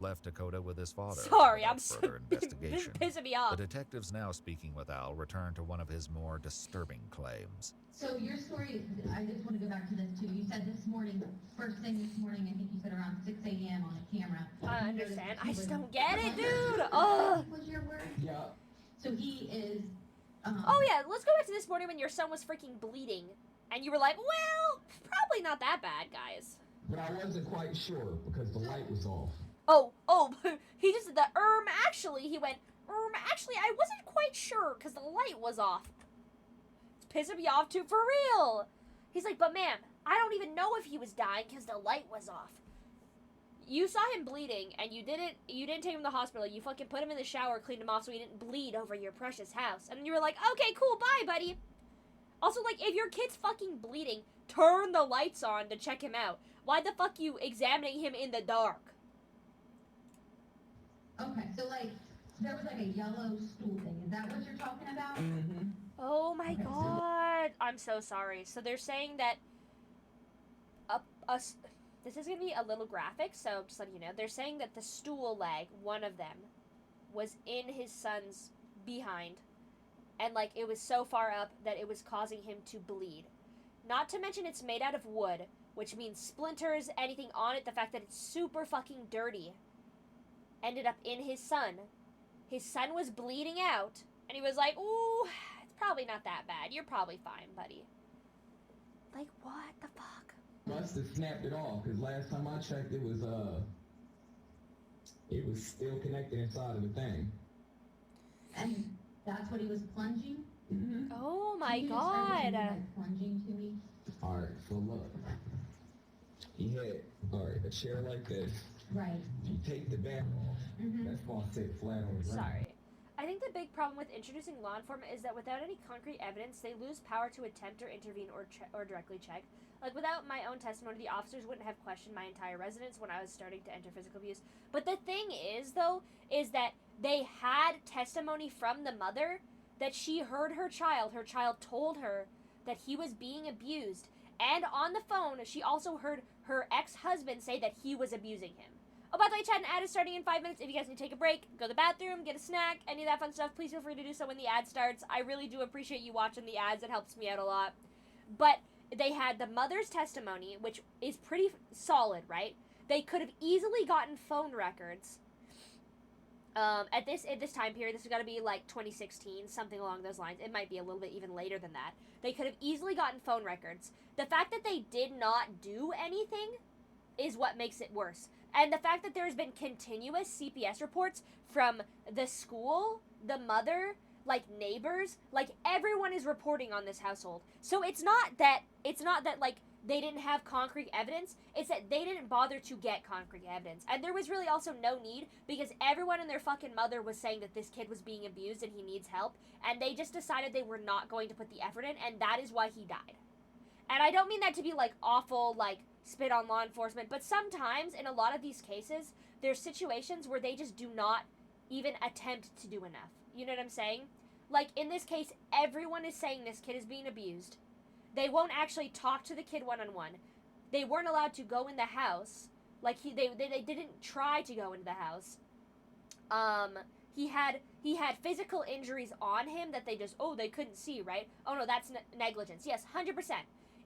Left Dakota with his father. Sorry, I'm further investigation. Pissing me off. The detectives now speaking with Al return to one of his more disturbing claims. So your story, I just want to go back to this too. You said this morning, first thing this morning, I think you said around 6 a.m. on a camera. I understand. I just don't get it, dude. Oh. Was your word? Yeah. So he is... Oh yeah, let's go back to this morning when your son was freaking bleeding. And you were like, well, probably not that bad, guys. But I wasn't quite sure because the light was off. Oh, he just did the, actually, he went, actually, I wasn't quite sure because the light was off. It's pissing me off too, for real. He's like, but ma'am, I don't even know if he was dying because the light was off. You saw him bleeding and you didn't take him to the hospital. You fucking put him in the shower, cleaned him off so he didn't bleed over your precious house. And you were like, okay, cool, bye, buddy. Also, like, if your kid's fucking bleeding, turn the lights on to check him out. Why the fuck you examining him in the dark? Okay, so like, there was like a yellow stool thing. Is that what you're talking about? Mm-hmm. Oh my Okay, so god. I'm so sorry. So they're saying that this is gonna be a little graphic, so just letting you know. They're saying that the stool leg, one of them, was in his son's behind, and like it was so far up that it was causing him to bleed. Not to mention it's made out of wood, which means splinters, anything on it, the fact that it's super fucking dirty, ended up in his son. His son was bleeding out, and he was like, ooh, it's probably not that bad. You're probably fine, buddy. Like, what the fuck? Must have snapped it off, because last time I checked, it was still connected inside of the thing. And that's what he was plunging? Mm-hmm. Oh my Can you describe what you god. mean by plunging to me? Alright, so look. He had, alright, a chair like this. Right. You take the back off, Mm-hmm. that's gonna sit flat on the ground. Sorry. I think the big problem with introducing law enforcement is that without any concrete evidence, they lose power to attempt or intervene or directly check. Like, without my own testimony, the officers wouldn't have questioned my entire residence when I was starting to enter physical abuse. But the thing is, though, is that they had testimony from the mother that she heard her child told her that he was being abused. And on the phone, she also heard her ex-husband say that he was abusing him. Oh, by the way, chat and ad is starting in 5 minutes. If you guys need to take a break, go to the bathroom, get a snack, any of that fun stuff, please feel free to do so when the ad starts. I really do appreciate you watching the ads. It helps me out a lot. But they had the mother's testimony, which is pretty solid, right? They could have easily gotten phone records. At this time period, this has got to be like 2016, something along those lines. It might be a little bit even later than that. They could have easily gotten phone records. The fact that they did not do anything is what makes it worse. And the fact that there's been continuous CPS reports from the school, the mother, like neighbors, like everyone is reporting on this household. So it's not that like they didn't have concrete evidence, it's that they didn't bother to get concrete evidence. And there was really also no need, because everyone and their fucking mother was saying that this kid was being abused and he needs help, and they just decided they were not going to put the effort in, and that is why he died. And I don't mean that to be like awful, like spit on law enforcement, but sometimes in a lot of these cases, there's situations where they just do not even attempt to do enough. You know what I'm saying? Like in this case, everyone is saying this kid is being abused. They won't actually talk to the kid one-on-one. They weren't allowed to go in the house. Like they didn't try to go into the house. He had physical injuries on him that they couldn't see, right? Oh no, that's negligence. Yes, 100%.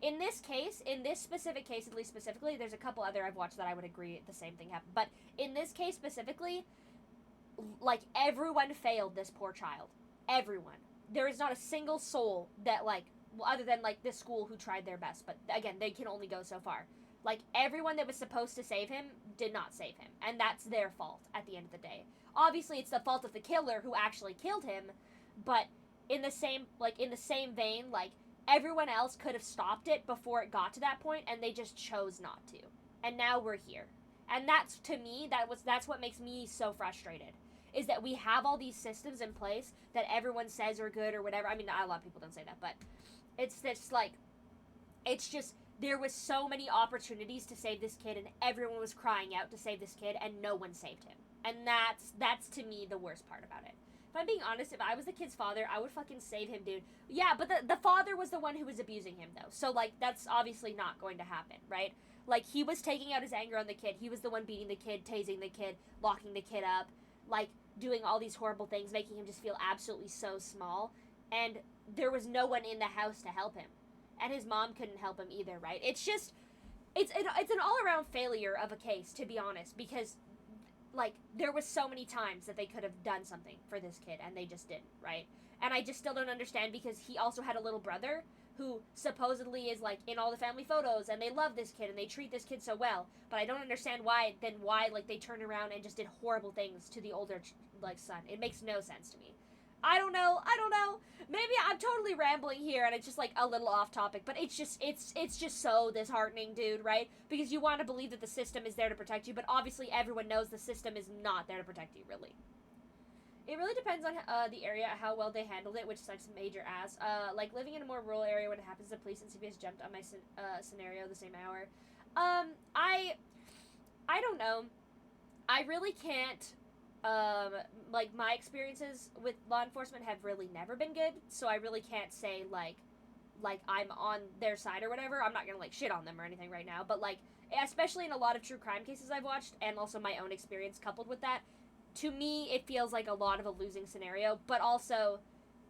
In this case, in this specific case, at least specifically, there's a couple other I've watched that I would agree the same thing happened. But in this case specifically, like, everyone failed this poor child. Everyone. There is not a single soul that, like, well, other than, like, this school who tried their best. But, again, they can only go so far. Like, everyone that was supposed to save him did not save him. And that's their fault at the end of the day. Obviously, it's the fault of the killer who actually killed him. But in the same vein, like, everyone else could have stopped it before it got to that point, and they just chose not to. And now we're here. And that's, to me, that's what makes me so frustrated. Is that we have all these systems in place that everyone says are good or whatever. I mean, a lot of people don't say that, but it's just, there was so many opportunities to save this kid, and everyone was crying out to save this kid, and no one saved him. And that's to me the worst part about it. If I'm being honest, if I was the kid's father, I would fucking save him, dude. Yeah, but the father was the one who was abusing him, though. So, like, that's obviously not going to happen, right? Like, he was taking out his anger on the kid. He was the one beating the kid, tasing the kid, locking the kid up, like, doing all these horrible things, making him just feel absolutely so small. And there was no one in the house to help him. And his mom couldn't help him either, right? It's just, it's an all-around failure of a case, to be honest, because, like, there was so many times that they could have done something for this kid, and they just didn't, right? And I just still don't understand, because he also had a little brother who supposedly is, like, in all the family photos, and they love this kid, and they treat this kid so well, but I don't understand why, like, they turn around and just did horrible things to the older, like, son. It makes no sense to me. I don't know. Maybe I'm totally rambling here, and it's just, like, a little off topic, but it's just so disheartening, dude, right? Because you want to believe that the system is there to protect you, but obviously everyone knows the system is not there to protect you, really. It really depends on the area, how well they handled it, which sucks major ass. Like, living in a more rural area when it happens, the police and CPS jumped on my scenario the same hour. I don't know. I really can't, like, my experiences with law enforcement have really never been good, so I really can't say, like I'm on their side or whatever. I'm not gonna, like, shit on them or anything right now, but, like, especially in a lot of true crime cases I've watched, and also my own experience coupled with that, to me, it feels like a lot of a losing scenario, but also,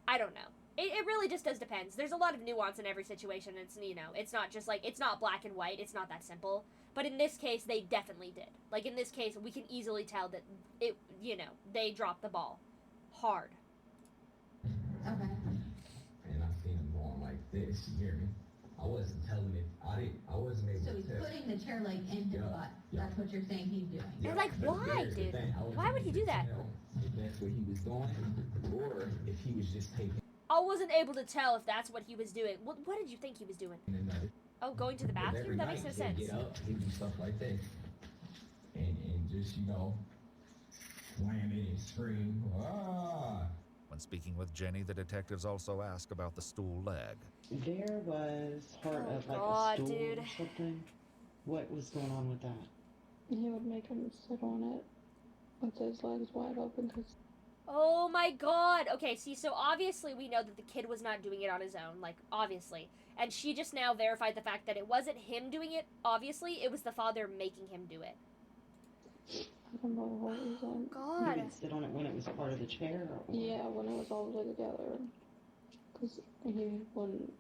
I don't know. It really just does depends. There's a lot of nuance in every situation. It's, you know, it's not just, like, it's not black and white. It's not that simple. But in this case, they definitely did. Like, in this case, we can easily tell that it, you know, they dropped the ball. Hard. Okay. And I seen him going like this, you hear me? I wasn't telling it, I wasn't able So to he's tell. putting the chair leg in his butt. That's what you're saying he's doing. And, like, why, dude? Why would he do that? If that's what he was doing, or if he was just taking I wasn't able to tell if that's what he was doing. What did you think he was doing? Oh, going to the bathroom? That makes no sense. He'd get up, he'd do stuff like that. And just, you know, slam it and scream, ah! When speaking with Jenny, the detectives also ask about the stool leg. There was part of like God, a stool dude. or something. What was going on with that? He would make him sit on it with his legs wide open because Oh my god. Okay, see, so obviously we know that the kid was not doing it on his own, like, obviously. And she just now verified the fact that it wasn't him doing it, obviously, it was the father making him do it. I don't know what he was on. God. He would sit on it when it was part of the chair? Or... Yeah, when it was all together. Because he wouldn't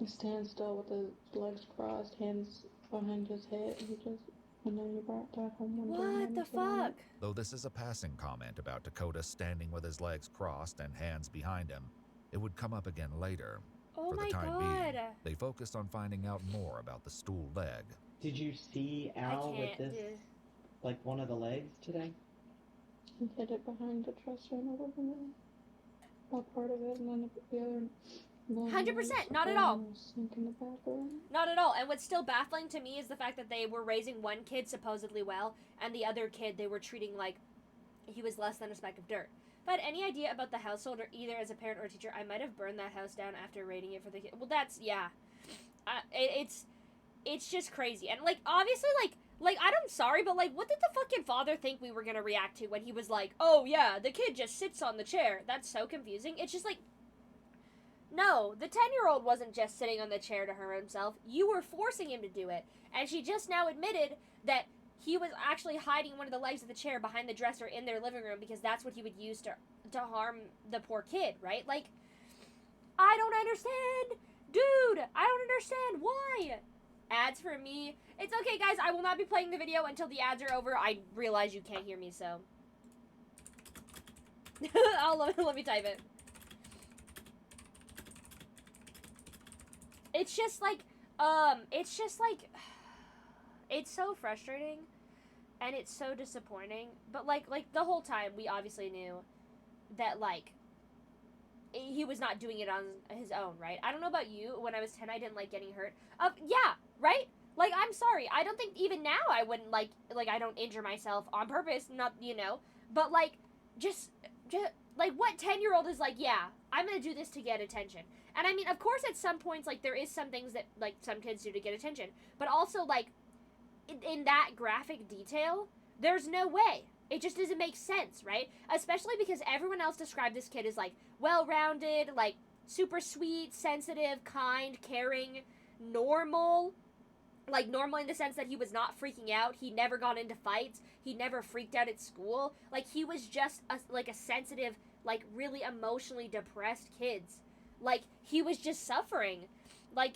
stand still with his legs crossed, hands behind his head. He just, and then he brought back home one day. What the fuck? Though this is a passing comment about Dakota standing with his legs crossed and hands behind him, it would come up again later. Oh For my the time god. being, they focused on finding out more about the stool leg. Did you see Al with this, like one of the legs today? He hid it behind the dresser and over the middle. That part of it, and then the other. 100%, not at all. Sink in the bathroom. Not at all. And what's still baffling to me is the fact that they were raising one kid supposedly well, and the other kid they were treating like he was less than a speck of dirt. If I had any idea about the household, or either as a parent or a teacher, I might have burned that house down after raiding it for the kid. Well, that's, yeah. It's just crazy. And, like, obviously, like, I'm sorry, but, like, what did the fucking father think we were gonna react to when he was like, oh, yeah, the kid just sits on the chair? That's so confusing. It's just like, no, the 10-year-old wasn't just sitting on the chair to harm himself. You were forcing him to do it. And she just now admitted that he was actually hiding one of the legs of the chair behind the dresser in their living room because that's what he would use to harm the poor kid, right? Like, I don't understand. Dude, I don't understand. Why? Ads for me. It's okay, guys. I will not be playing the video until the ads are over. I realize you can't hear me, so. Let me type it. It's just like, it's so frustrating, and it's so disappointing, but, like, the whole time, we obviously knew that, like, he was not doing it on his own, right? I don't know about you, when I was 10, I didn't like getting hurt. Yeah, right? Like, I'm sorry, I don't think, even now, I wouldn't, like, I don't injure myself on purpose, not, you know, but, like, just, like, what 10-year-old is like, yeah, I'm gonna do this to get attention? And I mean, of course, at some points, like, there is some things that, like, some kids do to get attention. But also, like, in that graphic detail, there's no way. It just doesn't make sense, right? Especially because everyone else described this kid as, like, well-rounded, like, super sweet, sensitive, kind, caring, normal. Like, normal in the sense that he was not freaking out. He never got into fights. He never freaked out at school. Like, he was just, a sensitive, like, really emotionally depressed kid. Like, he was just suffering. Like,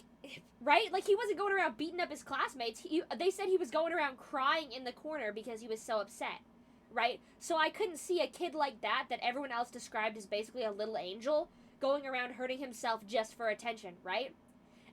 right? Like, he wasn't going around beating up his classmates. They said he was going around crying in the corner because he was so upset, right? So I couldn't see a kid like that everyone else described as basically a little angel going around hurting himself just for attention, right?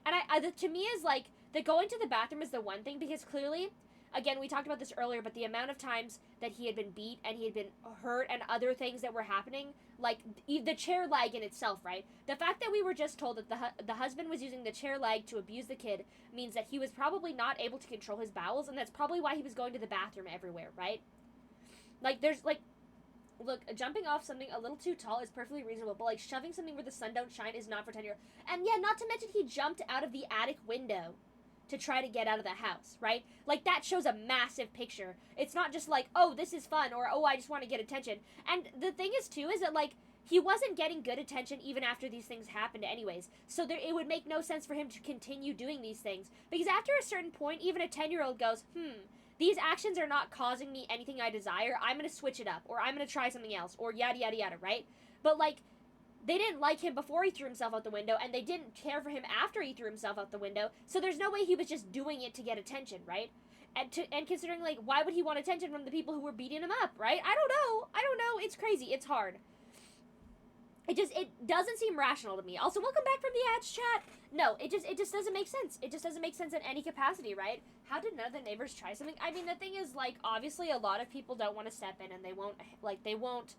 And to me is, like, the going to the bathroom is the one thing, because clearly, again, we talked about this earlier, but the amount of times that he had been beat and he had been hurt and other things that were happening, like the chair leg in itself, right? The fact that we were just told that the husband was using the chair leg to abuse the kid means that he was probably not able to control his bowels, and that's probably why he was going to the bathroom everywhere, right? Like, there's, like, look, jumping off something a little too tall is perfectly reasonable, but, like, shoving something where the sun don't shine is not for 10-year-old. And, yeah, not to mention he jumped out of the attic window to try to get out of the house, right? Like, that shows a massive picture. It's not just like, oh, this is fun, or, oh, I just want to get attention. And the thing is, too, is that, like, he wasn't getting good attention even after these things happened anyways. So it would make no sense for him to continue doing these things. Because after a certain point, even a 10-year-old goes, these actions are not causing me anything I desire. I'm going to switch it up, or I'm going to try something else, or yada, yada, yada, right? But, like, they didn't like him before he threw himself out the window, and they didn't care for him after he threw himself out the window, so there's no way he was just doing it to get attention, right? And considering, like, why would he want attention from the people who were beating him up, right? I don't know. It's crazy. It's hard. It doesn't seem rational to me. Also, welcome back from the ads chat. No, it just doesn't make sense. It just doesn't make sense in any capacity, right? How did none of the neighbors try something? I mean, the thing is, like, obviously a lot of people don't want to step in, and they won't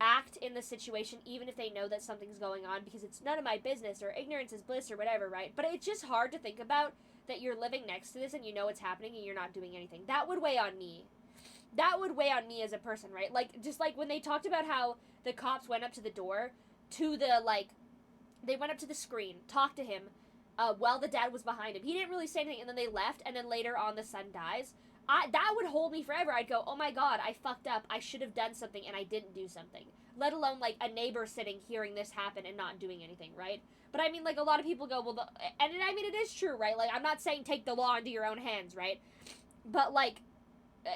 act in the situation even if they know that something's going on because it's none of my business or ignorance is bliss or whatever, right? But it's just hard to think about that you're living next to this and you know it's happening and you're not doing anything. That would weigh on me. That would weigh on me as a person, right? Like, just like when they talked about how the cops went up to the door to the, like, they went up to the screen, talked to him while the dad was behind him. He didn't really say anything, and then they left, and then later on the son dies. That would hold me forever. I'd go, oh my god, I fucked up. I should have done something, and I didn't do something. Let alone, like, a neighbor sitting, hearing this happen, and not doing anything, right? But I mean, like, a lot of people go, well, and I mean, it is true, right? Like, I'm not saying take the law into your own hands, right? But, like,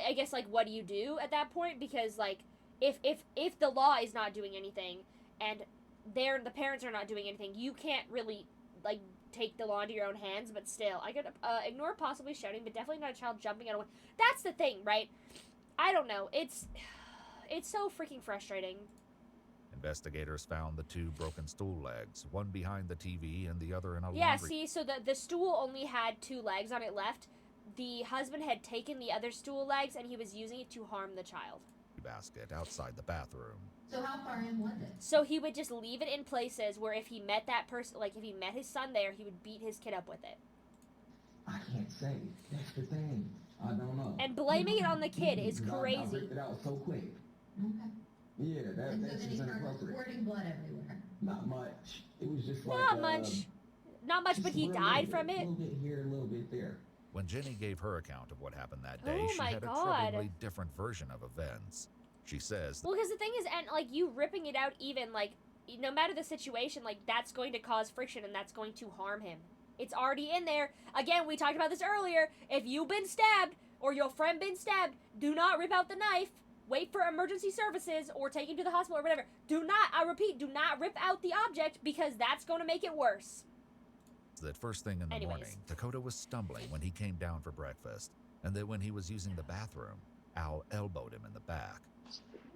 I guess, like, what do you do at that point? Because, like, if the law is not doing anything, and the parents are not doing anything, you can't really, like, take the law into your own hands, but still, I could ignore possibly shouting, but definitely not a child jumping out of one. That's the thing, right? I don't know. It's so freaking frustrating. Investigators found the two broken stool legs, one behind the TV and the other in a Yeah, laundry. see, so the stool only had 2 legs on it left. The husband had taken the other stool legs, and he was using it to harm the child. Basket outside the bathroom. So how far in was it? So he would just leave it in places where if he met that person, like if he met his son there, he would beat his kid up with it. I can't say. That's the thing. I don't know. And blaming it on the kid is I crazy. ripped it out so quick. Okay. Yeah, And so that's then he just started inappropriate. squirting blood everywhere. Not much. It was just like Not much, but he died from A it. little bit here, a little bit there. When Jenny gave her account of what happened that day, Oh she my had a God. troublingly different version of events. She says, Well, because the thing is, and like you ripping it out, even like no matter the situation, like that's going to cause friction and that's going to harm him. It's already in there. Again, we talked about this earlier. If you've been stabbed or your friend been stabbed, do not rip out the knife. Wait for emergency services or take him to the hospital or whatever. Do not, I repeat, do not rip out the object because that's going to make it worse. that first thing in the morning, Dakota was stumbling when he came down for breakfast, and that when he was using the bathroom, Al elbowed him in the back.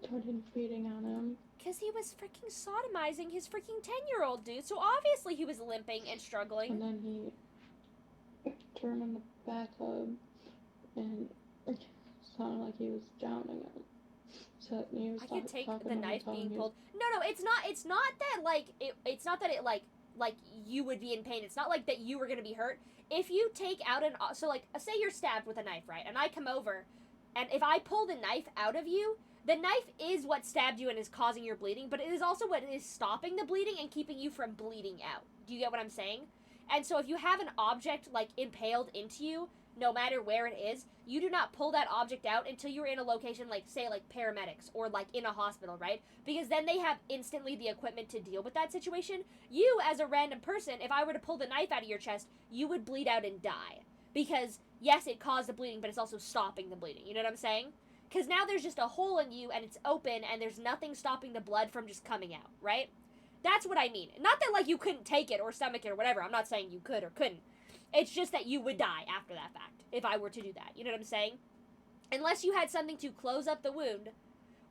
Started beating on him. Because he was freaking sodomizing his freaking 10-year-old dude, so obviously he was limping and struggling. And then he threw him in the bathtub, and it sounded like he was drowning him. So he was I could take talking the to him, knife telling being him pulled. No, it's not that like it's not that it like you would be in pain. It's not like that you were gonna be hurt. If you take out so like say you're stabbed with a knife, right? And I come over, and if I pull the knife out of you, the knife is what stabbed you and is causing your bleeding, but it is also what is stopping the bleeding and keeping you from bleeding out. Do you get what I'm saying? And so if you have an object like impaled into you, no matter where it is, you do not pull that object out until you're in a location like, say, like paramedics or like in a hospital, right? Because then they have instantly the equipment to deal with that situation. You, as a random person, if I were to pull the knife out of your chest, you would bleed out and die. Because, yes, it caused the bleeding, but it's also stopping the bleeding. You know what I'm saying? Because now there's just a hole in you and it's open and there's nothing stopping the blood from just coming out, right? That's what I mean. Not that, like, you couldn't take it or stomach it or whatever. I'm not saying you could or couldn't. It's just that you would die after that fact, if I were to do that. You know what I'm saying? Unless you had something to close up the wound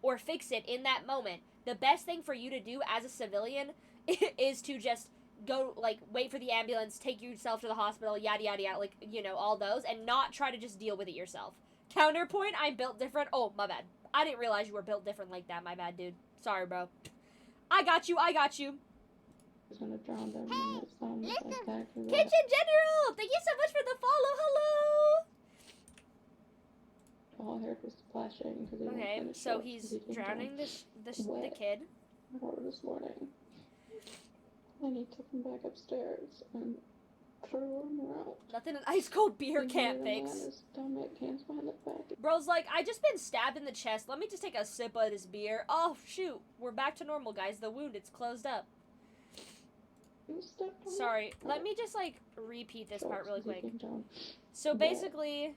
or fix it in that moment, the best thing for you to do as a civilian is to just go, like, wait for the ambulance, take yourself to the hospital, yada, yada, yada, like, you know, all those, and not try to just deal with it yourself. Counterpoint, I'm built different. Oh, my bad. I didn't realize you were built different like that. My bad, dude. Sorry, bro. I got you. Was gonna drown them and it sounded like that. Kitchen General! Thank you so much for the follow. Hello! All her dark was flashing because he won't Okay, finish so up, he's 'cause he came drowning down the wet. kid. I got her this morning. And he took him back upstairs and threw him out. Nothing an ice cold beer And he can't made him fix. lie on his stomach, hands behind his back. Bro's like, I just been stabbed in the chest. Let me just take a sip of this beer. Oh, shoot. We're back to normal, guys. The wound, it's closed up. Sorry. Let me just, like, repeat this part really quick. So, basically,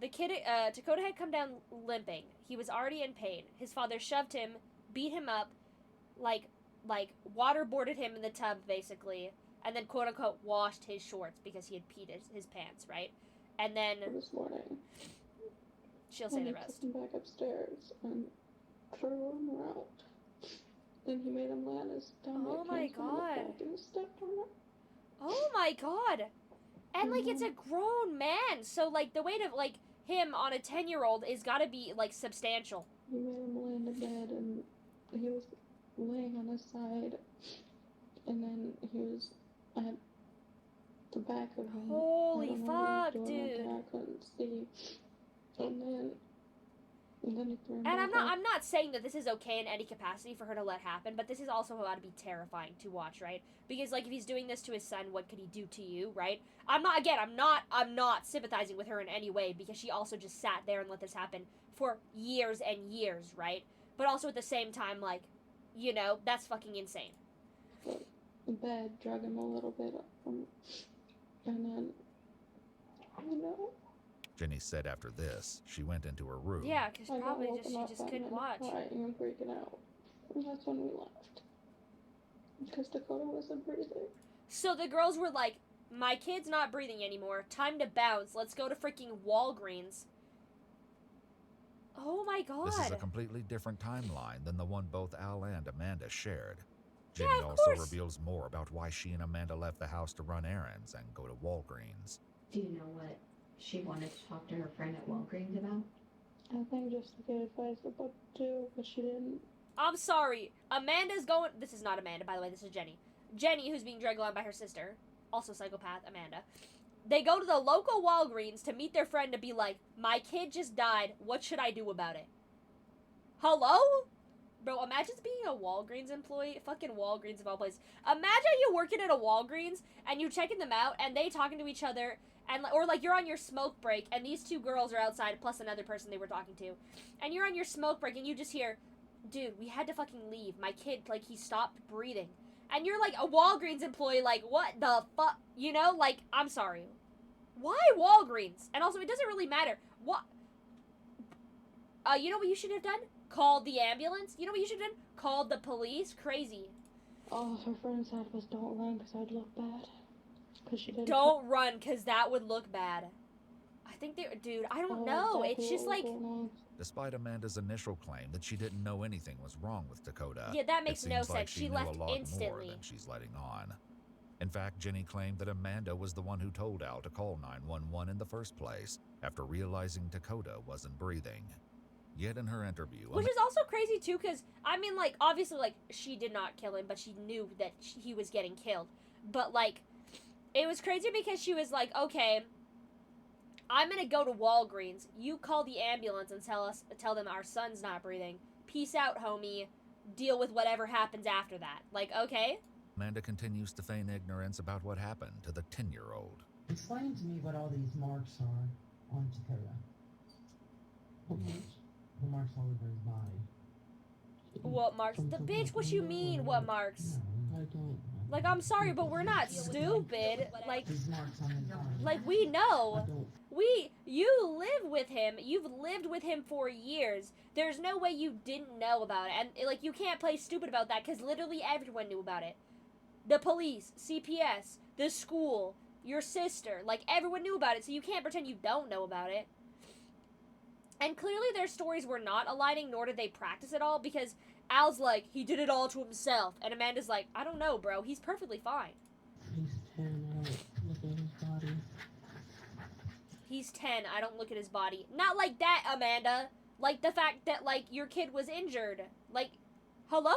the kid, Dakota had come down limping. He was already in pain. His father shoved him, beat him up, like, waterboarded him in the tub, basically. And then, quote-unquote, washed his shorts because he had peed his pants, right? And then... This morning. She'll say the rest. Took him back upstairs and threw him out. Then he made him lie on his stomach. Oh my God. And stepped on him. Oh my God. And, like, it's a grown man. So, like, the weight of, like, him on a 10-year-old is gotta be, like, substantial. He made him lay in the bed and he was laying on his side. And then he was at the back of him. Holy fuck, dude. I couldn't see. And then he threw him And back I'm not saying that this is okay in any capacity for her to let happen, but this is also about to be terrifying to watch, right? Because, like, if he's doing this to his son, what could he do to you, right? I'm not sympathizing with her in any way, because she also just sat there and let this happen for years and years, right? But also at the same time, like, you know, that's fucking insane. Bed, drug him a little bit, and then, you know. Jenny said after this, she went into her room. Yeah, because I got probably woken she up just that couldn't night watch. crying and freaking out. And that's when we left. Because Dakota wasn't breathing. So the girls were like, my kid's not breathing anymore. Time to bounce. Let's go to freaking Walgreens. Oh my God. This is a completely different timeline than the one both Al and Amanda shared. Jenny Yeah, of also course. reveals more about why she and Amanda left the house to run errands and go to Walgreens. Do you know what she wanted to talk to her friend at Walgreens about? I think just to get advice of what to do, but she didn't. I'm sorry. Amanda's going... This is not Amanda, by the way. This is Jenny. Jenny, who's being dragged along by her sister. Also psychopath, Amanda. They go to the local Walgreens to meet their friend to be like, my kid just died. What should I do about it? Hello? Bro, imagine being a Walgreens employee. Fucking Walgreens of all places. Imagine you working at a Walgreens and you checking them out and they talking to each other and or like you're on your smoke break and these two girls are outside plus another person they were talking to. And you're on your smoke break and you just hear, dude, we had to fucking leave. My kid, like, he stopped breathing. And you're like a Walgreens employee, like, what the fuck? You know, like, I'm sorry. Why Walgreens? And also, it doesn't really matter. What? You know what you should have done? Called the ambulance? You know what you should have done? Called the police? Crazy. All her friend said was don't run because I'd look bad. Because she didn't. Don't run because that would look bad. I think they, dude, I don't know. It's just like... Despite Amanda's initial claim that she didn't know anything was wrong with Dakota, Yeah, that makes it no seems like sense. She knew left a lot instantly. more than she's letting on. In fact, Jenny claimed that Amanda was the one who told Al to call 911 in the first place after realizing Dakota wasn't breathing. Yet in her interview, Which is also crazy too, because, I mean, like, obviously, like, she did not kill him, but she knew that he was getting killed. But, like, it was crazy because she was like, okay, I'm gonna go to Walgreens. You call the ambulance and tell them our son's not breathing. Peace out, homie. Deal with whatever happens after that. Like, okay? Amanda continues to feign ignorance about what happened to the 10-year-old. Explain to me what all these marks are on Dakota. What marks? The marks all over his body. What marks? The bitch, what you mean, what marks? I don't. Like, I'm sorry, but we're not stupid. Like, These marks on his body. like, we know. You live with him. You've lived with him for years. There's no way you didn't know about it. And, like, you can't play stupid about that because literally everyone knew about it. The police, CPS, the school, your sister. Like, everyone knew about it, so you can't pretend you don't know about it. And clearly their stories were not aligning, nor did they practice at all, because Al's like, he did it all to himself. And Amanda's like, I don't know, bro. He's perfectly fine. He's 10. I don't look at his body. He's 10. I don't look at his body. Not like that, Amanda. Like the fact that, like, your kid was injured. Like, hello?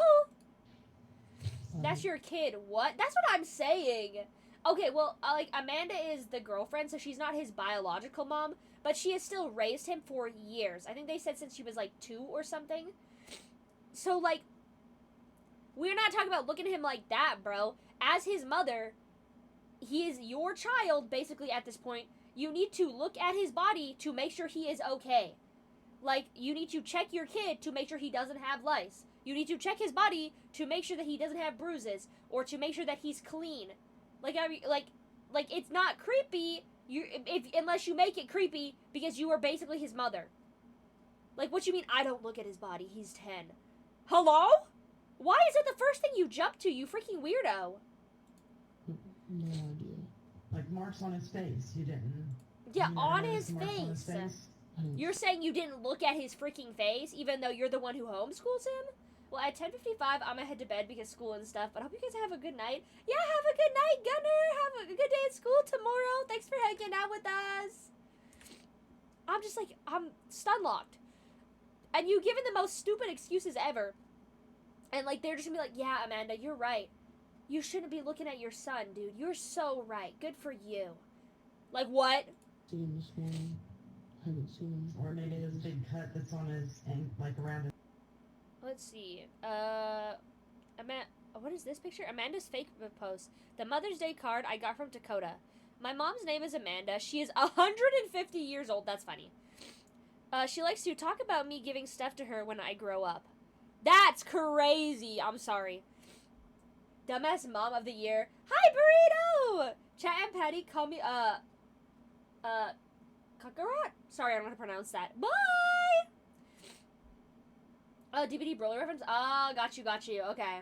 That's your kid. What? That's what I'm saying. Okay, well, like, Amanda is the girlfriend, so she's not his biological mom, but she has still raised him for years. I think they said since she was, like, 2 or something. So, like, we're not talking about looking at him like that, bro. As his mother, he is your child, basically, at this point. You need to look at his body to make sure he is okay. Like, you need to check your kid to make sure he doesn't have lice. You need to check his body to make sure that he doesn't have bruises, or to make sure that he's clean. Like, it's not creepy, unless you make it creepy, because you are basically his mother. Like, what you mean, I don't look at his body, he's 10. Hello? Why is it the first thing you jump to, you freaking weirdo? No idea. Like, marks on his face, you didn't... Yeah, you never on noticed his marks on his face. face? You're saying you didn't look at his freaking face, even though you're the one who homeschools him? Well, at 10:55, I'm gonna head to bed because school and stuff, but I hope you guys have a good night. Yeah, have a good night, Gunner! Have a good day at school tomorrow. Thanks for hanging out with us. I'm just like, I'm stun-locked. And you've given the most stupid excuses ever. And, like, they're just gonna be like, yeah, Amanda, you're right. You shouldn't be looking at your son, dude. You're so right. Good for you. Like, what? See him this morning. Haven't seen him. Or maybe there's a big cut that's on his, like, around his... Let's see. What is this picture? Amanda's fake post. The Mother's Day card I got from Dakota. My mom's name is Amanda. She is 150 years old. That's funny. She likes to talk about me giving stuff to her when I grow up. That's crazy. I'm sorry. Dumbass mom of the year. Hi, Burrito! Chat and Patty call me, Kakarot? Sorry, I don't know how to pronounce that. Bye! DVD Broly reference? Oh, got you. Okay.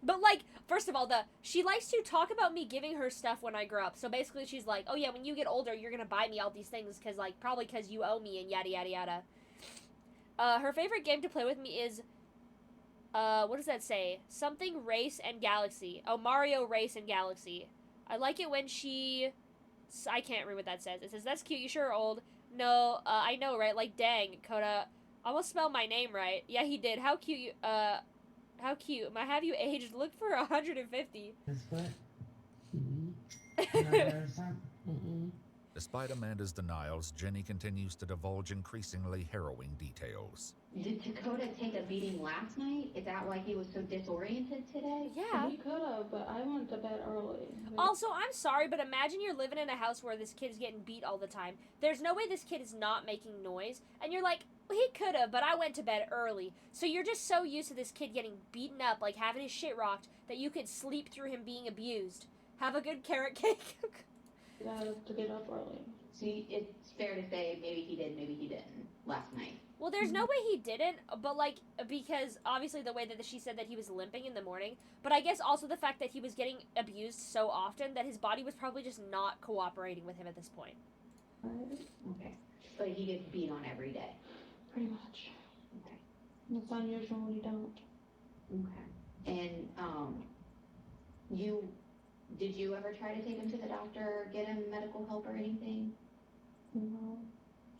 But, like, first of all, she likes to talk about me giving her stuff when I grow up. So basically she's like, oh yeah, when you get older, you're gonna buy me all these things because, like, probably because you owe me and yada yada yada. Her favorite game to play with me is, what does that say? Something Race and Galaxy. Oh, Mario Race and Galaxy. I like it when I can't read what that says. It says, that's cute, you sure are old. No, I know, right? Like, dang, Coda. Almost spelled my name right. Yeah, he did. How cute you, how cute. Have you aged? Look for 150. His foot? Mm-hmm. Despite Amanda's denials, Jenny continues to divulge increasingly harrowing details. Did Dakota take a beating last night? Is that why he was so disoriented today? Yeah. He could have, but I went to bed early. Also, I'm sorry, but imagine you're living in a house where this kid is getting beat all the time. There's no way this kid is not making noise. And you're like, well, he could have, but I went to bed early. So you're just so used to this kid getting beaten up, like having his shit rocked, that you could sleep through him being abused. Have a good carrot cake. You have to get up early. See, it's fair to say maybe he did, maybe he didn't last night. Well, there's no way he didn't, but, like, because obviously the way that she said that he was limping in the morning, but I guess also the fact that he was getting abused so often that his body was probably just not cooperating with him at this point. Okay. But he gets beat on every day. Pretty much. Okay. It's unusual when you don't. Okay. And, did you ever try to take him to the doctor or get him medical help or anything? No.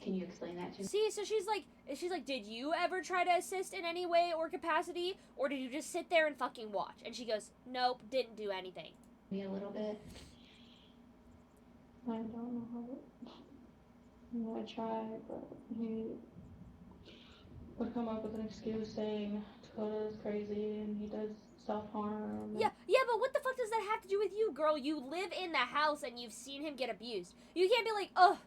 Can you explain that to me? See, so she's like, did you ever try to assist in any way or capacity, or did you just sit there and fucking watch? And she goes, nope, didn't do anything. Me a little bit. I don't know how. I tried, but he would come up with an excuse saying Dakota's crazy and he does self-harm. Yeah, but what the fuck does that have to do with you, girl? You live in the house and you've seen him get abused. You can't be like, ugh.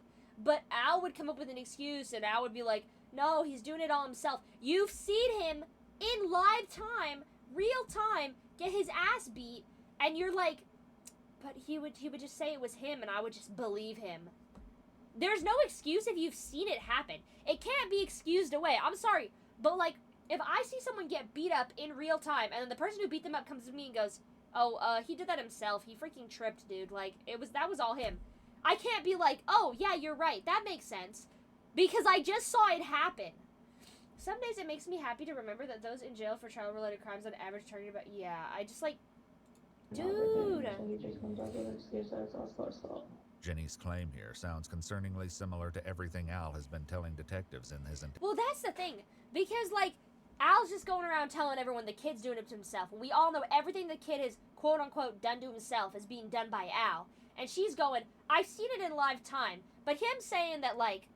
But Al would come up with an excuse, and Al would be like, no, he's doing it all himself. You've seen him in live time, real time, get his ass beat, and you're like, but he would just say it was him, and I would just believe him. There's no excuse if you've seen it happen. It can't be excused away. I'm sorry, but, like, if I see someone get beat up in real time, and then the person who beat them up comes to me and goes, oh, he did that himself. He freaking tripped, dude. Like, that was all him. I can't be like, oh, yeah, you're right. That makes sense. Because I just saw it happen. Some days it makes me happy to remember that those in jail for child-related crimes on average target about... Yeah, I just like... Dude. So he just comes up with an excuse that it's all Scott's fault. Jenny's claim here sounds concerningly similar to everything Al has been telling detectives in his... Well, that's the thing. Because, like, Al's just going around telling everyone the kid's doing it to himself. We all know everything the kid has quote unquote done to himself is being done by Al. And she's going, I've seen it in live time. But him saying that, like,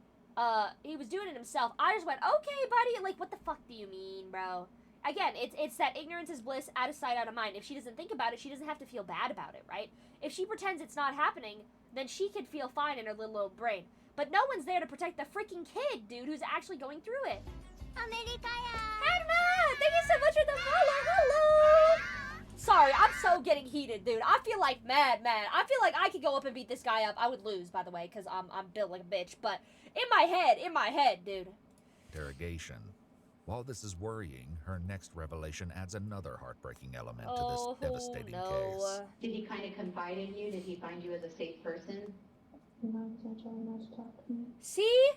he was doing it himself, I just went, okay, buddy, like, what the fuck do you mean, bro? Again, it's that ignorance is bliss, out of sight, out of mind. If she doesn't think about it, she doesn't have to feel bad about it, right? If she pretends it's not happening, then she could feel fine in her little old brain. But no one's there to protect the freaking kid, dude, who's actually going through it. Padma! Thank you so much for the follow! Hello! Sorry, I'm so getting heated, dude. I feel like mad. I feel like I could go up and beat this guy up. I would lose, by the way, because I'm built like a bitch. But in my head, dude. Interrogation. While this is worrying, her next revelation adds another heartbreaking element to this devastating case. Did he kind of confide in you? Did he find you as a safe person? No, he's not trying not to talk to me. See?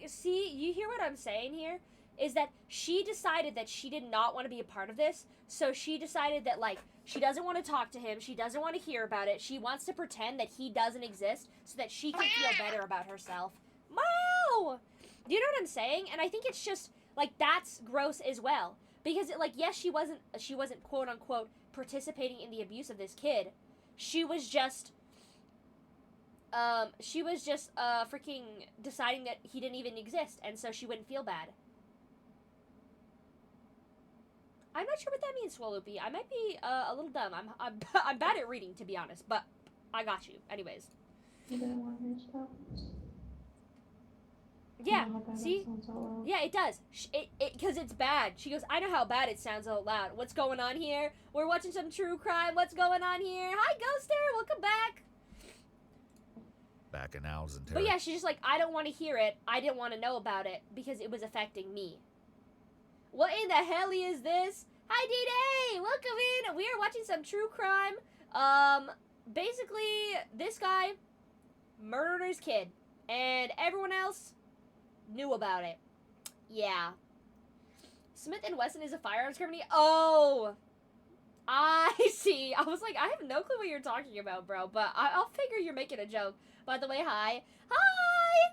See, you hear what I'm saying here? Is that she decided that she did not want to be a part of this, so she decided that, like, she doesn't want to talk to him, she doesn't want to hear about it, she wants to pretend that he doesn't exist so that she can feel better about herself. Wow! Do you know what I'm saying? And I think it's just, like, that's gross as well. Because, like, yes, she wasn't quote-unquote participating in the abuse of this kid. She was just freaking deciding that he didn't even exist, and so she wouldn't feel bad. I'm not sure what that means, Swallowpy. I might be a little dumb. I'm bad at reading, to be honest, but I got you. Anyways. You didn't want to hear stuff? Yeah, see? Yeah, it does. Because it's bad. She goes, I know how bad it sounds out loud. What's going on here? We're watching some true crime. What's going on here? Hi, Ghoster. Welcome back. Back in Al's But yeah, she's just like, I don't want to hear it. I didn't want to know about it because it was affecting me. What in the hell is this? Hi, D-Day! Welcome in! We are watching some true crime. Basically, this guy murdered his kid. And everyone else knew about it. Yeah. Smith & Wesson is a firearms company? Oh! I see. I was like, I have no clue what you're talking about, bro. But I'll figure you're making a joke. By the way, hi. Hi!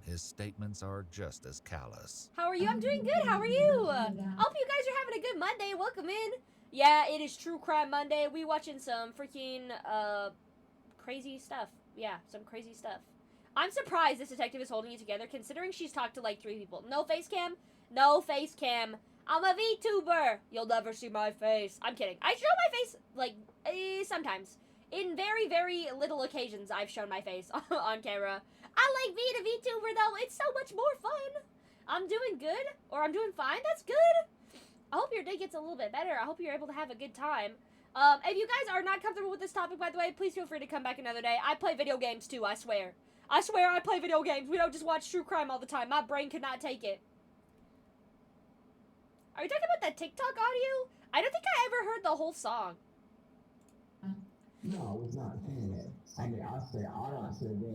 His statements are just as callous. How are you? I'm doing good. How are you? I hope you guys are having a good Monday. Welcome in. Yeah, it is True Crime Monday. We watching some freaking, crazy stuff. Yeah, some crazy stuff. I'm surprised this detective is holding it together, considering she's talked to, like, 3 people. No face cam? No face cam. I'm a VTuber. You'll never see my face. I'm kidding. I show my face, like, sometimes. In very, very little occasions, I've shown my face on camera. I like being a VTuber, though. It's so much more fun. I'm doing good, or I'm doing fine. That's good. I hope your day gets a little bit better. I hope you're able to have a good time. If you guys are not comfortable with this topic, by the way, please feel free to come back another day. I play video games, too, I swear. I swear I play video games. We don't just watch true crime all the time. My brain could not take it. Are you talking about that TikTok audio? I don't think I ever heard the whole song. No, I was not saying that. I mean, I don't say that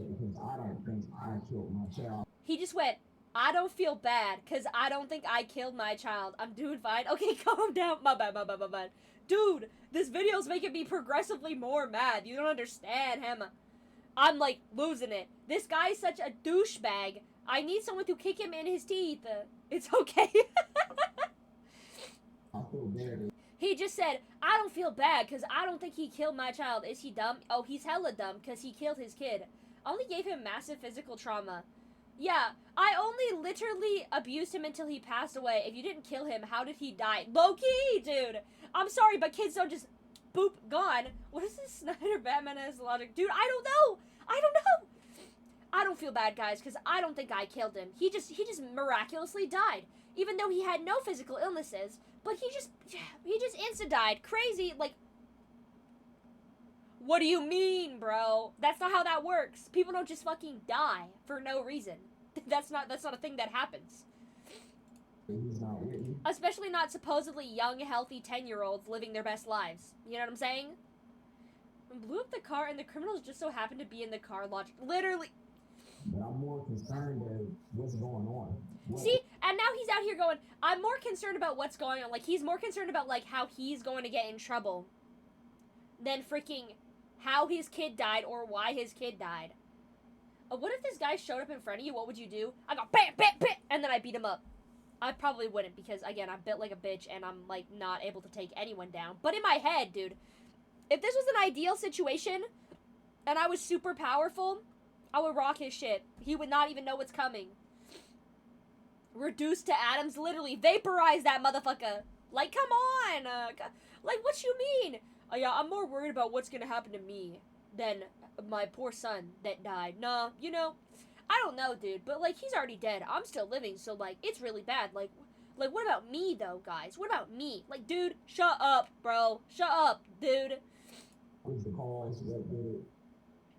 because I don't think I killed my child. He just went, I don't feel bad because I don't think I killed my child. I'm doing fine. Okay, calm down. My bad. Dude, this video's making me progressively more mad. You don't understand him. I'm, like, losing it. This guy's such a douchebag. I need someone to kick him in his teeth. It's okay. I feel bad. He just said, I don't feel bad because I don't think he killed my child. Is he dumb? Oh, he's hella dumb because he killed his kid. I only gave him massive physical trauma. Yeah, I only literally abused him until he passed away. If you didn't kill him, how did he die? Low-key, dude. I'm sorry, but kids don't just boop, gone. What is this Snyder Batman-esque logic? Dude, I don't know. I don't feel bad, guys, because I don't think I killed him. He just miraculously died. Even though he had no physical illnesses. But he just insta-died. Crazy, like... What do you mean, bro? That's not how that works. People don't just fucking die for no reason. That's not a thing that happens. Especially not supposedly young, healthy 10-year-olds living their best lives. You know what I'm saying? Blew up the car and the criminals just so happened to be in the car. Literally. But I'm more concerned with what's going on. See, and now he's out here going, I'm more concerned about what's going on. Like, he's more concerned about, like, how he's going to get in trouble than freaking how his kid died or why his kid died. What if this guy showed up in front of you? What would you do? I go, bam, bam, bam, and then I beat him up. I probably wouldn't because, again, I'm built like a bitch and I'm, like, not able to take anyone down. But in my head, dude, if this was an ideal situation and I was super powerful, I would rock his shit. He would not even know what's coming. Reduced to atoms, literally vaporize that motherfucker. Like, come on. Like, what you mean? Oh, yeah, I'm more worried about what's gonna happen to me than my poor son that died. Nah, you know, I don't know, dude, but, like, he's already dead. I'm still living, so, like, it's really bad. Like, what about me, though, guys? What about me? Like, dude, shut up, bro. Shut up, dude. What's the cause? What did it?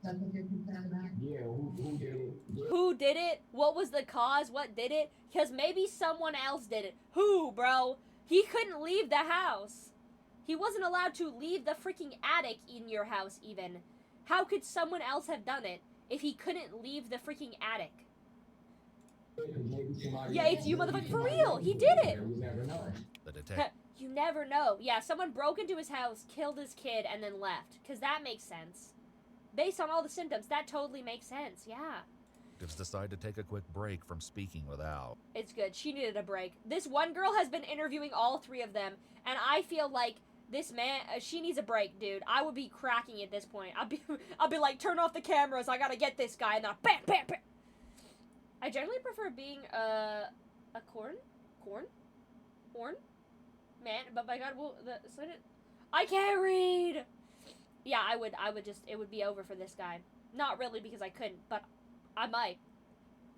That's what you're concerned about? Yeah, who did it? Yeah. Who did it? What was the cause? What did it? Because maybe someone else did it. Who, bro? He couldn't leave the house. He wasn't allowed to leave the freaking attic in your house, even. How could someone else have done it if he couldn't leave the freaking attic? Yeah, it's you, motherfucker. For real, he did it. You never know. The detective You never know. Yeah, someone broke into his house, killed his kid, and then left. Because that makes sense. Based on all the symptoms, that totally makes sense. Yeah. decide to take a quick break from speaking with Al. It's good. She needed a break. This one girl has been interviewing all three of them, and I feel like this man, she needs a break, dude. I would be cracking at this point. I'll be like, turn off the cameras. I gotta get this guy, and then bam, bam, bam. I generally prefer being a corn man, but my God, I can't read. Yeah, I would just, it would be over for this guy. Not really because I couldn't, but I might.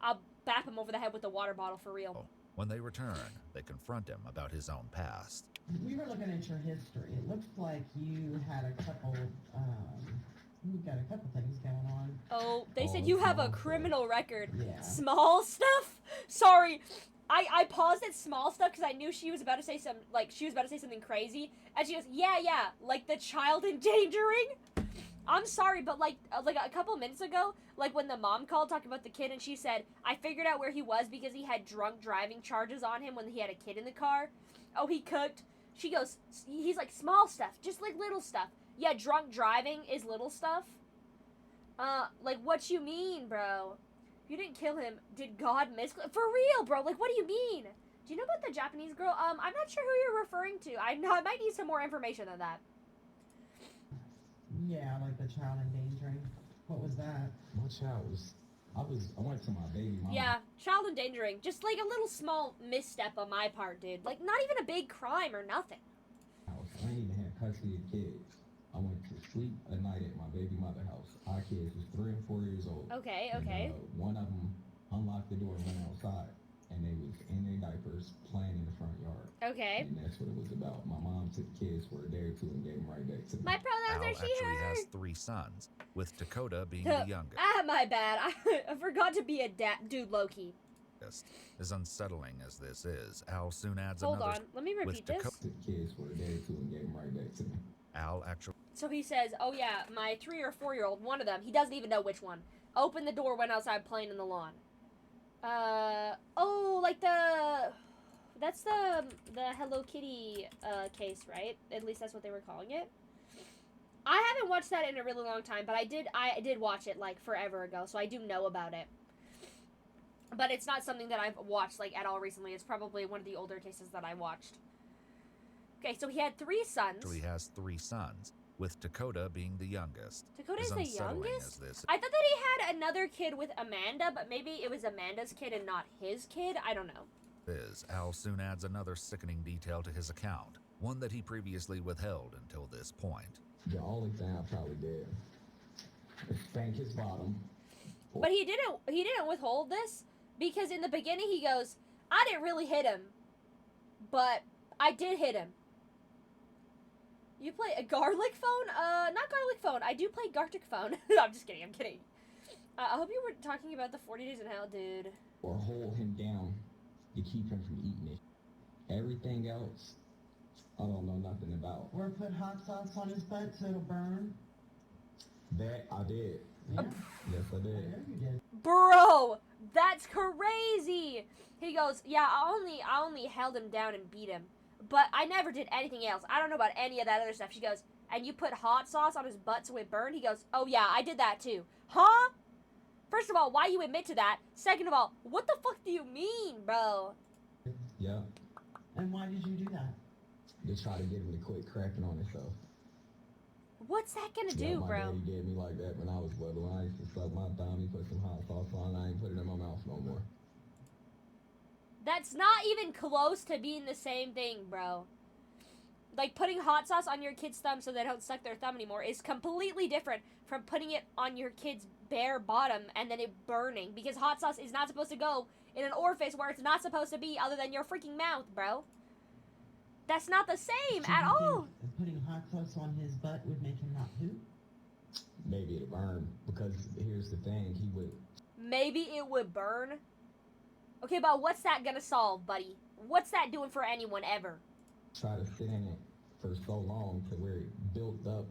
I'll bap him over the head with a water bottle for real. When they return, they confront him about his own past. We were looking at your history. It looks like you had a couple, you've got a couple things going on. Oh, they said you have a criminal record. Yeah. Small stuff? Sorry. I paused at small stuff because I knew she was about to say something crazy. And she goes, yeah, like the child endangering. I'm sorry, but like a couple minutes ago, like when the mom called talking about the kid and she said, I figured out where he was because he had drunk driving charges on him when he had a kid in the car. Oh, he cooked. She goes, he's like small stuff, just like little stuff. Yeah, drunk driving is little stuff. Like what you mean, bro? You didn't kill him. Did God miss? For real, bro. Like, what do you mean? Do you know about the Japanese girl? I'm not sure who you're referring to. I might need some more information than that. Yeah, like the child endangering. What was that? My child was, I went to my baby mama. Yeah, child endangering. Just like a little small misstep on my part, dude. Like, not even a big crime or nothing. I ain't even had custody of kids. I went to sleep a night at my baby mother's house. Our kids was 3 and 4 years old. Okay. And, one of them unlocked the door and went outside, and they was in their diapers playing in the front yard. Okay. And that's what it was about. My mom took the kids for a day or two and gave them right back to me. My pronouns Al are she, actually her. has 3 sons, with Dakota being the youngest. My bad. I forgot to be a dude, Loki. As unsettling as this is, Al soon adds Hold another. on, let me repeat this. Took the kids for a day or two and gave them right back to me. Al actually. So he says, oh yeah, my 3 or 4-year-old, one of them, he doesn't even know which one, opened the door, went outside playing in the lawn. That's the Hello Kitty, case, right? At least that's what they were calling it. I haven't watched that in a really long time, but I did watch it, like, forever ago, so I do know about it. But it's not something that I've watched, like, at all recently. It's probably one of the older cases that I watched. Okay, so he had 3 sons. Actually has 3 sons, with Dakota being the youngest. Dakota As is the unsettling youngest? as this I thought that he had another kid with Amanda, but maybe it was Amanda's kid and not his kid? I don't know. is, Al soon adds another sickening detail to his account, one that he previously withheld until this point. The only thing I probably did is spank his bottom. But he didn't withhold this, because in the beginning he goes, I didn't really hit him, but I did hit him. You play a garlic phone? Not garlic phone. I do play Gartic phone. I'm just kidding. I'm kidding. I hope you were talking about the 40 Days in Hell, dude. Or hold him down to keep him from eating it. Everything else, I don't know nothing about. Or put hot sauce on his butt so it'll burn. That I did. Yeah. Yes, I did. Yeah, you did. Bro, that's crazy. He goes, yeah, I only held him down and beat him. But I never did anything else. I don't know about any of that other stuff. She goes, and you put hot sauce on his butt so it burned? He goes, oh yeah, I did that too. Huh? First of all, why you admit to that? Second of all, what the fuck do you mean, bro? Yeah. And why did you do that? To try to get him to quit cracking on himself. What's that gonna Yeah, do, my bro? daddy did me like that when I was little. When I used to suck my thumb, he put some hot sauce on, I ain't put it in my mouth no more. That's not even close to being the same thing, bro. Like, putting hot sauce on your kid's thumb so they don't suck their thumb anymore is completely different from putting it on your kid's bare bottom and then it burning. Because hot sauce is not supposed to go in an orifice where it's not supposed to be other than your freaking mouth, bro. That's not the same So at you all. think putting hot sauce on his butt would make him not poop? Maybe it'd burn, because here's the thing, he would... Maybe it would burn. Okay, but what's that gonna solve, buddy? What's that doing for anyone ever? Try to sit in it for so long to where it built up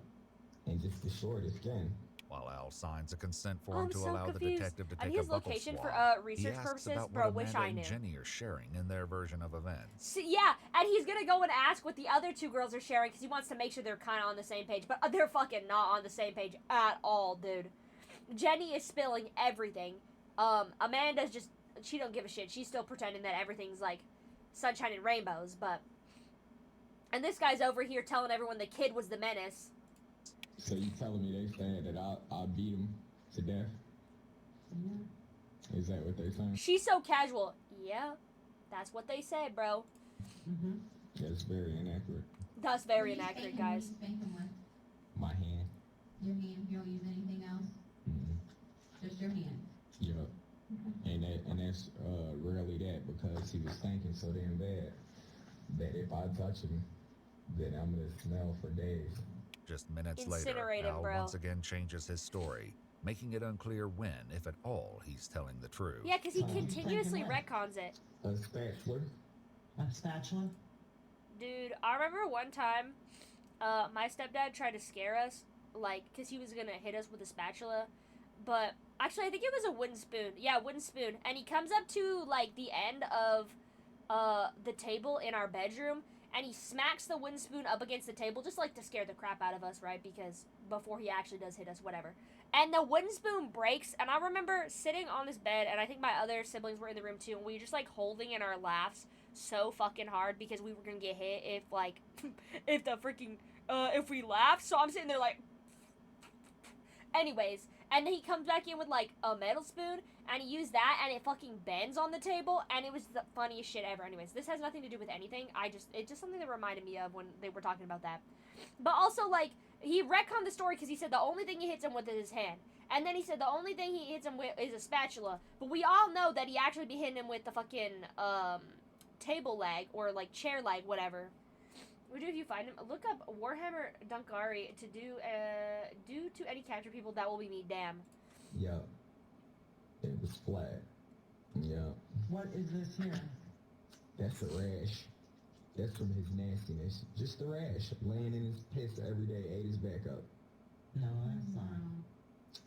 and just destroyed his skin. While Al signs a consent Oh, form I'm to so allow confused. the detective to And take a his buckle location swab, for he research asks purposes, about bro, what wish Amanda I knew. and Jenny are sharing in their version of events. So, yeah, and he's gonna go and ask what the other two girls are sharing because he wants to make sure they're kind of on the same page. But they're fucking not on the same page at all, dude. Jenny is spilling everything. Amanda's just, she don't give a shit. She's still pretending that everything's like sunshine and rainbows, but... And this guy's over here telling everyone the kid was the menace. So you telling me they saying that I beat him to death? Yeah. Is that what they saying? She's so casual. Yeah, that's what they said, bro. Mm-hmm. That's very inaccurate. That's very inaccurate, guys. Spank him with My hand. your hand. You don't use anything else. Just your hand. Yup. And that's rarely that, because he was thinking so damn bad that if I touch him, then I'm gonna smell for days. Just minutes later, Incinerate him, Al bro. once again changes his story, making it unclear when, if at all, he's telling the truth. Yeah, because he continuously retcons it. A spatula. A spatula? Dude, I remember one time, my stepdad tried to scare us, like, because he was gonna hit us with a spatula, but actually, I think it was a wooden spoon. Yeah, wooden spoon. And he comes up to, like, the end of, the table in our bedroom, and he smacks the wooden spoon up against the table, just, like, to scare the crap out of us, right? Because before he actually does hit us, whatever. And the wooden spoon breaks, and I remember sitting on this bed, and I think my other siblings were in the room, too, and we were just, like, holding in our laughs so fucking hard because we were gonna get hit if, like, if the freaking, if we laughed. So I'm sitting there, like... Anyways, and then he comes back in with, like, a metal spoon, and he used that, and it fucking bends on the table, and it was the funniest shit ever. Anyways, this has nothing to do with anything. It's just something that reminded me of when they were talking about that. But also, like, he retconned the story because he said the only thing he hits him with is his hand. And then he said the only thing he hits him with is a spatula. But we all know that he actually be hitting him with the fucking, table leg, or, like, chair leg, whatever. Would you, if you find him, look up Warhammer Dunkari to do to any capture people, that will be me, damn. Yup. It was flat. Yup. What is this here? That's a rash. That's from his nastiness. Just a rash. Laying in his piss every day, ate his back up. No, that's not.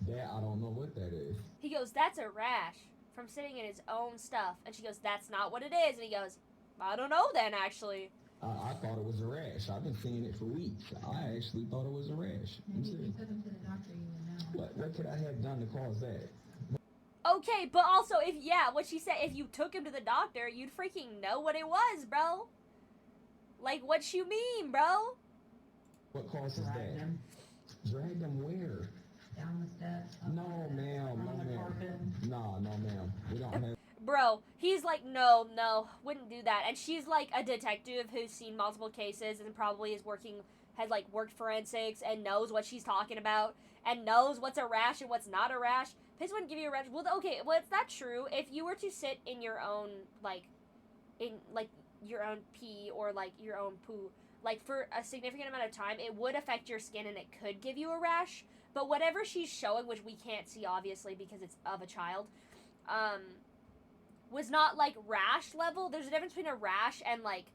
That, I don't know what that is. He goes, that's a rash from sitting in his own stuff. And she goes, that's not what it is. And he goes, I don't know then, actually. I thought it was a rash. I've been seeing it for weeks. I actually thought it was a rash. Maybe if you took him to the doctor, you would know. What could I have done to cause that? Okay, but also, what she said, if you took him to the doctor, you'd freaking know what it was, bro. Like, what you mean, bro? What causes that? Drag them where? Down the steps. No, ma'am. No, ma'am. No, ma'am. We don't have... Bro, he's like, no, wouldn't do that. And she's like a detective who's seen multiple cases and probably has like worked forensics and knows what she's talking about and knows what's a rash and what's not a rash. Piss wouldn't give you a rash. Well, okay, well, it's not true. If you were to sit in your own, your own pee or, like, your own poo, like, for a significant amount of time, it would affect your skin and it could give you a rash. But whatever she's showing, which we can't see, obviously, because it's of a child, was not, like, rash level. There's a difference between a rash and, like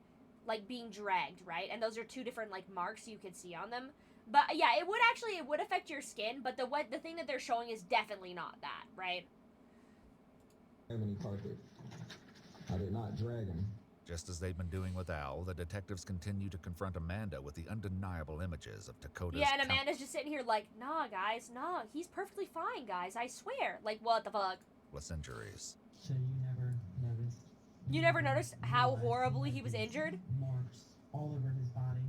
being dragged, right? And those are two different, like, marks you could see on them. But, yeah, it would affect your skin, but the thing that they're showing is definitely not that, right? Have any carpet. I did not drag him. Just as they've been doing with Al, the detectives continue to confront Amanda with the undeniable images of Dakota's... Yeah, and Amanda's just sitting here like, nah, guys, nah, he's perfectly fine, guys, I swear. Like, what the fuck? ...countless injuries. So you never noticed You never noticed how horribly he was injured? Marks all over his body.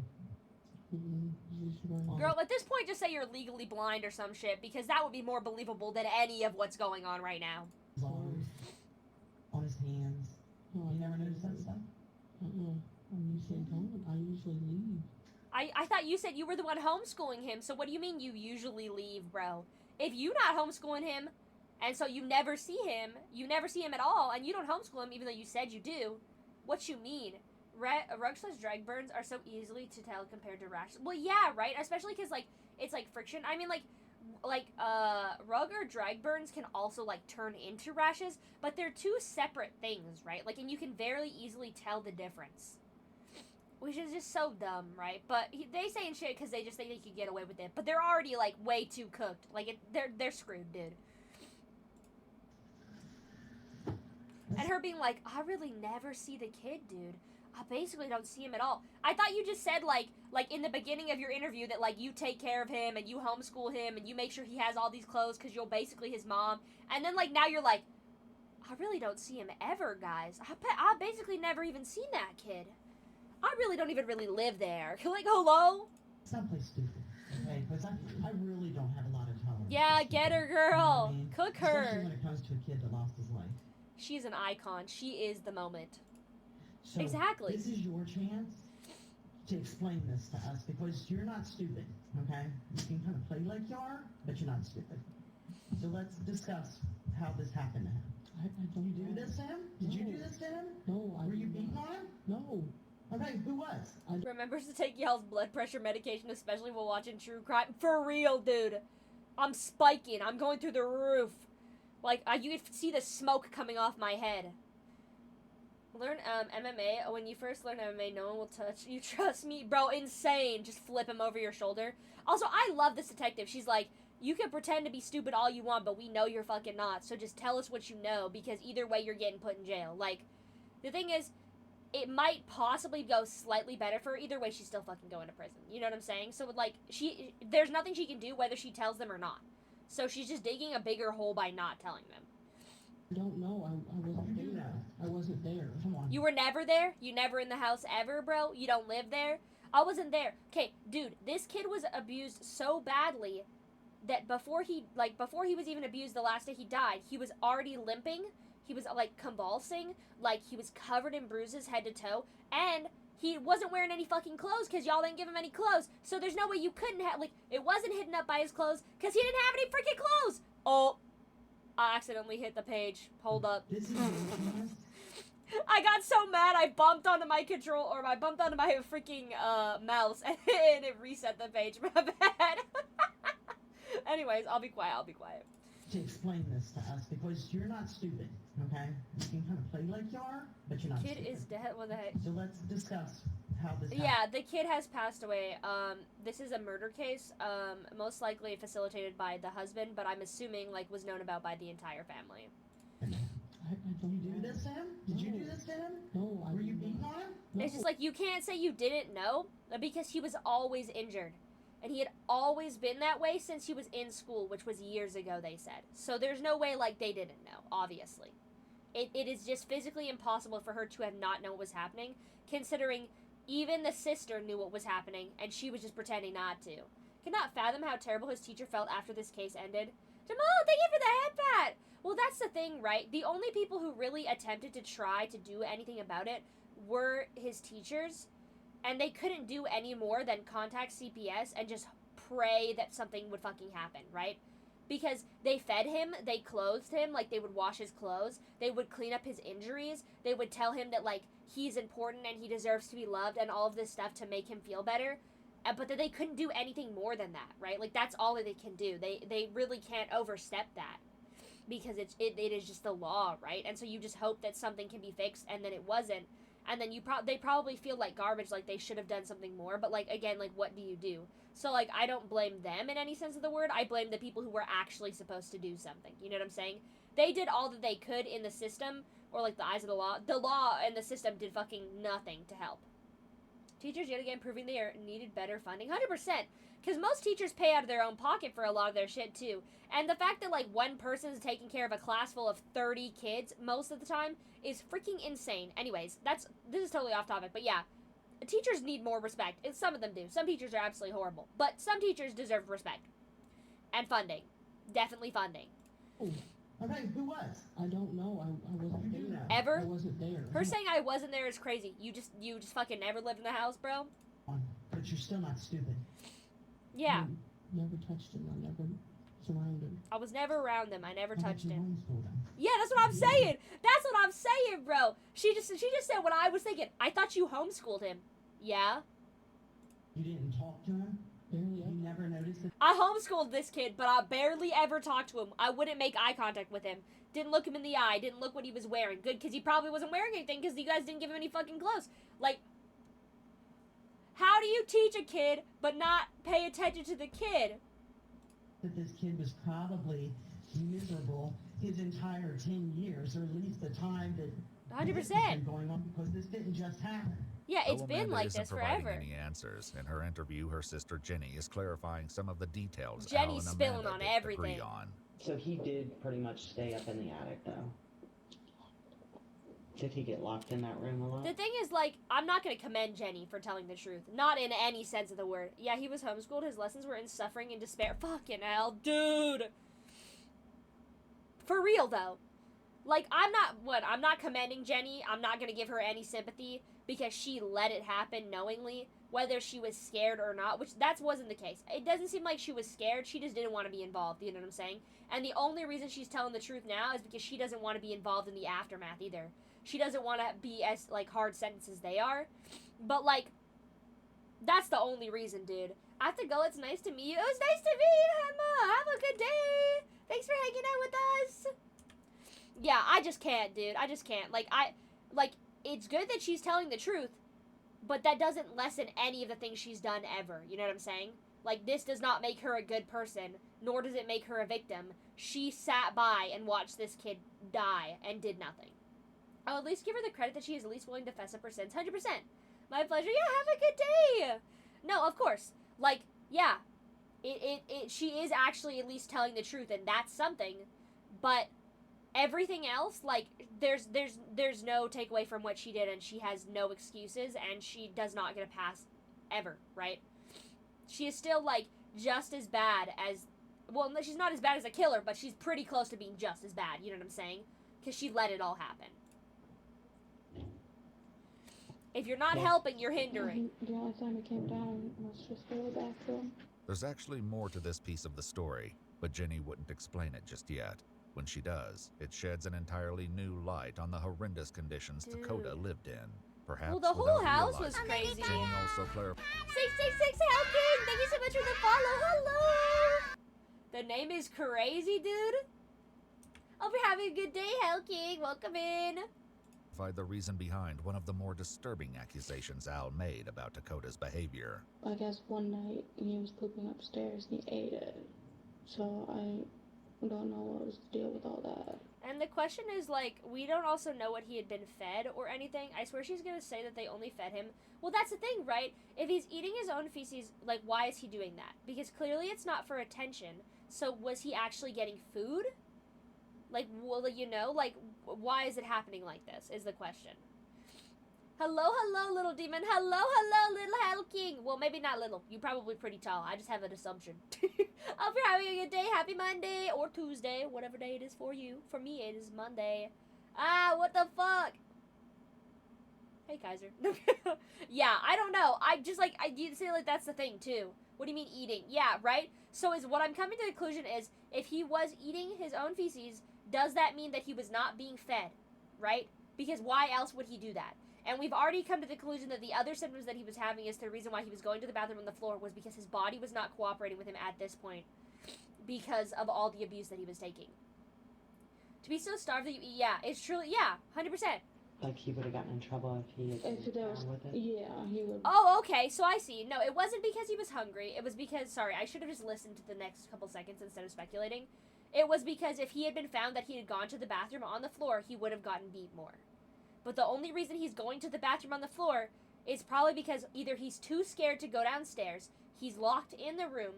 Girl, at this point, just say you're legally blind or some shit, because that would be more believable than any of what's going on right now. On his hands. Oh, you never noticed that stuff? I'm usually gone. I usually leave. I thought you said you were the one homeschooling him, so what do you mean you usually leave, bro? If you not homeschooling him, and so you never see him at all, and you don't homeschool him even though you said you do, what you mean? Rug/slash drag burns are so easily to tell compared to rashes. Well, yeah, right? Especially because, like, it's, like, friction. I mean, rug or drag burns can also, like, turn into rashes, but they're two separate things, right? Like, and you can very easily tell the difference. Which is just so dumb, right? But they saying shit because they just think they could get away with it. But they're already, like, way too cooked. Like, they're screwed, dude. And her being like, I really never see the kid, dude. I basically don't see him at all. I thought you just said, like in the beginning of your interview that, like, you take care of him and you homeschool him and you make sure he has all these clothes because you're basically his mom. And then, like, now you're like, I really don't see him ever, guys. I basically never even seen that kid. I really don't even really live there. Like, hello? Someplace stupid, okay? Because I really don't have a lot of tolerance. Yeah, get her, girl. You know what I mean? Cook her. Especially when it comes to a kid that lost his life. She's an icon. She is the moment. So exactly. This is your chance to explain this to us because you're not stupid, okay? You can kind of play like you are, but you're not stupid. So let's discuss how this happened to him. Did you do this to him? Did you do this to him? No. Were you beaten on him? No. Okay, who was? Remembers to take y'all's blood pressure medication, especially while watching true crime. For real, dude. I'm spiking. I'm going through the roof. Like, you could see the smoke coming off my head. Learn MMA. When you first learn MMA, no one will touch you. Trust me. Bro, insane. Just flip him over your shoulder. Also, I love this detective. She's like, you can pretend to be stupid all you want, but we know you're fucking not. So just tell us what you know, because either way, you're getting put in jail. Like, the thing is, it might possibly go slightly better for her. Either way, she's still fucking going to prison. You know what I'm saying? So, like, there's nothing she can do whether she tells them or not. So she's just digging a bigger hole by not telling them. I don't know. I wasn't there. I wasn't there. Come on. You were never there? You never in the house ever, bro? You don't live there? I wasn't there. Okay, dude, this kid was abused so badly that before he was even abused the last day he died, he was already limping. He was, like, convulsing. Like, he was covered in bruises head to toe. And he wasn't wearing any fucking clothes because y'all didn't give him any clothes. So there's no way you couldn't have, like, it wasn't hidden up by his clothes because he didn't have any freaking clothes. Oh, I accidentally hit the page. Hold up. I got so mad I bumped onto my I bumped onto my freaking mouse and it reset the page. My bad. Anyways, I'll be quiet. To explain this to us because you're not stupid, okay? You can kind of play like you are, but you're not Kid stupid. is dead. What the heck? So let's discuss how this happened. Yeah, the kid has passed away. This is a murder case, most likely facilitated by the husband, but I'm assuming, like, was known about by the entire family. Did you do this to him? Did you do this to him? No. Were you beaten on him? No. It's just like, you can't say you didn't know, because he was always injured. And he had always been that way since he was in school, which was years ago, they said. So there's no way, like, they didn't know, obviously. It is just physically impossible for her to have not known what was happening, considering even the sister knew what was happening, and she was just pretending not to. Cannot fathom how terrible his teacher felt after this case ended. Jamal, thank you for the head pat! Well, that's the thing, right? The only people who really attempted to try to do anything about it were his teachers, and they couldn't do any more than contact CPS and just pray that something would fucking happen, right? Because they fed him, they clothed him, like, they would wash his clothes, they would clean up his injuries, they would tell him that, like, he's important and he deserves to be loved and all of this stuff to make him feel better, but that they couldn't do anything more than that, right? Like, that's all that they can do. They really can't overstep that, because it is just the law, right? And so you just hope that something can be fixed, and then it wasn't, and then they probably feel like garbage, like they should have done something more, but, like, again, like, what do you do? So, like, I don't blame them in any sense of the word. I blame the people who were actually supposed to do something. You know what I'm saying? They did all that they could in the system, or, like, the eyes of the law. The law and the system did fucking nothing to help. Teachers yet again proving they are needed better funding. 100%. Because most teachers pay out of their own pocket for a lot of their shit, too. And the fact that, like, one person is taking care of a class full of 30 kids most of the time is freaking insane. Anyways, this is totally off topic, but yeah. Teachers need more respect. And some of them do. Some teachers are absolutely horrible. But some teachers deserve respect. And funding. Definitely funding. Oh, okay, who was? I don't know. I wasn't there. Ever? I wasn't there. Her saying I wasn't there is crazy. You just fucking never lived in the house, bro? But you're still not stupid. Yeah. You never touched him. I never surrounded him. I was never around them. I never touched him. Homeschooled him. Yeah, that's what I'm saying. That's what I'm saying, bro. She just said what I was thinking. I thought you homeschooled him. Yeah. You didn't talk to him? Barely. You never noticed it? I homeschooled this kid, but I barely ever talked to him. I wouldn't make eye contact with him. Didn't look him in the eye. Didn't look what he was wearing. Good, because he probably wasn't wearing anything because you guys didn't give him any fucking clothes. Like, how do you teach a kid but not pay attention to the kid? That this kid was probably miserable his entire 10 years, or at least the time that 100%. this has been going on, because this didn't just happen. Yeah, it's Though been Amanda like isn't this providing forever. any answers. In her interview, her sister Jenny is clarifying some of the details Jenny's Al and spilling Amanda on didn't everything. agree on. So he did pretty much stay up in the attic, though. Did he get locked in that room a lot? The thing is, like, I'm not going to commend Jenny for telling the truth. Not in any sense of the word. Yeah, he was homeschooled. His lessons were in suffering and despair. Fucking hell, dude. For real, though. Like, I'm not commending Jenny. I'm not going to give her any sympathy because she let it happen knowingly, whether she was scared or not, which that wasn't the case. It doesn't seem like she was scared. She just didn't want to be involved, you know what I'm saying? And the only reason she's telling the truth now is because she doesn't want to be involved in the aftermath either. She doesn't want to be as, like, hard sentences as they are. But, like, that's the only reason, dude. I have to go. It's nice to meet you. It was nice to meet you, Emma. Have a good day. Thanks for hanging out with us. Yeah, I just can't, dude. I just can't. Like, it's good that she's telling the truth, but that doesn't lessen any of the things she's done ever. You know what I'm saying? Like, this does not make her a good person, nor does it make her a victim. She sat by and watched this kid die and did nothing. I'll at least give her the credit that she is at least willing to fess up her sins. 100%. My pleasure. Yeah, have a good day. No, of course. Like, yeah. She is actually at least telling the truth, and that's something. But everything else, like, there's no takeaway from what she did, and she has no excuses, and she does not get a pass ever, right? She is still, like, just as bad as, well, she's not as bad as a killer, but she's pretty close to being just as bad, you know what I'm saying? Because she let it all happen. If you're not helping, you're hindering. The only time he came down was just go to the bathroom. There's actually more to this piece of the story, but Jenny wouldn't explain it just yet. When she does, it sheds an entirely new light on the horrendous conditions Dakota lived in. Perhaps Well, the whole without house was realizing it. crazy. Jenny also clarified 666 Helking! Thank you so much for the follow. Hello! The name is crazy, dude. Hope you're having a good day, Helking. Welcome in. the reason behind one of the more disturbing accusations Al made about Dakota's behavior. I guess one night he was pooping upstairs and he ate it. So I don't know what was the deal with all that. And the question is, like, we don't also know what he had been fed or anything. I swear she's gonna say that they only fed him. Well, that's the thing, right? If he's eating his own feces, like, why is he doing that? Because clearly it's not for attention. So was he actually getting food? Like, well, you know, like, why is it happening like this, is the question. Hello, hello, little demon. Hello, hello, little Hell King. Well, maybe not little. You're probably pretty tall. I just have an assumption. Hope you're having a good day. Happy Monday or Tuesday, whatever day it is for you. For me, it is Monday. Ah, what the fuck? Hey, Kaiser. Yeah, I don't know. I just, like, you say, like, that's the thing, too. What do you mean eating? Yeah, right? So is what I'm coming to the conclusion is, if he was eating his own feces, does that mean that he was not being fed, right? Because why else would he do that? And we've already come to the conclusion that the other symptoms that he was having is the reason why he was going to the bathroom on the floor was because his body was not cooperating with him at this point because of all the abuse that he was taking. To be so starved that you eat, yeah, it's truly, yeah, 100%. Like he would have gotten in trouble if he had been down with it? Yeah, he would. Oh, okay, so I see. No, it wasn't because he was hungry. It was because, sorry, I should have just listened to the next couple seconds instead of speculating. It was because if he had been found that he had gone to the bathroom on the floor, he would have gotten beat more. But the only reason he's going to the bathroom on the floor is probably because either he's too scared to go downstairs, he's locked in the room,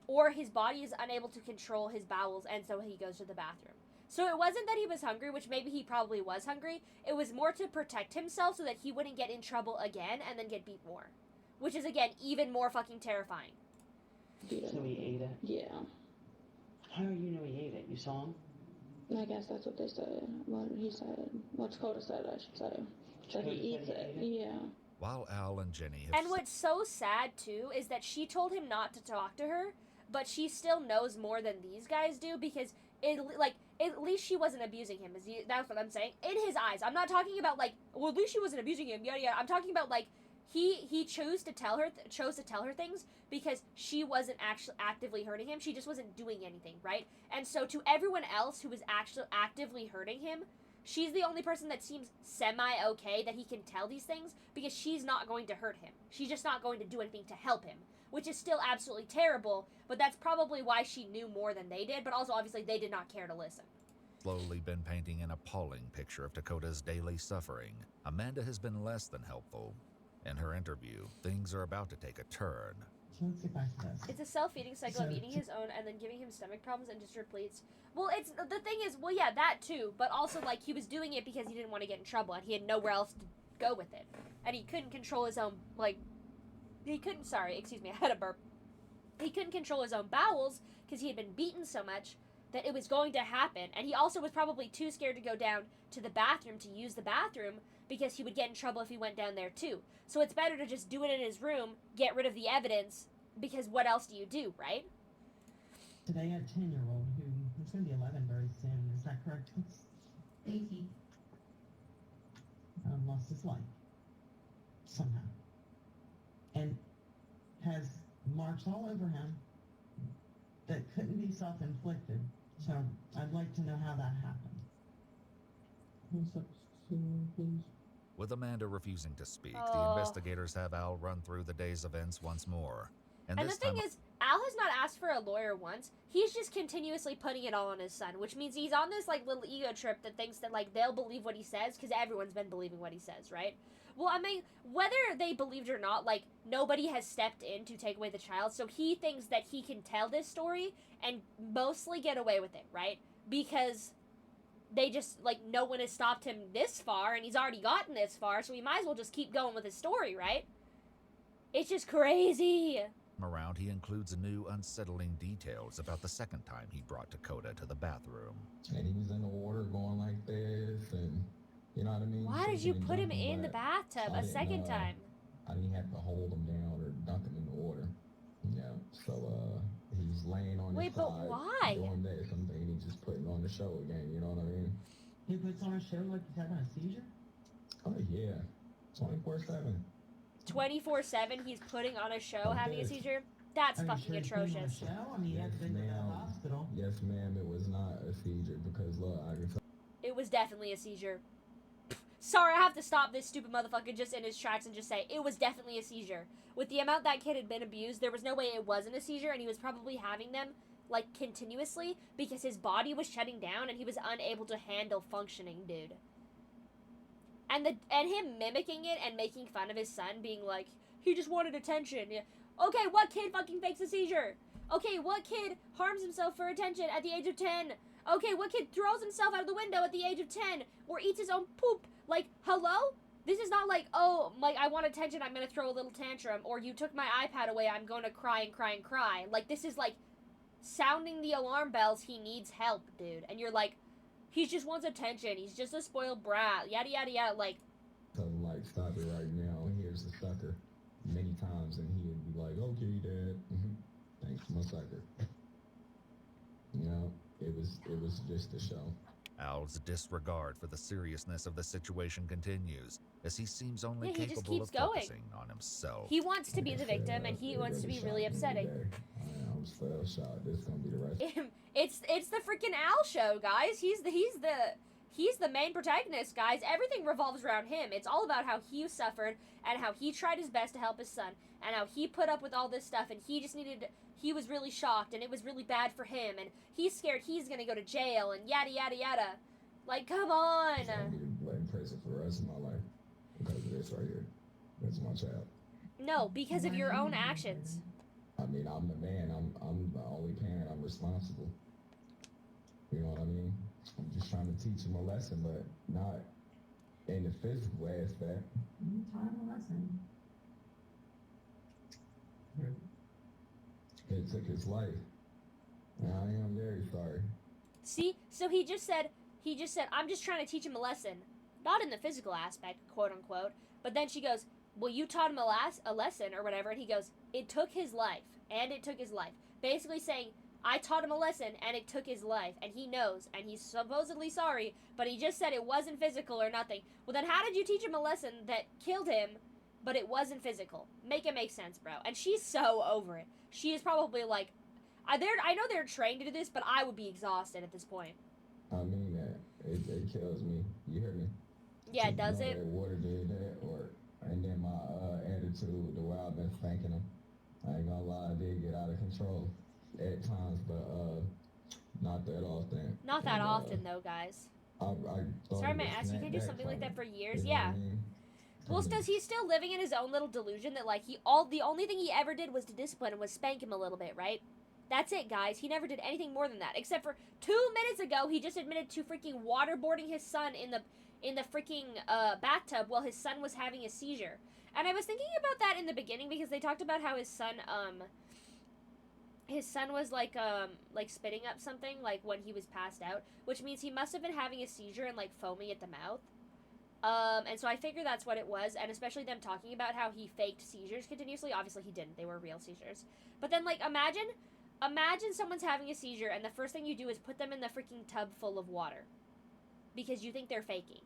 or his body is unable to control his bowels, and so he goes to the bathroom. So it wasn't that he was hungry, which maybe he probably was hungry. It was more to protect himself so that he wouldn't get in trouble again and then get beat more. Which is, again, even more fucking terrifying. Yeah. So he ate it? Yeah. How do you know he ate it? You saw him? I guess that's what they said. What he said. What Dakota said, I should say. So he eats it. Yeah. While Al and Jenny have... And what's so sad, too, is that she told him not to talk to her, but she still knows more than these guys do, because, at least she wasn't abusing him. That's what I'm saying. In his eyes. I'm not talking about, well, at least she wasn't abusing him, yada yada. I'm talking about, he chose to tell her things because she wasn't actually actively hurting him. She just wasn't doing anything, right? And so to everyone else who was actually actively hurting him, she's the only person that seems semi-okay that he can tell these things because she's not going to hurt him. She's just not going to do anything to help him, which is still absolutely terrible, but that's probably why she knew more than they did, but also obviously they did not care to listen. Slowly been painting an appalling picture of Dakota's daily suffering. Amanda has been less than helpful. In her interview, things are about to take a turn. So let's get back to this. It's a self-feeding cycle of eating his own and then giving him stomach problems and just repletes. Well, the thing is, well, yeah, that too, but also, he was doing it because he didn't want to get in trouble, and he had nowhere else to go with it. And he couldn't control his own, excuse me, I had a burp. He couldn't control his own bowels because he had been beaten so much that it was going to happen. And he also was probably too scared to go down to the bathroom to use the bathroom because he would get in trouble if he went down there too. So it's better to just do it in his room, get rid of the evidence, because what else do you do, right? Today, a 10-year-old who's going to be 11 very soon. Is that correct? Stacy. Lost his life somehow, and has marks all over him that couldn't be self-inflicted. So I'd like to know how that happened. What's up, please? With Amanda refusing to speak, the investigators have Al run through the day's events once more. And the thing is, Al has not asked for a lawyer once. He's just continuously putting it all on his son, which means he's on this, little ego trip that thinks that, they'll believe what he says, because everyone's been believing what he says, right? Well, I mean, whether they believed or not, nobody has stepped in to take away the child, so he thinks that he can tell this story and mostly get away with it, right? Because they just, no one has stopped him this far, and he's already gotten this far, so he might as well just keep going with his story, right? It's just crazy. Around, he includes new unsettling details about the second time he brought Dakota to the bathroom. And he was in the water going like this, and you know what I mean? Why did you put him in the bathtub a second time? I didn't have to hold him down or dunk him in the water. Yeah, so he's laying on his side. Wait, but why? Doing this, I'm thinking he's just putting on the show again, you know what I mean? He puts on a show like he's having a seizure? Oh yeah, 24/7. 24/7, he's putting on a show, having a seizure? That's fucking atrocious. Show? I mean, Yes, you have to go to the ma'am. hospital. Yes, ma'am, it was not a seizure because look, I can tell. It was definitely a seizure. Sorry, I have to stop this stupid motherfucker just in his tracks and just say, it was definitely a seizure. With the amount that kid had been abused, there was no way it wasn't a seizure, and he was probably having them, continuously, because his body was shutting down and he was unable to handle functioning, dude. And him mimicking it and making fun of his son, being like, he just wanted attention. Yeah. Okay, what kid fucking fakes a seizure? Okay, what kid harms himself for attention at the age of 10? Okay, what kid throws himself out of the window at the age of 10? Or eats his own poop? Hello? This is not I want attention, I'm gonna throw a little tantrum. Or you took my iPad away, I'm gonna cry and cry and cry. This is sounding the alarm bells, he needs help, dude. And you're like, he just wants attention, he's just a spoiled brat, yada yada yada, Tell him, stop it right now, here's the sucker. Many times, and he would be like, okay, Dad, thanks, my sucker. You know, it was just a show. Al's disregard for the seriousness of the situation continues, as he seems only he just capable keeps of going. focusing on himself. He wants to be the victim, and he wants to be really upsetting. I'm still shocked. This is gonna be the rest. It's the freaking Al show, guys. He's the main protagonist, guys. Everything revolves around him. It's all about how he suffered and how he tried his best to help his son and how he put up with all this stuff and he was really shocked and it was really bad for him and he's scared he's gonna go to jail and yada yada yada. Come on. I'm gonna be in prison for the rest of my life because of this right here. as my child. No, because of your own actions. I mean, I'm the man. I'm the only parent. I'm responsible. You know what I mean? I'm just trying to teach him a lesson, but not in the physical aspect. You taught him a lesson. It took his life. And I am very sorry. See? So he just said, I'm just trying to teach him a lesson. Not in the physical aspect, quote unquote. But then she goes, well, you taught him a lesson or whatever. And he goes, it took his life. And it took his life. Basically saying, I taught him a lesson and it took his life. And he knows. And he's supposedly sorry. But he just said it wasn't physical or nothing. Well, then how did you teach him a lesson that killed him, but it wasn't physical? Make it make sense, bro. And she's so over it. She is probably like, I know they're trained to do this, but I would be exhausted at this point. I mean that. It kills me. You hear me? Yeah, does it? That water did that, and then my attitude, the way I've been spanking him. I ain't gonna lie, I did get out of control at times, but not that often. Not that often, though, guys. Sorry, my ass. You can do something like that for years. Yeah. I mean? Well, does he still living in his own little delusion that like the only thing he ever did was to discipline him was spank him a little bit, right? That's it, guys. He never did anything more than that, except for 2 minutes ago he just admitted to freaking waterboarding his son in the freaking bathtub while his son was having a seizure. And I was thinking about that in the beginning because they talked about how his son was like spitting up something like when he was passed out, which means he must have been having a seizure and like foaming at the mouth. And so I figure that's what it was, and especially them talking about how he faked seizures continuously. Obviously he didn't, they were real seizures. But then like imagine someone's having a seizure and the first thing you do is put them in the freaking tub full of water. Because you think they're faking.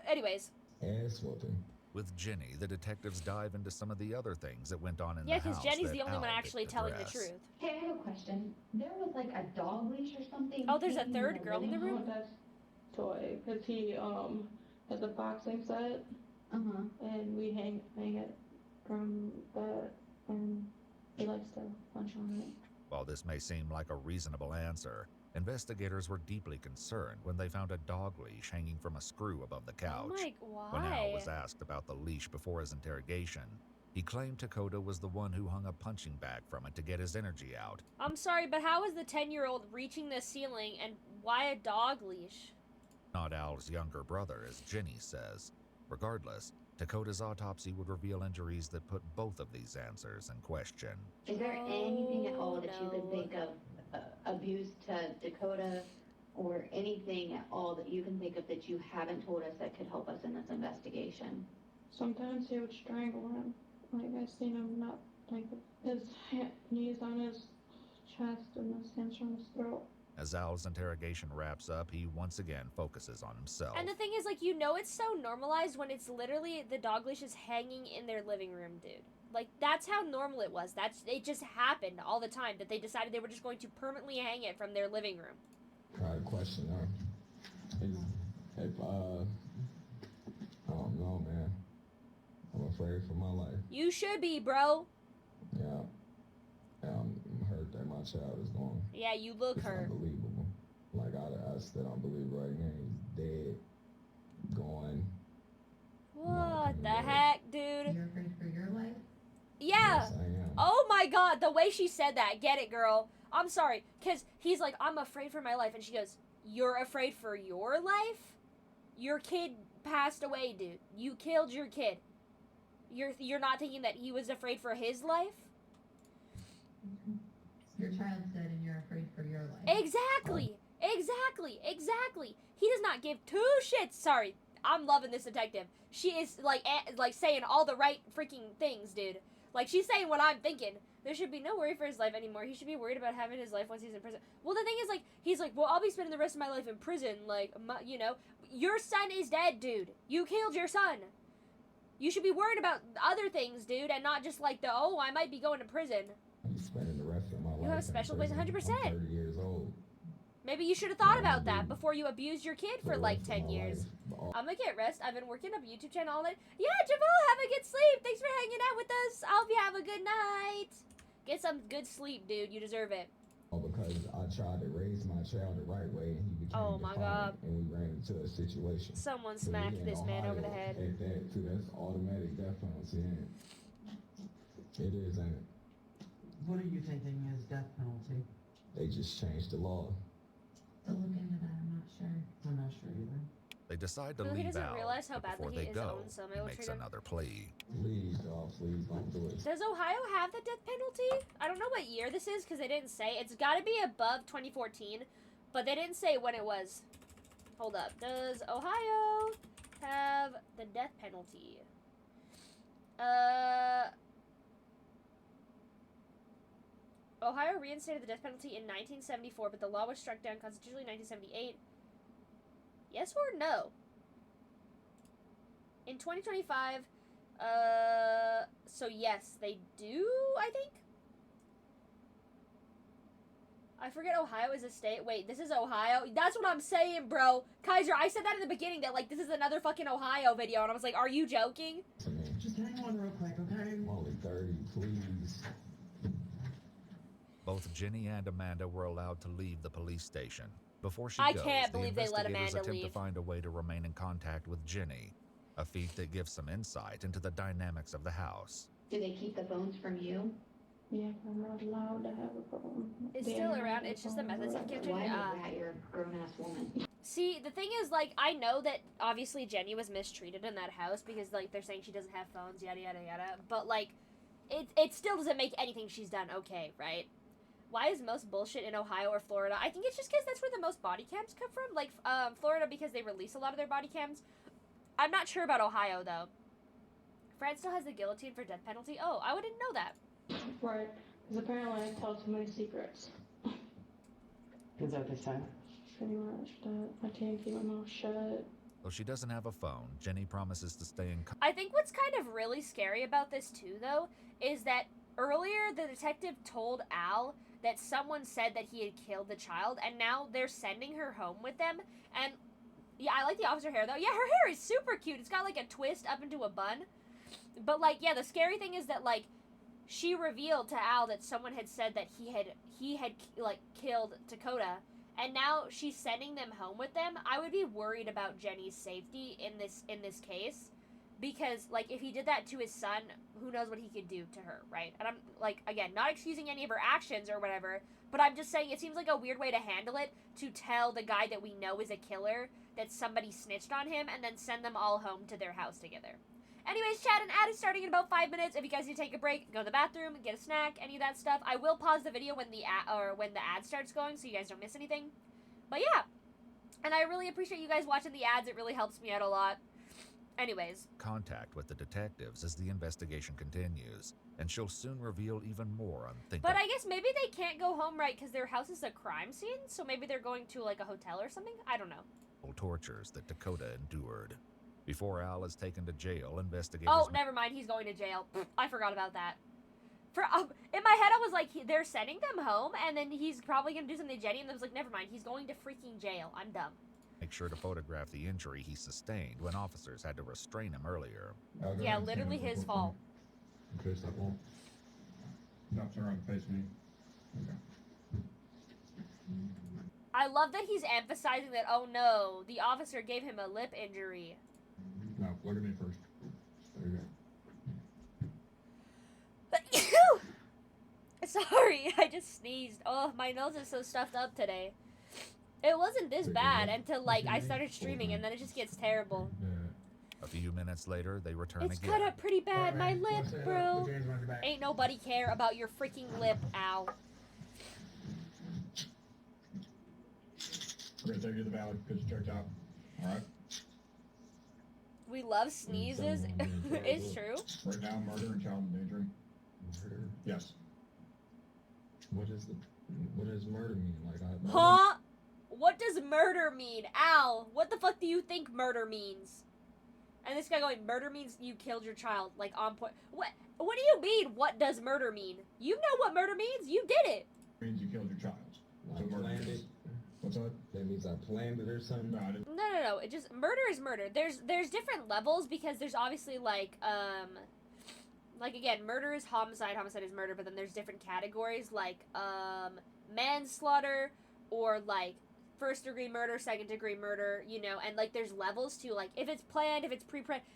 Anyways. Ass whooping. With Jenny, the detectives dive into some of the other things that went on in the house. Yeah, because Jenny's the only Al one actually telling the address. truth. Hey, I have a question. There was like a dog leash or something. Oh, there's a hanging third girl in the room? That's toy, because he has a boxing set, and we hang it from that, and he likes to punch on it. While this may seem like a reasonable answer, investigators were deeply concerned when they found a dog leash hanging from a screw above the couch. Oh my, why? When Al was asked about the leash before his interrogation, he claimed Dakota was the one who hung a punching bag from it to get his energy out. I'm sorry, but how is the 10-year-old reaching the ceiling, and why a dog leash? Not Al's younger brother, as Jenny says. Regardless, Dakota's autopsy would reveal injuries that put both of these answers in question. Is there anything at all that you can think of, abuse to Dakota, or anything at all that you can think of that you haven't told us that could help us in this investigation? Sometimes he would strangle him. Like, I seen him not, like, his knees on his chest and his hands on his throat. As Al's interrogation wraps up, he once again focuses on himself. And the thing is, like, it's so normalized when it's literally the dog leash is hanging in their living room, dude. Like, that's how normal it was. It just happened all the time that they decided they were just going to permanently hang it from their living room. I had a question there. I don't know, man. I'm afraid for my life. You should be, bro. Yeah. I'm hurt that my child is gone. Yeah, you look hurt. Unbelievable. Like, I still don't believe right now he's dead, gone. What the heck, dude? You're afraid for your life? Yeah. Yes, I am. Oh my god, the way she said that. Get it, girl. I'm sorry. Because he's like, I'm afraid for my life. And she goes, you're afraid for your life? Your kid passed away, dude. You killed your kid. You're not thinking that he was afraid for his life? Your child's dead and you're afraid for your life. Exactly. He does not give two shits. Sorry, I'm loving this detective. She is like saying all the right freaking things, dude. Like, she's saying what I'm thinking. There should be no worry for his life anymore. He should be worried about having his life once he's in prison. Well, the thing is, like, he's like, well, I'll be spending the rest of my life in prison. Like, your son is dead, dude. You killed your son. You should be worried about other things, dude, and not just like I might be going to prison. I'm spending the rest of my life. You have a special place, 100%. I'm 30 years old. Maybe you should have thought about that before you abused your kid for like 10 years. I'm gonna get rest. I've been working up a YouTube channel all night. Yeah, Jamal, have a good sleep. Thanks for hanging out with us. I hope you have a good night. Get some good sleep, dude. You deserve it. Because I tried to raise my child the right way, and he became Oh my God. defiant, and we ran into a situation. Someone So smacked in this man over the Ohio, head. At that, too, that's automatic death penalty. And it is, ain't it? What are you thinking is death penalty? They just changed the law. To look into that, I'm not sure. I'm not sure either. They decide to Well, he leave doesn't Al, realize how but before badly they he go, is owned, so he I'll makes treat him. another plea. Please, dog, please don't do it. Does Ohio have the death penalty? I don't know what year this is because they didn't say. It's got to be above 2014, but they didn't say when it was. Hold up. Does Ohio have the death penalty? Ohio reinstated the death penalty in 1974, but the law was struck down constitutionally in 1978. Yes or no? In 2025, so yes, they do, I think? I forget Ohio is a state. Wait, this is Ohio? That's what I'm saying, bro. Kaiser, I said that in the beginning, that, like, this is another fucking Ohio video, and I was like, are you joking? Just hang on real quick, okay? I'm only 30, please. Both Jenny and Amanda were allowed to leave the police station. Before she I goes, can't the believe they let investigators Amanda attempt leave. to find a way to remain in contact with Jenny, a feat that gives some insight into the dynamics of the house. Do they keep the phones from you? Yeah, I'm not allowed to have a phone. It's They still don't around, have it's just the a phone methods or of whatever. capturing Why is that? You're a grown-ass woman. See, the thing is, like, I know that obviously Jenny was mistreated in that house because, like, they're saying she doesn't have phones, yada, yada, yada. But, like, it still doesn't make anything she's done okay, right? Why is most bullshit in Ohio or Florida? I think it's just because that's where the most body cams come from. Like, Florida because they release a lot of their body cams. I'm not sure about Ohio, though. France still has the guillotine for death penalty? Oh, I wouldn't know that. Right, because apparently I tell too many secrets. Is that this time? Pretty much, that I can't keep my mouth shut. Though she doesn't have a phone, Jenny promises to stay in I think what's kind of really scary about this, too, though, is that earlier the detective told Al that someone said that he had killed the child, and now they're sending her home with them, and yeah, I like the officer hair, though. Yeah, her hair is super cute. It's got, like, a twist up into a bun. But, like, yeah, the scary thing is that, like, she revealed to Al that someone had said that he had like, killed Dakota, and now she's sending them home with them. I would be worried about Jenny's safety in this case, because, like, if he did that to his son, who knows what he could do to her, right? And I'm, like, again, not excusing any of her actions or whatever, but I'm just saying it seems like a weird way to handle it, to tell the guy that we know is a killer that somebody snitched on him, and then send them all home to their house together. Anyways, chat, an ad is starting in about 5 minutes. If you guys need to take a break, go to the bathroom, get a snack, any of that stuff. I will pause the video when the ad starts going, so you guys don't miss anything. But yeah, and I really appreciate you guys watching the ads. It really helps me out a lot. Anyways, contact with the detectives as the investigation continues, and she'll soon reveal even more unthinkable. but I guess maybe they can't go home, right? Because their house is a crime scene, so maybe they're going to like a hotel or something. I don't know. Tortures that Dakota endured. Before Al is taken to jail, investigators... Oh, never mind. He's going to jail. I forgot about that. In my head, I was like, they're sending them home, and then he's probably going to do something to Jenny, and I was like, never mind. He's going to freaking jail. I'm dumb. Make sure to photograph the injury he sustained when officers had to restrain him earlier. Yeah, literally his fault. Okay, stop on. No, turn around and face me. Okay. I love that he's emphasizing that, oh no, the officer gave him a lip injury. No, look at me first. There you go. Sorry, I just sneezed. Oh, my nose is so stuffed up today. It wasn't this bad until, like, I started streaming, and then it just gets terrible. A few minutes later, they return It's again. cut up pretty bad, my lip, bro. Ain't nobody care about your freaking lip, Al. We're gonna take you to the valley because you checked out. Alright? We love sneezes. It's true. Right now, murder and child endangering. Murder? Yes. What does murder mean? Like, Huh? What does murder mean? Al, what the fuck do you think murder means? And this guy going, murder means you killed your child. Like, on point. What do you mean, what does murder mean? You know what murder means. You did it. It means you killed your child. I planned it. What's that? That means I planned it or something? No, I didn't. No. It just, murder is murder. There's different levels because there's obviously, like again, murder is homicide is murder, but then there's different categories, like, manslaughter or like first degree murder, second degree murder, you know, and like there's levels to like if it's planned, if it's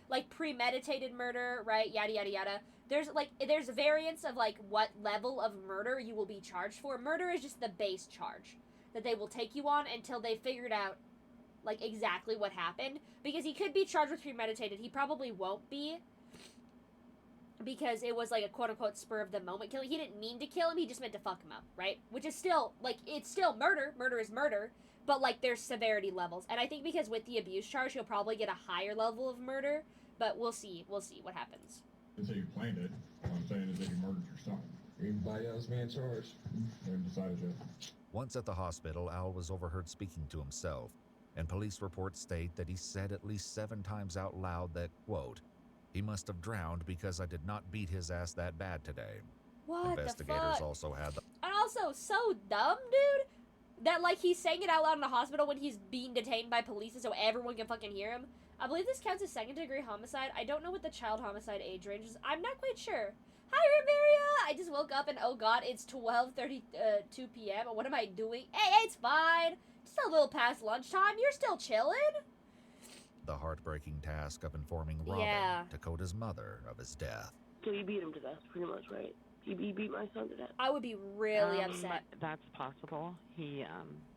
like premeditated murder, right? Yada yada yada. There's variants of like what level of murder you will be charged for. Murder is just the base charge that they will take you on until they figured out like exactly what happened, because he could be charged with premeditated. He probably won't be, because it was like a quote-unquote spur of the moment killing. He didn't mean to kill him, he just meant to fuck him up, right? Which is still like, it's still murder is murder, but like there's severity levels, and I think because with the abuse charge he'll probably get a higher level of murder, but we'll see what happens. Didn't say you planned it. What I'm saying is that you murdered your son. Anybody else being charged? They haven't decided yet. Once at the hospital, Al was overheard speaking to himself, and police reports state that he said at least 7 times out loud that, quote, "He must have drowned because I did not beat his ass that bad today." What Investigators the fuck? also had the And also, so dumb, dude, that like he's saying it out loud in the hospital when he's being detained by police so everyone can fucking hear him. I believe this counts as second degree homicide. I don't know what the child homicide age range is. I'm not quite sure. Hi, Riveria! I just woke up and oh god, it's 12:32 p.m. What am I doing? Hey, it's fine. Just a little past lunchtime. You're still chilling? the heartbreaking task of informing Robin, Yeah. Dakota's mother, of his death. So you beat him to death, pretty much, right? You beat my son to death. I would be really upset. That's possible. He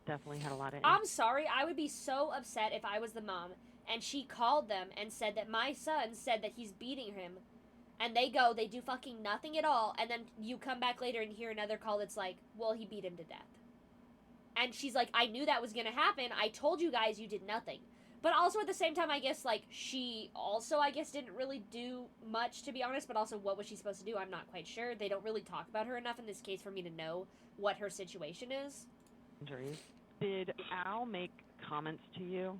definitely had a lot of... I'm sorry, I would be so upset if I was the mom and she called them and said that my son said that he's beating him, and they do fucking nothing at all, and then you come back later and hear another call that's like, well, he beat him to death. And she's like, I knew that was gonna happen. I told you guys, you did nothing. But also at the same time, I guess, like, she also, I guess, didn't really do much, to be honest, but also what was she supposed to do? I'm not quite sure. They don't really talk about her enough in this case for me to know what her situation is. Injuries. Did Al make comments to you?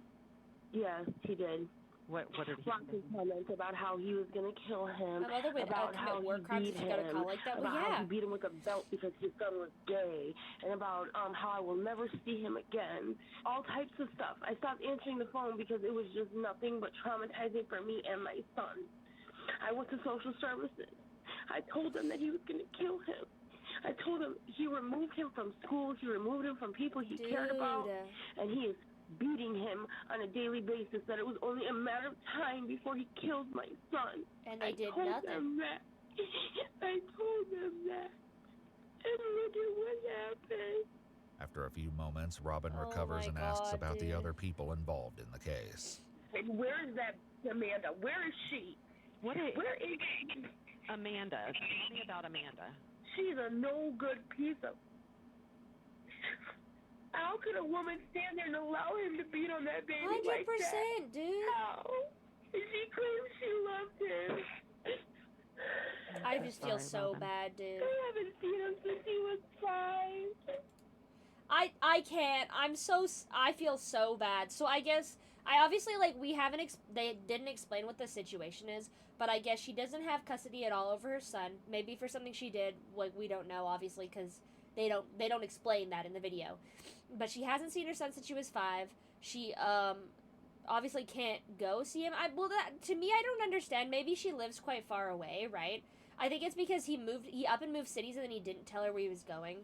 Yes, he did. What did he Lots of comments about how he was going to kill him, My mother would about commit how war he crimes beat if she got a him, call like that. Well, about how yeah. he beat him with a belt because his son was gay, and about how I will never see him again. All types of stuff. I stopped answering the phone because it was just nothing but traumatizing for me and my son. I went to social services. I told them that he was going to kill him. I told him he removed him from school, he removed him from people he cared about, and he is beating him on a daily basis, that it was only a matter of time before he killed my son. And they did told nothing. Them that. I told them that. And look at what happened. After a few moments, Robin recovers and asks about the other people involved in the case. And where is that Amanda? Where is she? Where is she? Amanda. Tell me about Amanda. She's a no-good piece of... How could a woman stand there and allow him to beat on that baby like that? 100%, dude. How? She claims she loved him. I just feel so bad, dude. I haven't seen him since he was 5. I can't. I feel so bad. So I guess, I obviously, like, they didn't explain what the situation is, but I guess she doesn't have custody at all over her son. Maybe for something she did, like, we don't know, obviously, because they don't explain that in the video. But she hasn't seen her son since she was 5. She, obviously can't go see him. To me, I don't understand. Maybe she lives quite far away, right? I think it's because he up and moved cities and then he didn't tell her where he was going.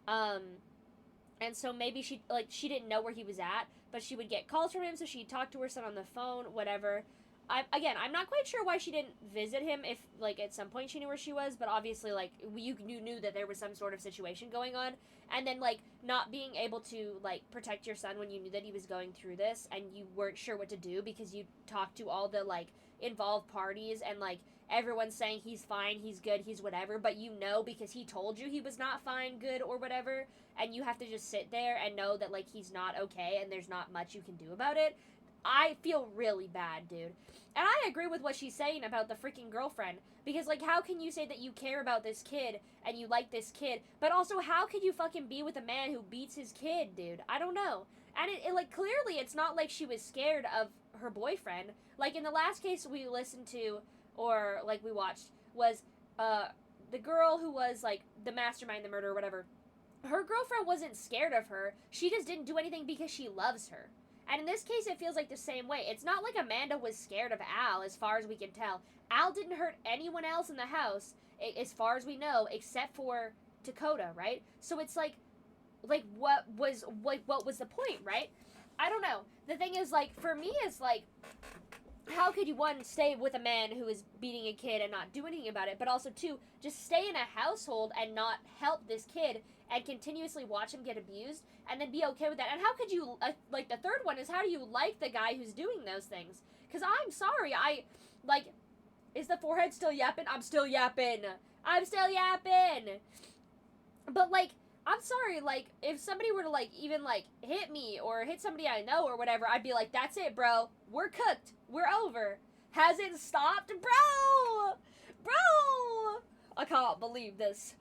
And so maybe she didn't know where he was at, but she would get calls from him, so she'd talk to her son on the phone, whatever. I'm not quite sure why she didn't visit him if, like, at some point she knew where she was, but obviously, like, you knew that there was some sort of situation going on, and then, like, not being able to, like, protect your son when you knew that he was going through this, and you weren't sure what to do because you talked to all the, like, involved parties, and, like, everyone's saying he's fine, he's good, he's whatever, but you know because he told you he was not fine, good, or whatever, and you have to just sit there and know that, like, he's not okay and there's not much you can do about it. I feel really bad, dude. And I agree with what she's saying about the freaking girlfriend. Because, like, how can you say that you care about this kid and you like this kid, but also how could you fucking be with a man who beats his kid, dude? I don't know. And it like, clearly it's not like she was scared of her boyfriend. Like, in the last case we listened to, or, like, we watched, was, the girl who was, like, the mastermind, the murderer, whatever. Her girlfriend wasn't scared of her. She just didn't do anything because she loves her. And in this case, it feels like the same way. It's not like Amanda was scared of Al, as far as we can tell. Al didn't hurt anyone else in the house, as far as we know, except for Dakota, right? So it's like, what was the point, right? I don't know. The thing is, like, for me, it's like, how could you, one, stay with a man who is beating a kid and not do anything about it, but also, two, just stay in a household and not help this kid and continuously watch him get abused and then be okay with that? And how could you, like, the third one is, how do you like the guy who's doing those things? Because I'm sorry, is the forehead still yapping? I'm still yapping. I'm still yapping. But, like, I'm sorry, like, if somebody were to, like, even, like, hit me or hit somebody I know or whatever, I'd be like, that's it, bro. We're cooked. We're over. Has it stopped? Bro! Bro! I can't believe this.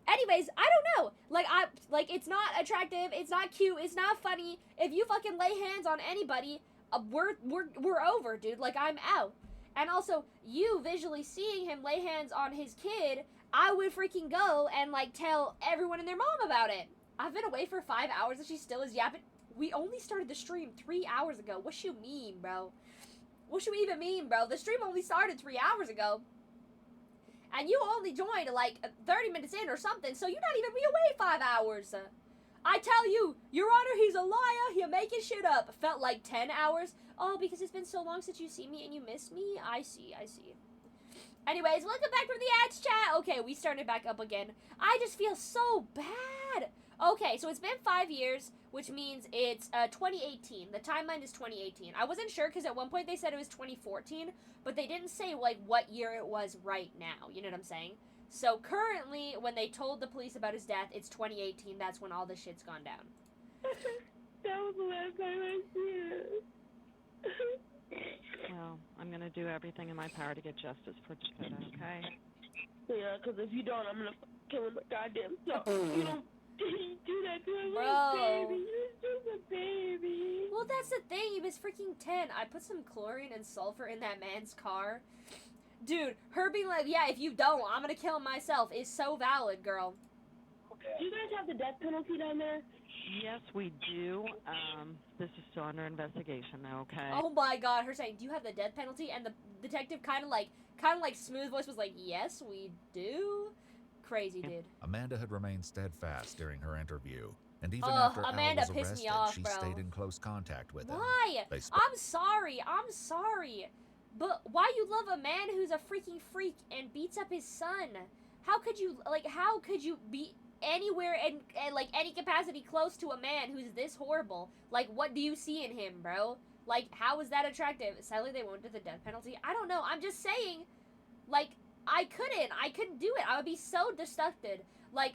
Anyways, I don't know. Like, it's not attractive. It's not cute. It's not funny. If you fucking lay hands on anybody, we're over, dude. Like, I'm out. And also, you visually seeing him lay hands on his kid, I would freaking go and, like, tell everyone and their mom about it. I've been away for 5 hours and she still is yapping. We only started the stream 3 hours ago. What you mean, bro? What you even mean, bro? The stream only started 3 hours ago. And you only joined, like, 30 minutes in or something, so you're not even be away 5 hours. I tell you, Your Honor, he's a liar. You're making shit up. Felt like 10 hours. Oh, because it's been so long since you see me and you miss me? I see. Anyways, welcome back from the ads chat. Okay, we started back up again. I just feel so bad. Okay, so it's been 5 years, which means it's 2018. The timeline is 2018. I wasn't sure because at one point they said it was 2014, but they didn't say, like, what year it was right now. You know what I'm saying? So currently, when they told the police about his death, it's 2018. That's when all this shit's gone down. That was the last time I seen it. Well, I'm going to do everything in my power to get justice for Dakota, okay? Yeah, because if you don't, I'm going to kill him a goddamn self. You don't do that to a Bro. little baby. He's just a baby. Well, that's the thing. He was freaking 10. I put some chlorine and sulfur in that man's car. Dude, her being like, yeah, if you don't, I'm going to kill him myself is so valid, girl. Do you guys have the death penalty down there? Yes, we do. This is still under investigation, though, okay? Oh my god, her saying, do you have the death penalty? And the detective kind of like smooth voice was like, yes, we do. Crazy, dude. Amanda had remained steadfast during her interview, and even Ugh, after Amanda Al was pissed arrested, me off, she bro. stayed in close contact with him. Why? They I'm sorry. But why you love a man who's a freaking freak and beats up his son? How could you be anywhere in like any capacity close to a man who's this horrible? Like, what do you see in him, bro? Like, how is that attractive? Sadly, they won't do the death penalty. I don't know. I'm just saying, like, I couldn't do it. I would be so disgusted. Like,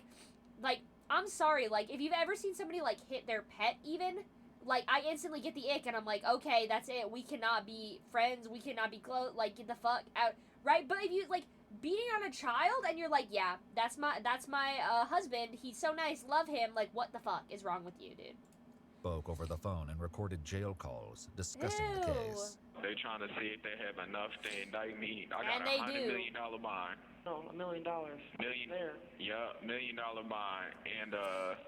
I'm sorry. Like, if you've ever seen somebody, like, hit their pet even, like, I instantly get the ick and I'm like, okay, that's it. We cannot be friends. We cannot be close. Like, get the fuck out. Right? But if you, like, beating on a child and you're like, yeah, that's my husband. He's so nice. Love him. Like, what the fuck is wrong with you, dude? Spoke over the phone and recorded jail calls discussing the case. They trying to see if they have enough to indict me. I And got they $100 do. million bond. No, $1 million. There. Yeah, $1 million bond. And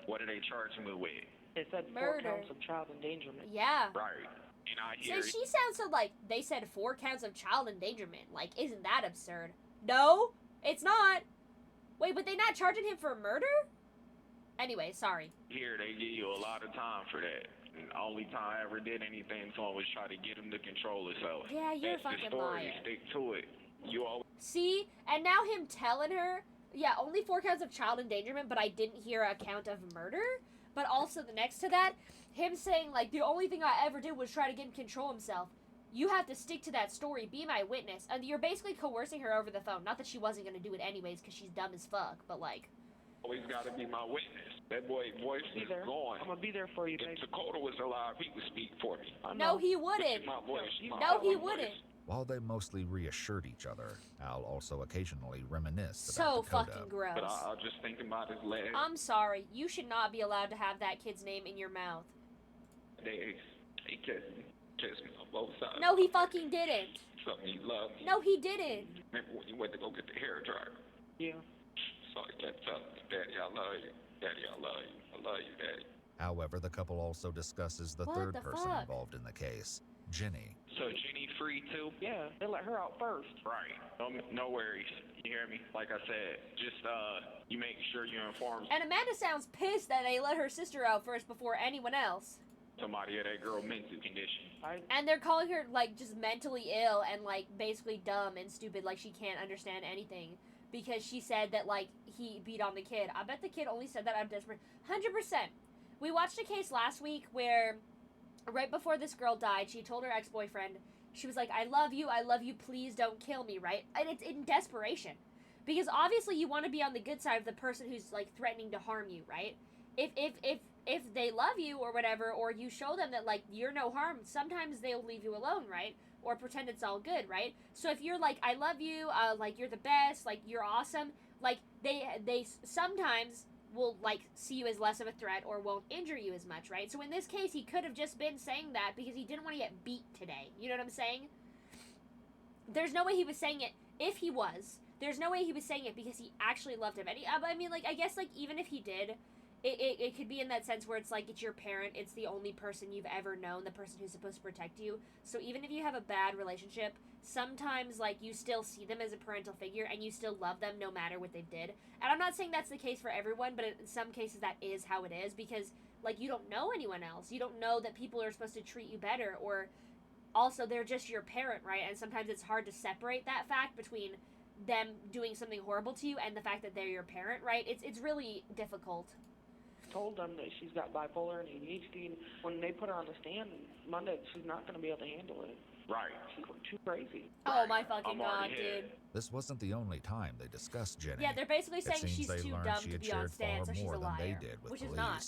what are they charging me with? It said Murder. 4 counts of child endangerment. Yeah. Right. And I So hear she sounds so like they said 4 counts of child endangerment. Like, isn't that absurd? No, it's not. Wait, but they not charging him for murder? Anyway, sorry. here they give you a lot of time for that. And the only time I ever did anything to him was try to get him to control himself. Yeah, you're a That's fucking the story. liar. Stick to it. You always See? And now him telling her, yeah, only 4 counts of child endangerment, but I didn't hear a count of murder. But also the next to that, him saying, like, the only thing I ever did was try to get him to control himself. You have to stick to that story. Be my witness. And you're basically coercing her over the phone. Not that she wasn't going to do it anyways, because she's dumb as fuck, but, like... always got to be my witness. That boy voice is gone. I'm gonna be there for you, If baby. Dakota was alive, he would speak for me. No, he wouldn't. My voice. No, he wouldn't. While they mostly reassured each other, Al also occasionally reminisced So about Dakota. fucking gross. But I'll just think about his last I'm sorry. You should not be allowed to have that kid's name in your mouth. days. He kissed me on both sides. No, he fucking didn't. Something he loved me. No, he didn't. Remember when you went to go get the hair dryer? Yeah. So I kept telling him, Daddy, I love you. Daddy, I love you. I love you, Daddy. However, the couple also discusses the What third the person fuck? involved in the case, Jenny. So Jenny free too? Yeah, they let her out first. Right. No worries. You hear me? Like I said, just you make sure you inform And Amanda sounds pissed that they let her sister out first before anyone else. somebody of that girl mental condition. And they're calling her, like, just mentally ill and, like, basically dumb and stupid, like she can't understand anything. Because she said that, like, he beat on the kid. I bet the kid only said that out of desperate. 100%. We watched a case last week where, right before this girl died, she told her ex-boyfriend, she was like, I love you, please don't kill me, right? And it's in desperation. Because obviously you want to be on the good side of the person who's, like, threatening to harm you, right? If they love you or whatever, or you show them that, like, you're no harm, sometimes they'll leave you alone, right? Or pretend it's all good, right? So if you're like, I love you, like, you're the best, like, you're awesome, like, they sometimes will, like, see you as less of a threat or won't injure you as much, right? So in this case, he could have just been saying that because he didn't want to get beat today. You know what I'm saying? There's no way he was saying it if he was. There's no way he was saying it because he actually loved him. And I mean, like, I guess, like, even if he did, it could be in that sense where it's like, it's your parent, it's the only person you've ever known, the person who's supposed to protect you. So even if you have a bad relationship, sometimes, like, you still see them as a parental figure and you still love them no matter what they did. And I'm not saying that's the case for everyone, but in some cases that is how it is because, like, you don't know anyone else. You don't know that people are supposed to treat you better, or also they're just your parent, right? And sometimes it's hard to separate that fact between them doing something horrible to you and the fact that they're your parent, right? It's really difficult. Told them that she's got bipolar and ADHD, and when they put her on the stand Monday, she's not going to be able to handle it. Right. She's too crazy. Oh my fucking god, dude. This wasn't the only time they discussed Jenny. Yeah, they're basically It saying seems she's they too learned dumb she to had be on shared stand, so far she's a more than they liar. did with Which is police. not.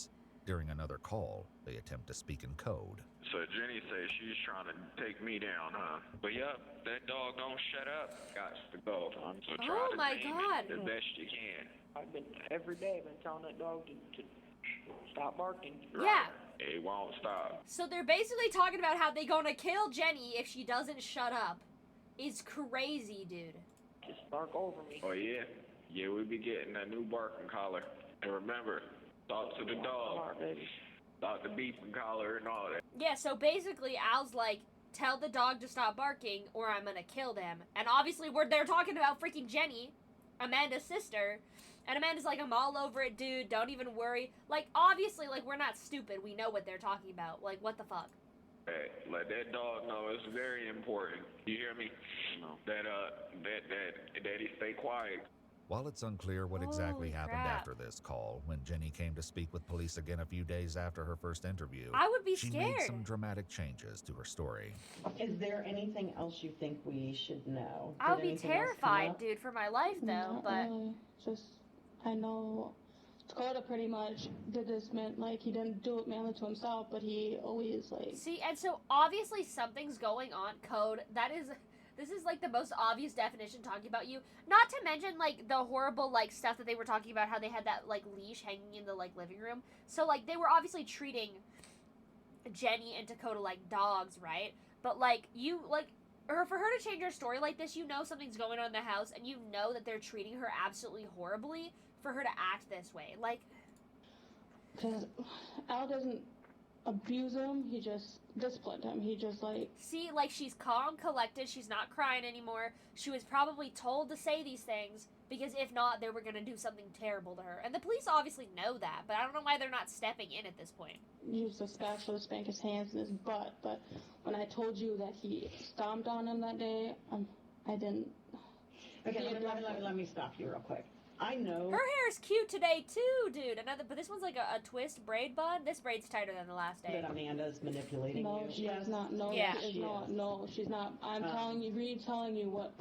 During another call, they attempt to speak in code. So Jenny says she's trying to take me down, huh? But yep, that dog don't shut up. Got to go. So try Oh to my tame God. it the best you can. I've been, every day, been telling that dog to stop barking. Yeah. It won't stop. So they're basically talking about how they gonna kill Jenny if she doesn't shut up. It's crazy, dude. Just bark over me. Oh yeah? Yeah, we be getting that new barking collar. And remember, talk to the dog. Talk to beeping collar and all that. Yeah, so basically Al's like, tell the dog to stop barking or I'm gonna kill them. And obviously they're talking about freaking Jenny, Amanda's sister. And Amanda's like, I'm all over it, dude. Don't even worry. Like, obviously, like, we're not stupid. We know what they're talking about. Like, what the fuck? Hey, let that dog know it's very important. You hear me? No. That he stay quiet. While it's unclear what exactly Holy happened crap. after this call, when Jenny came to speak with police again a few days after her first interview, I would be she scared. made some dramatic changes to her story. Is there anything else you think we should know? I would Did be anything else come terrified, up? dude, for my life, though. Not But really. Just, I know Dakota pretty much did this, meant like he didn't do it mainly to himself, but he always like. see, and so obviously something's going on. Code. This is like the most obvious definition talking about you. Not to mention like the horrible like stuff that they were talking about, how they had that like leash hanging in the like living room. So like they were obviously treating Jenny and Dakota like dogs, right? But like you like. Or for her to change her story like this, you know something's going on in the house, and you know that they're treating her absolutely horribly for her to act this way. Like, Because Al doesn't abuse him, he just disciplined him. He just like. see, like, she's calm, collected, she's not crying anymore. She was probably told to say these things, because if not, they were going to do something terrible to her. And the police obviously know that, but I don't know why they're not stepping in at this point. Used a spatula to spank his hands and his butt, but when I told you that he stomped on him that day, I didn't. Okay, let me stop you real quick. I know. Her hair is cute today too, dude. But this one's like a twist braid bun. This braid's tighter than the last day. That Amanda's manipulating No, you. she is not. No, Yeah. she is not. No, she's not. I'm telling you, retelling you what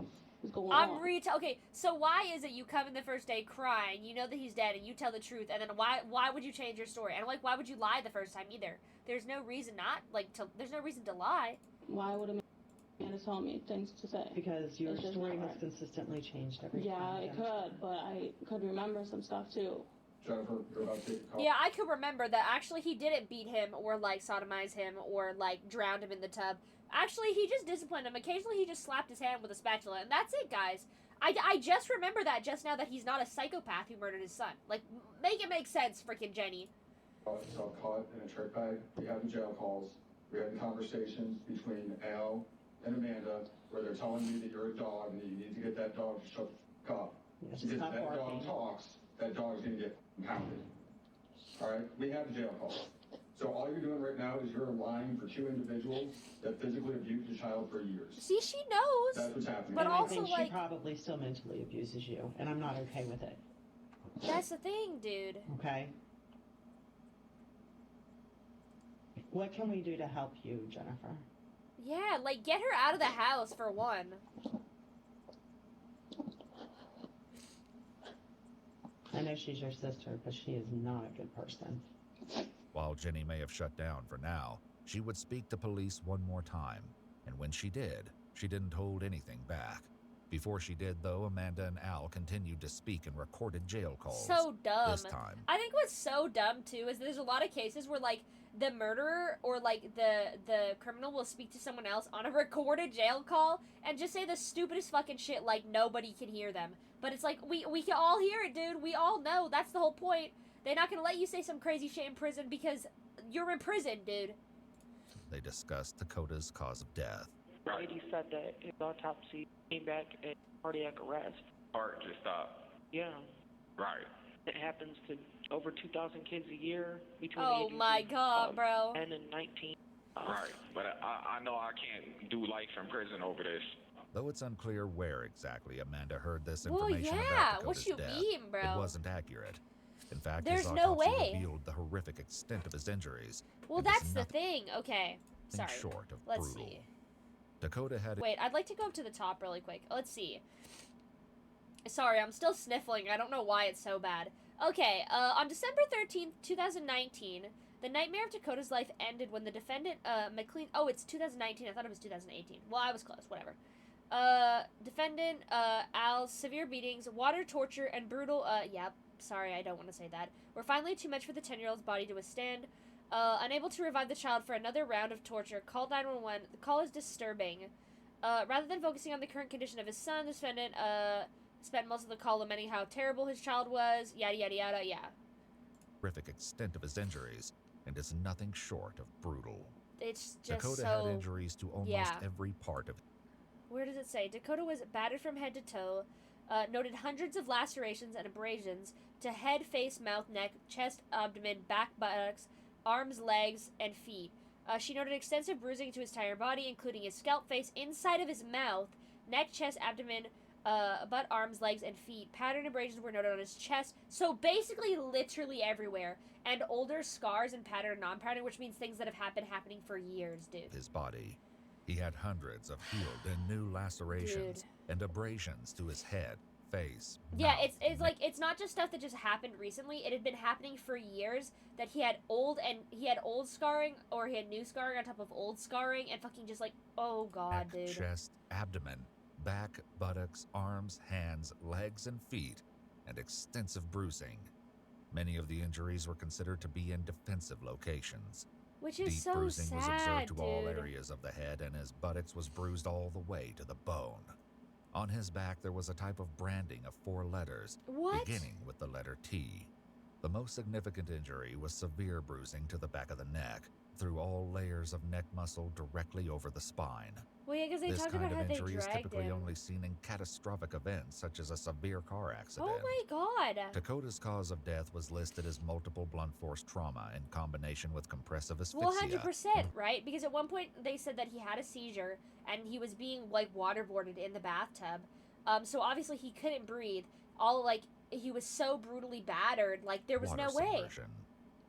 is going I'm on. okay, so why is it you come in the first day crying, you know that he's dead, and you tell the truth, and then why would you change your story? And like, why would you lie the first time either? There's no reason there's no reason to lie. Why would Amanda tell me things to say? Because your It's just story not has right. consistently changed every Yeah, time. it could, but I could remember some stuff too. Jennifer, you're about to take a call. Yeah, I could remember that actually he didn't beat him or like sodomize him or like drowned him in the tub. Actually, he just disciplined him. Occasionally he just slapped his hand with a spatula, and that's it, guys. I just remember that just now, that he's not a psychopath who murdered his son. Like, make it make sense, freaking Jenny. Got caught in a trick bag. We have jail calls. We had conversations between Al and Amanda where they're telling me that you're a dog and that you need to get that dog to shut the fuck up. Yes, Because if stop that dog barking. talks, that dog's gonna get pounded. All right? We have jail calls. So all you're doing right now is you're lying for two individuals that physically abused a child for years. See, she knows. That's what's happening. But And also, I think like, she probably still mentally abuses you, and I'm not okay with it. that's the thing, dude. Okay? What can we do to help you, Jennifer? Yeah, like, get her out of the house, for one. I know she's your sister, but she is not a good person. While Jenny may have shut down for now, she would speak to police one more time, and when she did, she didn't hold anything back. Before she did, though, Amanda and Al continued to speak in recorded jail calls. So dumb. This time, I think what's so dumb, too, is there's a lot of cases where, like, the murderer or, like, the criminal will speak to someone else on a recorded jail call and just say the stupidest fucking shit like nobody can hear them. But it's like, we can all hear it, dude. We all know. That's the whole point. They're not gonna let you say some crazy shit in prison because you're in prison, dude. they discussed Dakota's cause of death. Lady said that his autopsy came back at cardiac arrest. Heart just stopped. Yeah. Right. It happens to over 2,000 kids a year between Oh ages my of, god, bro. 10 and 19. Right. But I know I can't do life in prison over this. Though it's unclear where exactly Amanda heard this Well, information yeah, about Dakota's what you death, mean, bro? it wasn't accurate. In fact, There's his no autopsy way. revealed the horrific extent of his injuries. Well, and was that's the nothing thing. Okay. Sorry. short of Let's brutal. see. Dakota had Wait, I'd like to go up to the top really quick. Let's see. Sorry, I'm still sniffling. I don't know why it's so bad. Okay, on December 13th, 2019, the nightmare of Dakota's life ended when the defendant, McLean... Oh, it's 2019. I thought it was 2018. Well, I was close. Whatever. Defendant, Al's severe beatings, water torture, and brutal, sorry, I don't want to say that, were finally too much for the 10-year-old's body to withstand. Unable to revive the child for another round of torture, called 911. The call is disturbing. Rather than focusing on the current condition of his son, the defendant, spent most of the call lamenting how terrible his child was, yada yada yada, yeah. horrific extent of his injuries, and is nothing short of brutal. It's just Dakota so... had injuries to almost every part of Where does it say? Dakota was battered from head to toe, noted hundreds of lacerations and abrasions to head, face, mouth, neck, chest, abdomen, back, buttocks, arms, legs, and feet. She noted extensive bruising to his entire body, including his scalp, face, inside of his mouth, neck, chest, abdomen, butt, arms, legs, and feet. Pattern abrasions were noted on his chest. So basically, literally everywhere. And older scars and pattern and non-pattern, which means things that have been happening for years, dude. his body. He had hundreds of healed and new lacerations and abrasions to his head, face, Yeah, mouth, it's like, it's not just stuff that just happened recently. It had been happening for years, that he had old scarring, or he had new scarring on top of old scarring, and fucking just like, oh god, neck, dude. chest, abdomen, back, buttocks, arms, hands, legs, and feet, and extensive bruising. Many of the injuries were considered to be in defensive locations. Which is Deep so bruising was sad, observed to all dude. areas of the head, and his buttocks was bruised all the way to the bone. On his back, there was a type of branding of 4 letters, What? beginning with the letter T. The most significant injury was severe bruising to the back of the neck, through all layers of neck muscle directly over the spine. Well, yeah, because they This talked kind about of how they injury is dragged typically him. only seen in catastrophic events, such as a severe car accident. Oh my god. Dakota's cause of death was listed as multiple blunt force trauma in combination with compressive asphyxia. Well, 100%, right? Because at one point they said that he had a seizure and he was being like waterboarded in the bathtub. So obviously he couldn't breathe. He was so brutally battered, like there was Water no way. submersion.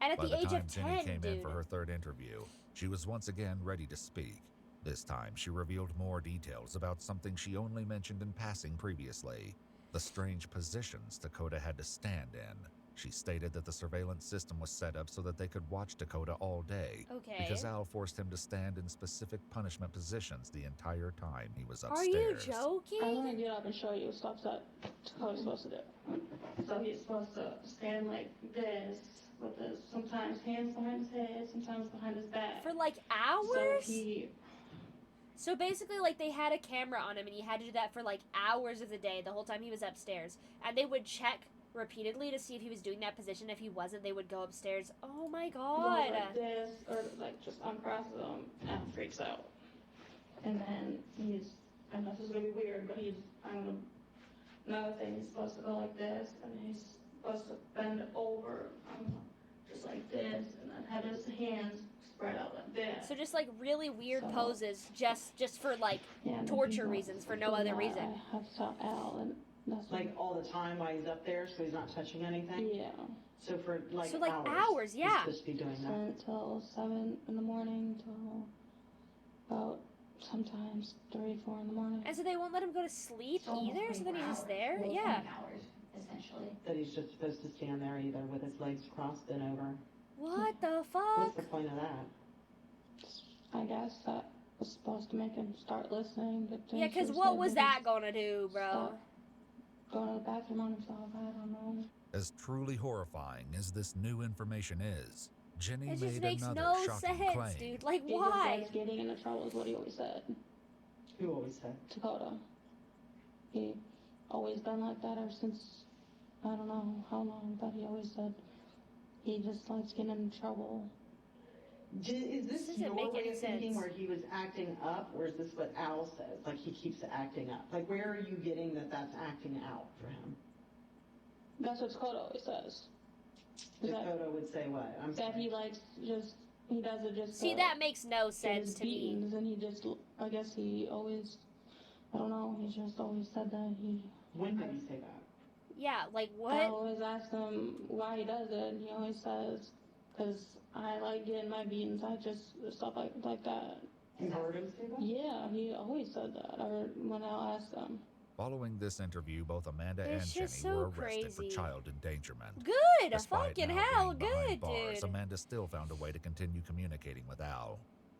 And at By the age time of Jenny 10, came dude. in for her third interview, she was once again ready to speak. This time, she revealed more details about something she only mentioned in passing previously: the strange positions Dakota had to stand in. She stated that the surveillance system was set up so that they could watch Dakota all day, Okay. because Al forced him to stand in specific punishment positions the entire time he was Are upstairs. you joking? I want to get up and show you stuff that Dakota's supposed to do. So he's supposed to stand like this, with his sometimes hands behind his head, sometimes behind his back. For like hours? So So basically, like, they had a camera on him, and he had to do that for, like, hours of the day, the whole time he was upstairs. And they would check, repeatedly to see if he was doing that position. If he wasn't, they would go upstairs. Oh my Go god. like this, or like just uncrosses them and freaks out. And then and this is gonna be weird, but another thing, he's supposed to go like this, and he's supposed to bend over, just like this, and then have his hands spread out like this. So just like really weird poses, just for like torture reasons, for no other reason. I have to tell Al, and that's Like all the time while he's up there, so he's not touching anything? Yeah. So for like hours, yeah. He's supposed to be doing that. Until 7 in the morning, till about sometimes 3, 4 in the morning. And so they won't let him go to sleep either, so then he's just there? Well, Yeah. hours, essentially. That he's just supposed to stand there either with his legs crossed and over. What the fuck? What's the point of that? I guess that was supposed to make him start listening to things. Yeah, because what was that gonna do, bro? Going to the bathroom on himself, I don't know. As truly horrifying as this new information is, Jenny It just made makes another no shocking sense, claim. dude. Like, He why? just getting into trouble is what he always said. Who always said? Dakota. He always been like that ever since, I don't know how long, but he always said he just likes getting into trouble. Is this doesn't your make way any of thinking sense. where he was acting up, or is this what Al says? Like he keeps acting up. Like where are you getting that that's acting out for him? That's what Dakota always says. Is Dakota would say what? I'm that sorry. he likes he does it just See, to that makes no get sense his to me. beatings, and he just, I guess he always, I don't know, he just always said that he. When did he say that? Yeah, like I what? always ask him why he does it, and he always says, because I like getting my beatings, I just, stuff like that. You heard him say that? Yeah, he always said that, or when I asked him. Following this interview, both Amanda and It's Jenny just were so arrested for crazy. child endangerment. Good! Despite Fucking now hell, being behind good, bars, dude. Amanda still found a way to continue communicating with Al.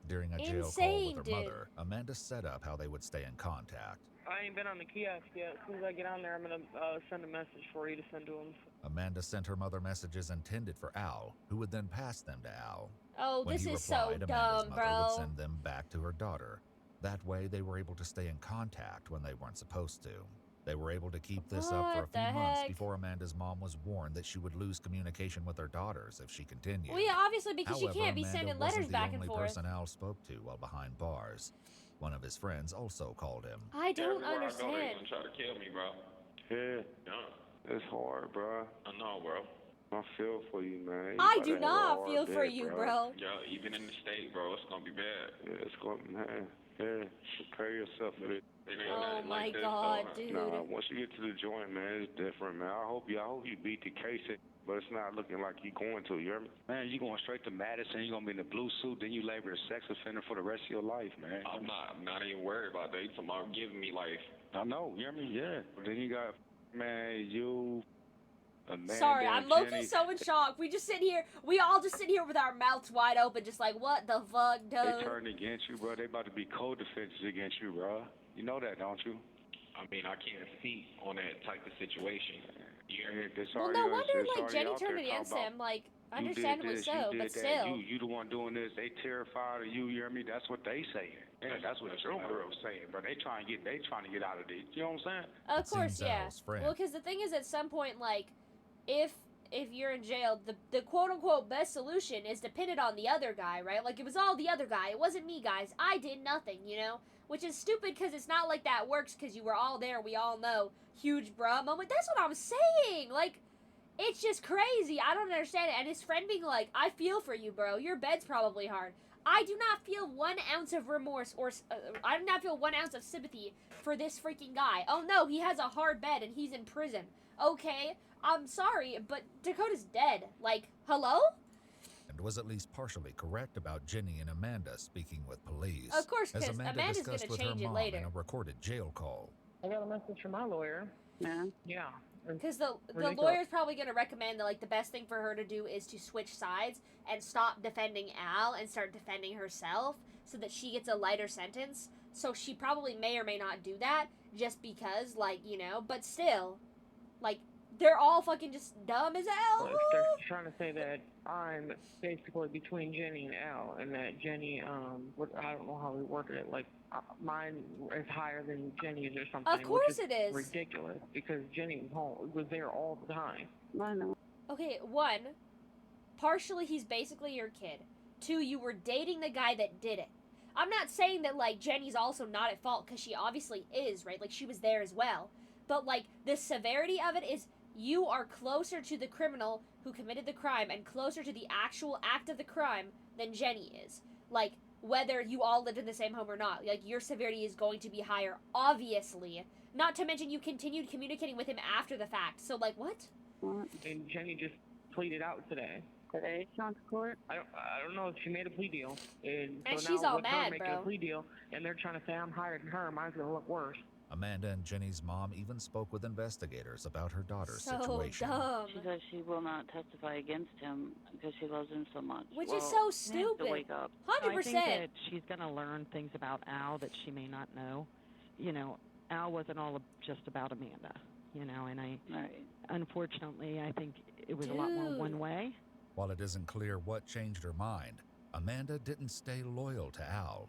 During a jail call Insane, with her dude. mother, Amanda set up how they would stay in contact. I ain't been on the kiosk yet. As soon as I get on there, I'm gonna send a message for you to send to him. Amanda sent her mother messages intended for Al, who would then pass them to Al. Oh, When this he is so replied, Amanda's dumb, mother would bro. send them back to her daughter. That way, they were able to stay in contact when they weren't supposed to. They were able to keep this up for a What few the months heck? before Amanda's mom was warned that she would lose communication with her daughters if she continued. Well, yeah, obviously, because However, she can't be Amanda sending wasn't letters the back and only forth. person Al spoke to while behind bars. One of his friends also called him. I don't Everywhere I go, they understand. gonna try to kill me, bro. Yeah, it's hard, bro. I know, bro. I feel for you, man. You I gotta do have a not hard feel for day, you, bro. Yo, even in the state, bro, it's gonna be bad. Yeah, it's going to, man. Yeah, prepare yourself for it. They gonna Oh let it my like this, god, though, dude. Nah, once you get to the joint, man, it's different, man. I hope you beat the case, but it's not looking like you going to. You hear me? Man, you going straight to Madison, you gonna be in the blue suit, then you labor a sex offender for the rest of your life, man. I'm not even worried about that. You talking about giving me life. I know, you hear me? Yeah. Then you got, man, you, Amanda, Sorry, I'm low-key Jenny, so in shock. We all just sit here with our mouths wide open, just like, what the fuck, They dude? turned against you, bro. They about to be co-defendants against you, bro. You know that, don't you? I mean, I can't speak on that type of situation. You hear me? Well, no wonder, like, Jenny turned it against him, like, understandably so, but still. You the one doing this. They terrified of you. You hear me? That's what they saying. Yeah, that's what your girl's saying, bro. They trying to get out of this. You know what I'm saying? Of course, yeah. Well, because the thing is, at some point, like, if you're in jail, the quote-unquote best solution is dependent on the other guy, right? Like, it was all the other guy. It wasn't me, guys. I did nothing, you know? Which is stupid because it's not like that works because you were all there. We all know. Huge bruh moment. That's what I'm saying. Like, it's just crazy. I don't understand it. And his friend being like, I feel for you, bro. Your bed's probably hard. I do not feel 1 ounce of remorse or I do not feel 1 ounce of sympathy for this freaking guy. Oh no, he has a hard bed and he's in prison. Okay, I'm sorry, but Dakota's dead. Like, hello? And was at least partially correct about Jenny and Amanda speaking with police. Of course, as 'cause Amanda Amanda's discussed gonna with change her it mom later. in a recorded jail call. I got a message from my lawyer. Yeah. Because the Ridiculous. lawyer's probably going to recommend that, like, the best thing for her to do is to switch sides and stop defending Al and start defending herself so that she gets a lighter sentence. So she probably may or may not do that just because, like, you know, but still, like, they're all fucking just dumb as hell. Well, if they're trying to say that I'm basically between Jenny and Al, and that Jenny, I don't know how we worded it, like, mine is higher than Jenny's or something. Of course which it is. Ridiculous, because Jenny was there all the time. I know. Okay, 1, partially he's basically your kid. 2, you were dating the guy that did it. I'm not saying that, like, Jenny's also not at fault, because she obviously is, right? Like, she was there as well. But, like, the severity of it is you are closer to the criminal who committed the crime and closer to the actual act of the crime than Jenny is. Like, whether you all lived in the same home or not. Like, your severity is going to be higher, obviously. Not to mention you continued communicating with him after the fact. So, like, what? And Jenny just pleaded out today. Today, she went to court? I don't know if she made a plea deal. And so she's now all with mad, her making bro. a plea deal, and they're trying to say I'm higher than her, mine's gonna look worse. Amanda and Jenny's mom even spoke with investigators about her daughter's So situation. dumb. She says she will not testify against him because she loves him so much. Which is so stupid. To wake up. 100%. I think that she's going to learn things about Al that she may not know. You know, Al wasn't all just about Amanda, you know, and unfortunately, I think it was a lot more one way. While it isn't clear what changed her mind, Amanda didn't stay loyal to Al.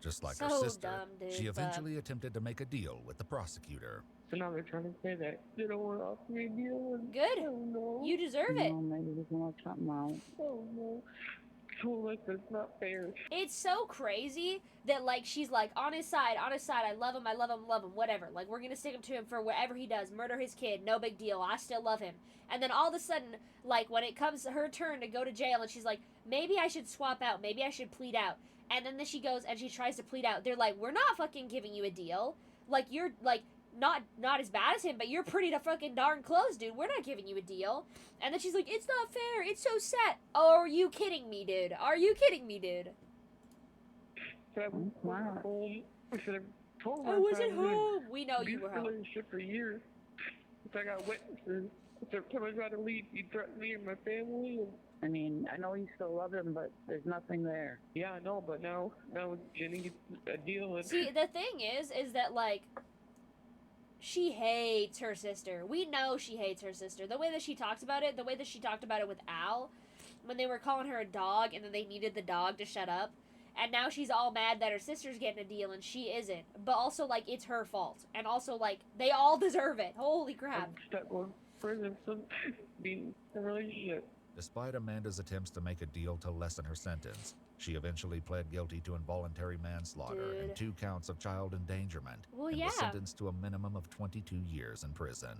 Just like her So sister, dumb, dude, she but- eventually attempted to make a deal with the prosecutor. So now they're trying to say that they don't want to offer me a deal. And Good. I don't know. You deserve it. No, maybe we can work something out. Oh no. So like that's not fair. It's so crazy that, like, she's like, on his side, I love him, whatever. Like, we're gonna stick him to him for whatever he does, murder his kid, no big deal, I still love him. And then all of a sudden, like, when it comes to her turn to go to jail, and she's like, maybe I should swap out, maybe I should plead out. And then she goes and she tries to plead out. They're like, we're not fucking giving you a deal. Like, you're, like, not as bad as him, but you're pretty fucking darn close, dude. We're not giving you a deal. And then she's like, it's not fair. It's so sad. Oh, are you kidding me, dude? Are you kidding me, dude? So I was home. I should have told her. I wasn't home. We know you were home. Relationship for years. If I got witnesses, if every time I try to leave, he threatened me and my family. And I mean, I know you still love him, but there's nothing there. yeah, I know, but now Jenny gets a deal. And See, the thing is that, like, she hates her sister. We know she hates her sister. The way that she talks about it, the way that she talked about it with Al, when they were calling her a dog and then they needed the dog to shut up. And now she's all mad that her sister's getting a deal and she isn't. But also, like, it's her fault. And also, like, they all deserve it. Holy crap. I'm stuck going to prison for being in a relationship. Despite Amanda's attempts to make a deal to lessen her sentence, she eventually pled guilty to involuntary manslaughter and 2 counts of child endangerment, Well, and yeah. was sentenced to a minimum of 22 years in prison.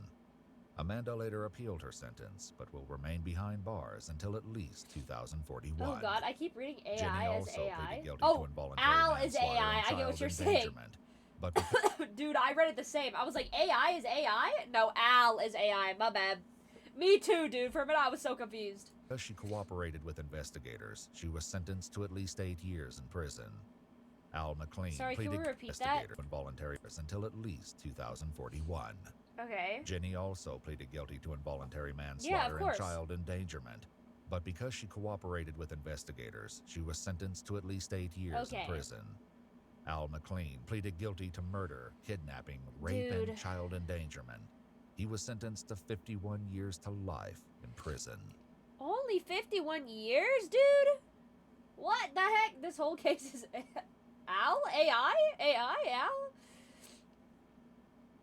Amanda later appealed her sentence, but will remain behind bars until at least 2041. Oh, God. I keep reading AI Jenny as also AI. pleaded guilty to Oh, involuntary Al is manslaughter AI. and I get what child you're saying. endangerment. But Dude, I read it the same. I was like, AI is AI? No, Al is AI. My bad. Me too, dude. For a minute, I was so confused. because she cooperated with investigators, she was sentenced to at least 8 years in prison. Al McLean Sorry, can we pleaded repeat that? investigator involuntary until at least 2041. Okay. Jenny also pleaded guilty to involuntary Yeah, manslaughter of and course. child endangerment. But because she cooperated with investigators, she was sentenced to at least 8 years Okay. in prison. Al McLean pleaded guilty to murder, kidnapping, rape, Dude. and child endangerment. He was sentenced to 51 years to life in prison. Only 51 years, dude? What the heck? This whole case is Al? AI? AI? Al?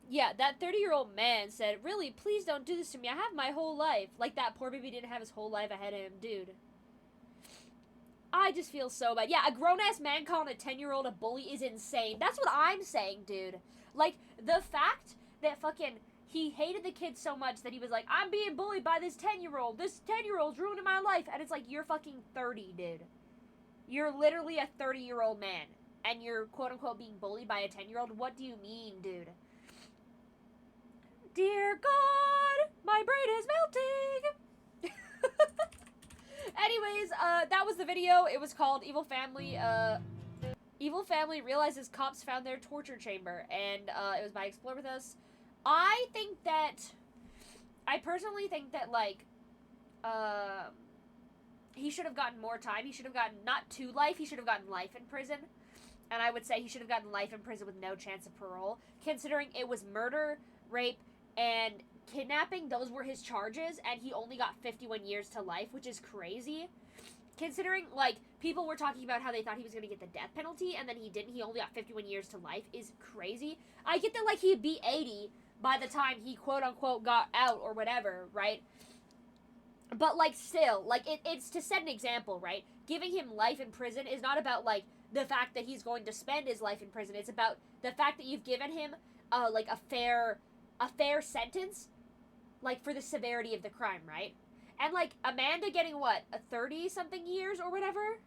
Yeah, that 30-year-old man said, really, please don't do this to me. I have my whole life. Like that poor baby didn't have his whole life ahead of him, dude. I just feel so bad. Yeah, a grown-ass man calling a 10-year-old a bully is insane. That's what I'm saying, dude. Like, the fact that fucking he hated the kid so much that he was like, I'm being bullied by this 10-year-old. This 10-year-old's ruining my life. And it's like, you're fucking 30, dude. You're literally a 30-year-old man. And you're, quote-unquote, being bullied by a 10-year-old? What do you mean, dude? Dear God, my brain is melting. Anyways, that was the video. It was called Evil Family. Evil Family realizes cops found their torture chamber. And it was by Explore With Us. I personally think that, like, he should have gotten more time. He should have gotten, not 2 life, he should have gotten life in prison. And I would say he should have gotten life in prison with no chance of parole, considering it was murder, rape, and kidnapping, those were his charges, and he only got 51 years to life, which is crazy. Considering, like, people were talking about how they thought he was going to get the death penalty, and then he didn't. He only got 51 years to life is crazy. I get that, like, he'd be 80 by the time he, quote-unquote, got out or whatever, right? But, like, still, like, it's to set an example, right? Giving him life in prison is not about, like, the fact that he's going to spend his life in prison. It's about the fact that you've given him, like, a fair sentence, like, for the severity of the crime, right? And, like, Amanda getting, what, a 30-something years or whatever?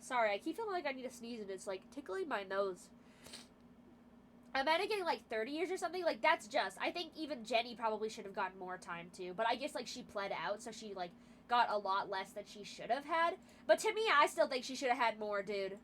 Sorry, I keep feeling like I need to sneeze and it's, like, tickling my nose. Amanda getting, like, 30 years or something, like, that's just. I think even Jenny probably should have gotten more time, too. But I guess, like, she pled out, so she, like, got a lot less than she should have had. But to me, I still think she should have had more, dude.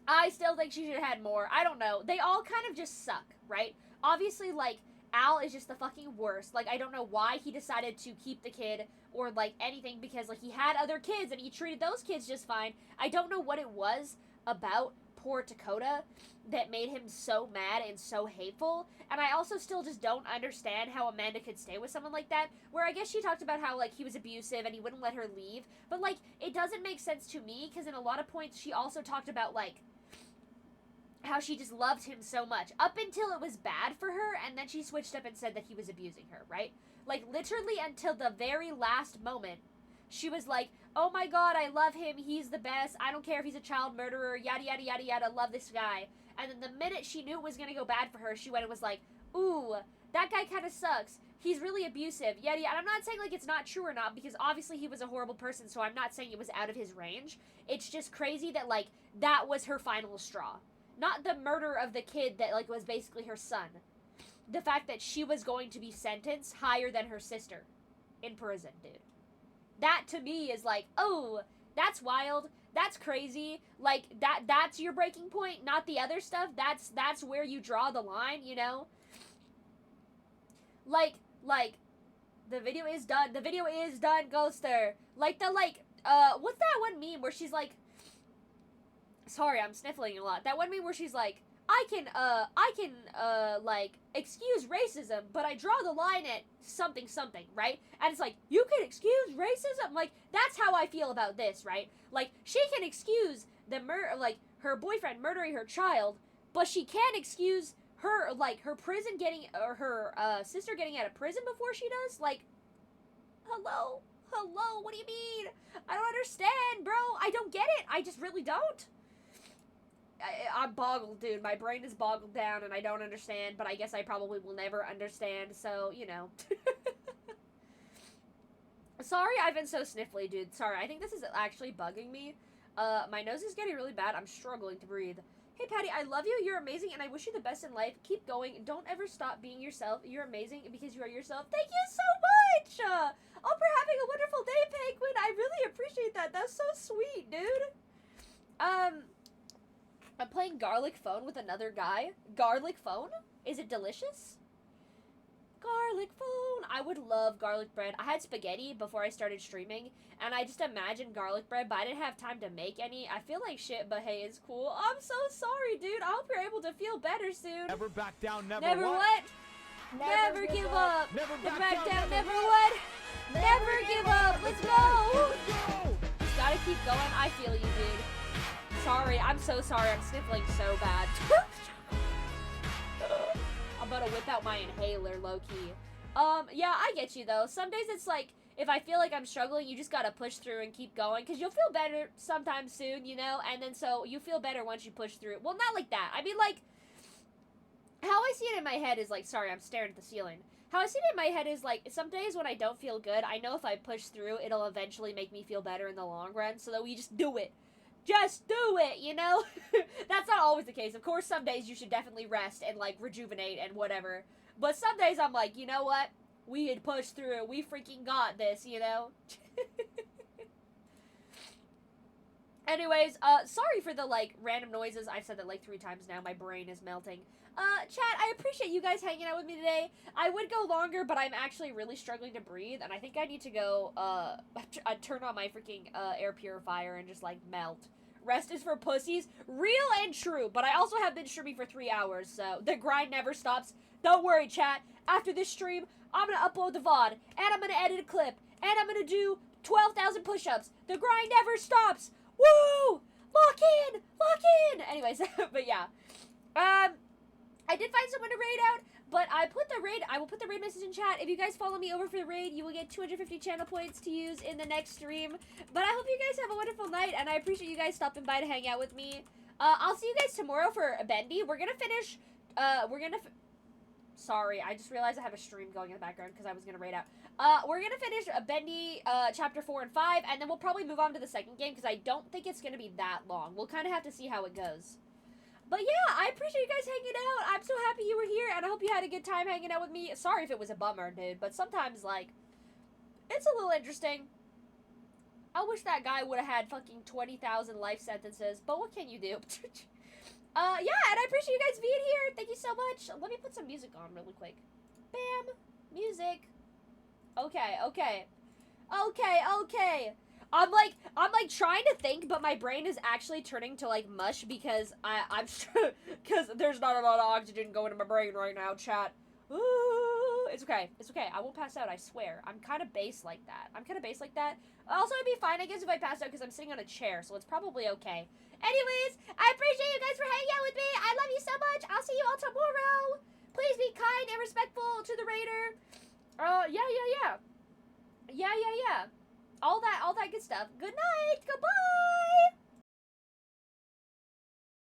I still think she should have had more. I don't know. They all kind of just suck, right? Obviously, like, Al is just the fucking worst. Like, I don't know why he decided to keep the kid or, like, anything, because, like, he had other kids and he treated those kids just fine. I don't know what it was about poor Dakota that made him so mad and so hateful. And I also still just don't understand how Amanda could stay with someone like that, where I guess she talked about how, like, he was abusive and he wouldn't let her leave. But, like, it doesn't make sense to me, because in a lot of points she also talked about, like, how she just loved him so much, up until it was bad for her, and then she switched up and said that he was abusing her, right? Like, literally until the very last moment, she was like, oh my god, I love him, he's the best, I don't care if he's a child murderer, yada yada yada yada, love this guy. And then the minute she knew it was gonna go bad for her, she went and was like, ooh, that guy kinda sucks, he's really abusive, yada yada. And I'm not saying, like, it's not true or not, because obviously he was a horrible person, so I'm not saying it was out of his range. It's just crazy that, like, that was her final straw. Not the murder of the kid that, like, was basically her son. The fact that she was going to be sentenced higher than her sister in prison, dude. That, to me, is like, oh, that's wild. That's crazy. Like, that's your breaking point, not the other stuff. That's where you draw the line, you know? Like, the video is done. The video is done, Ghoster. Like, what's that one meme where she's like, sorry, I'm sniffling a lot. That one meme where she's like, I can, like, excuse racism, but I draw the line at something, right? And it's like, you can excuse racism? Like, that's how I feel about this, right? Like, she can excuse her boyfriend murdering her child, but she can't excuse her, like, her prison getting, or her, sister getting out of prison before she does? Like, hello, what do you mean? I don't understand, bro. I don't get it. I just really don't. I'm boggled, dude. My brain is boggled down and I don't understand, but I guess I probably will never understand, so, you know. Sorry I've been so sniffly, dude. Sorry, I think this is actually bugging me. My nose is getting really bad. I'm struggling to breathe. Hey, Patty, I love you. You're amazing, and I wish you the best in life. Keep going. Don't ever stop being yourself. You're amazing because you are yourself. Thank you so much! All for having a wonderful day, Penguin. I really appreciate that. That's so sweet, dude. I'm playing Garlic Phone with another guy. Garlic Phone? Is it delicious? Garlic Phone. I would love garlic bread. I had spaghetti before I started streaming, and I just imagined garlic bread, but I didn't have time to make any. I feel like shit, but hey, it's cool. I'm so sorry, dude. I hope you're able to feel better soon. Never back down, never what? Never give up. Never back down, never what? Never give up. Let's go. Just gotta keep going. I feel you, dude. Sorry, I'm so sorry. I'm sniffling so bad. I'm gonna whip out my inhaler, low-key. Yeah, I get you, though. Some days it's like, if I feel like I'm struggling, you just gotta push through and keep going, because you'll feel better sometime soon, you know? And then so, you feel better once you push through. Well, not like that. I mean, like, how I see it in my head is like, sorry, I'm staring at the ceiling. How I see it in my head is like, some days when I don't feel good, I know if I push through, it'll eventually make me feel better in the long run, so that we just do it. Just do it, you know? That's not always the case. Of course, some days you should definitely rest and, like, rejuvenate and whatever. But some days I'm like, you know what? We had pushed through. We freaking got this, you know? Anyways, sorry for the, like, random noises. I've said that, like, 3 times now. My brain is melting. Chat, I appreciate you guys hanging out with me today. I would go longer, but I'm actually really struggling to breathe, and I think I need to go, turn on my freaking, air purifier and just, like, melt. Rest is for pussies. Real and true, but I also have been streaming for 3 hours, so the grind never stops. Don't worry, chat. After this stream, I'm gonna upload the VOD, and I'm gonna edit a clip, and I'm gonna do 12,000 push-ups. The grind never stops. Woo! Lock in! Lock in! Anyways, but yeah. I did find someone to raid out, but I will put the raid message in chat. If you guys follow me over for the raid, you will get 250 channel points to use in the next stream. But I hope you guys have a wonderful night, and I appreciate you guys stopping by to hang out with me. I'll see you guys tomorrow for Bendy. We're gonna finish, sorry, I just realized I have a stream going in the background because I was gonna raid out. We're gonna finish Bendy, chapter 4 and 5, and then we'll probably move on to the second game because I don't think it's gonna be that long. We'll kind of have to see how it goes. But yeah, I appreciate you guys hanging out. I'm so happy you were here, and I hope you had a good time hanging out with me. Sorry if it was a bummer, dude, but sometimes, like, it's a little interesting. I wish that guy would have had fucking 20,000 life sentences, but what can you do? Yeah, and I appreciate you guys being here. Thank you so much. Let me put some music on really quick. Bam. Music. Okay. I'm like trying to think, but my brain is actually turning to like mush because because there's not a lot of oxygen going to my brain right now, chat. Ooh, it's okay. I won't pass out, I swear. I'm kind of bass like that. Also, it'd be fine, I guess, if I pass out because I'm sitting on a chair, so it's probably okay. Anyways, I appreciate you guys for hanging out with me. I love you so much. I'll see you all tomorrow. Please be kind and respectful to the raider. Yeah. All that good stuff. Good night. Goodbye.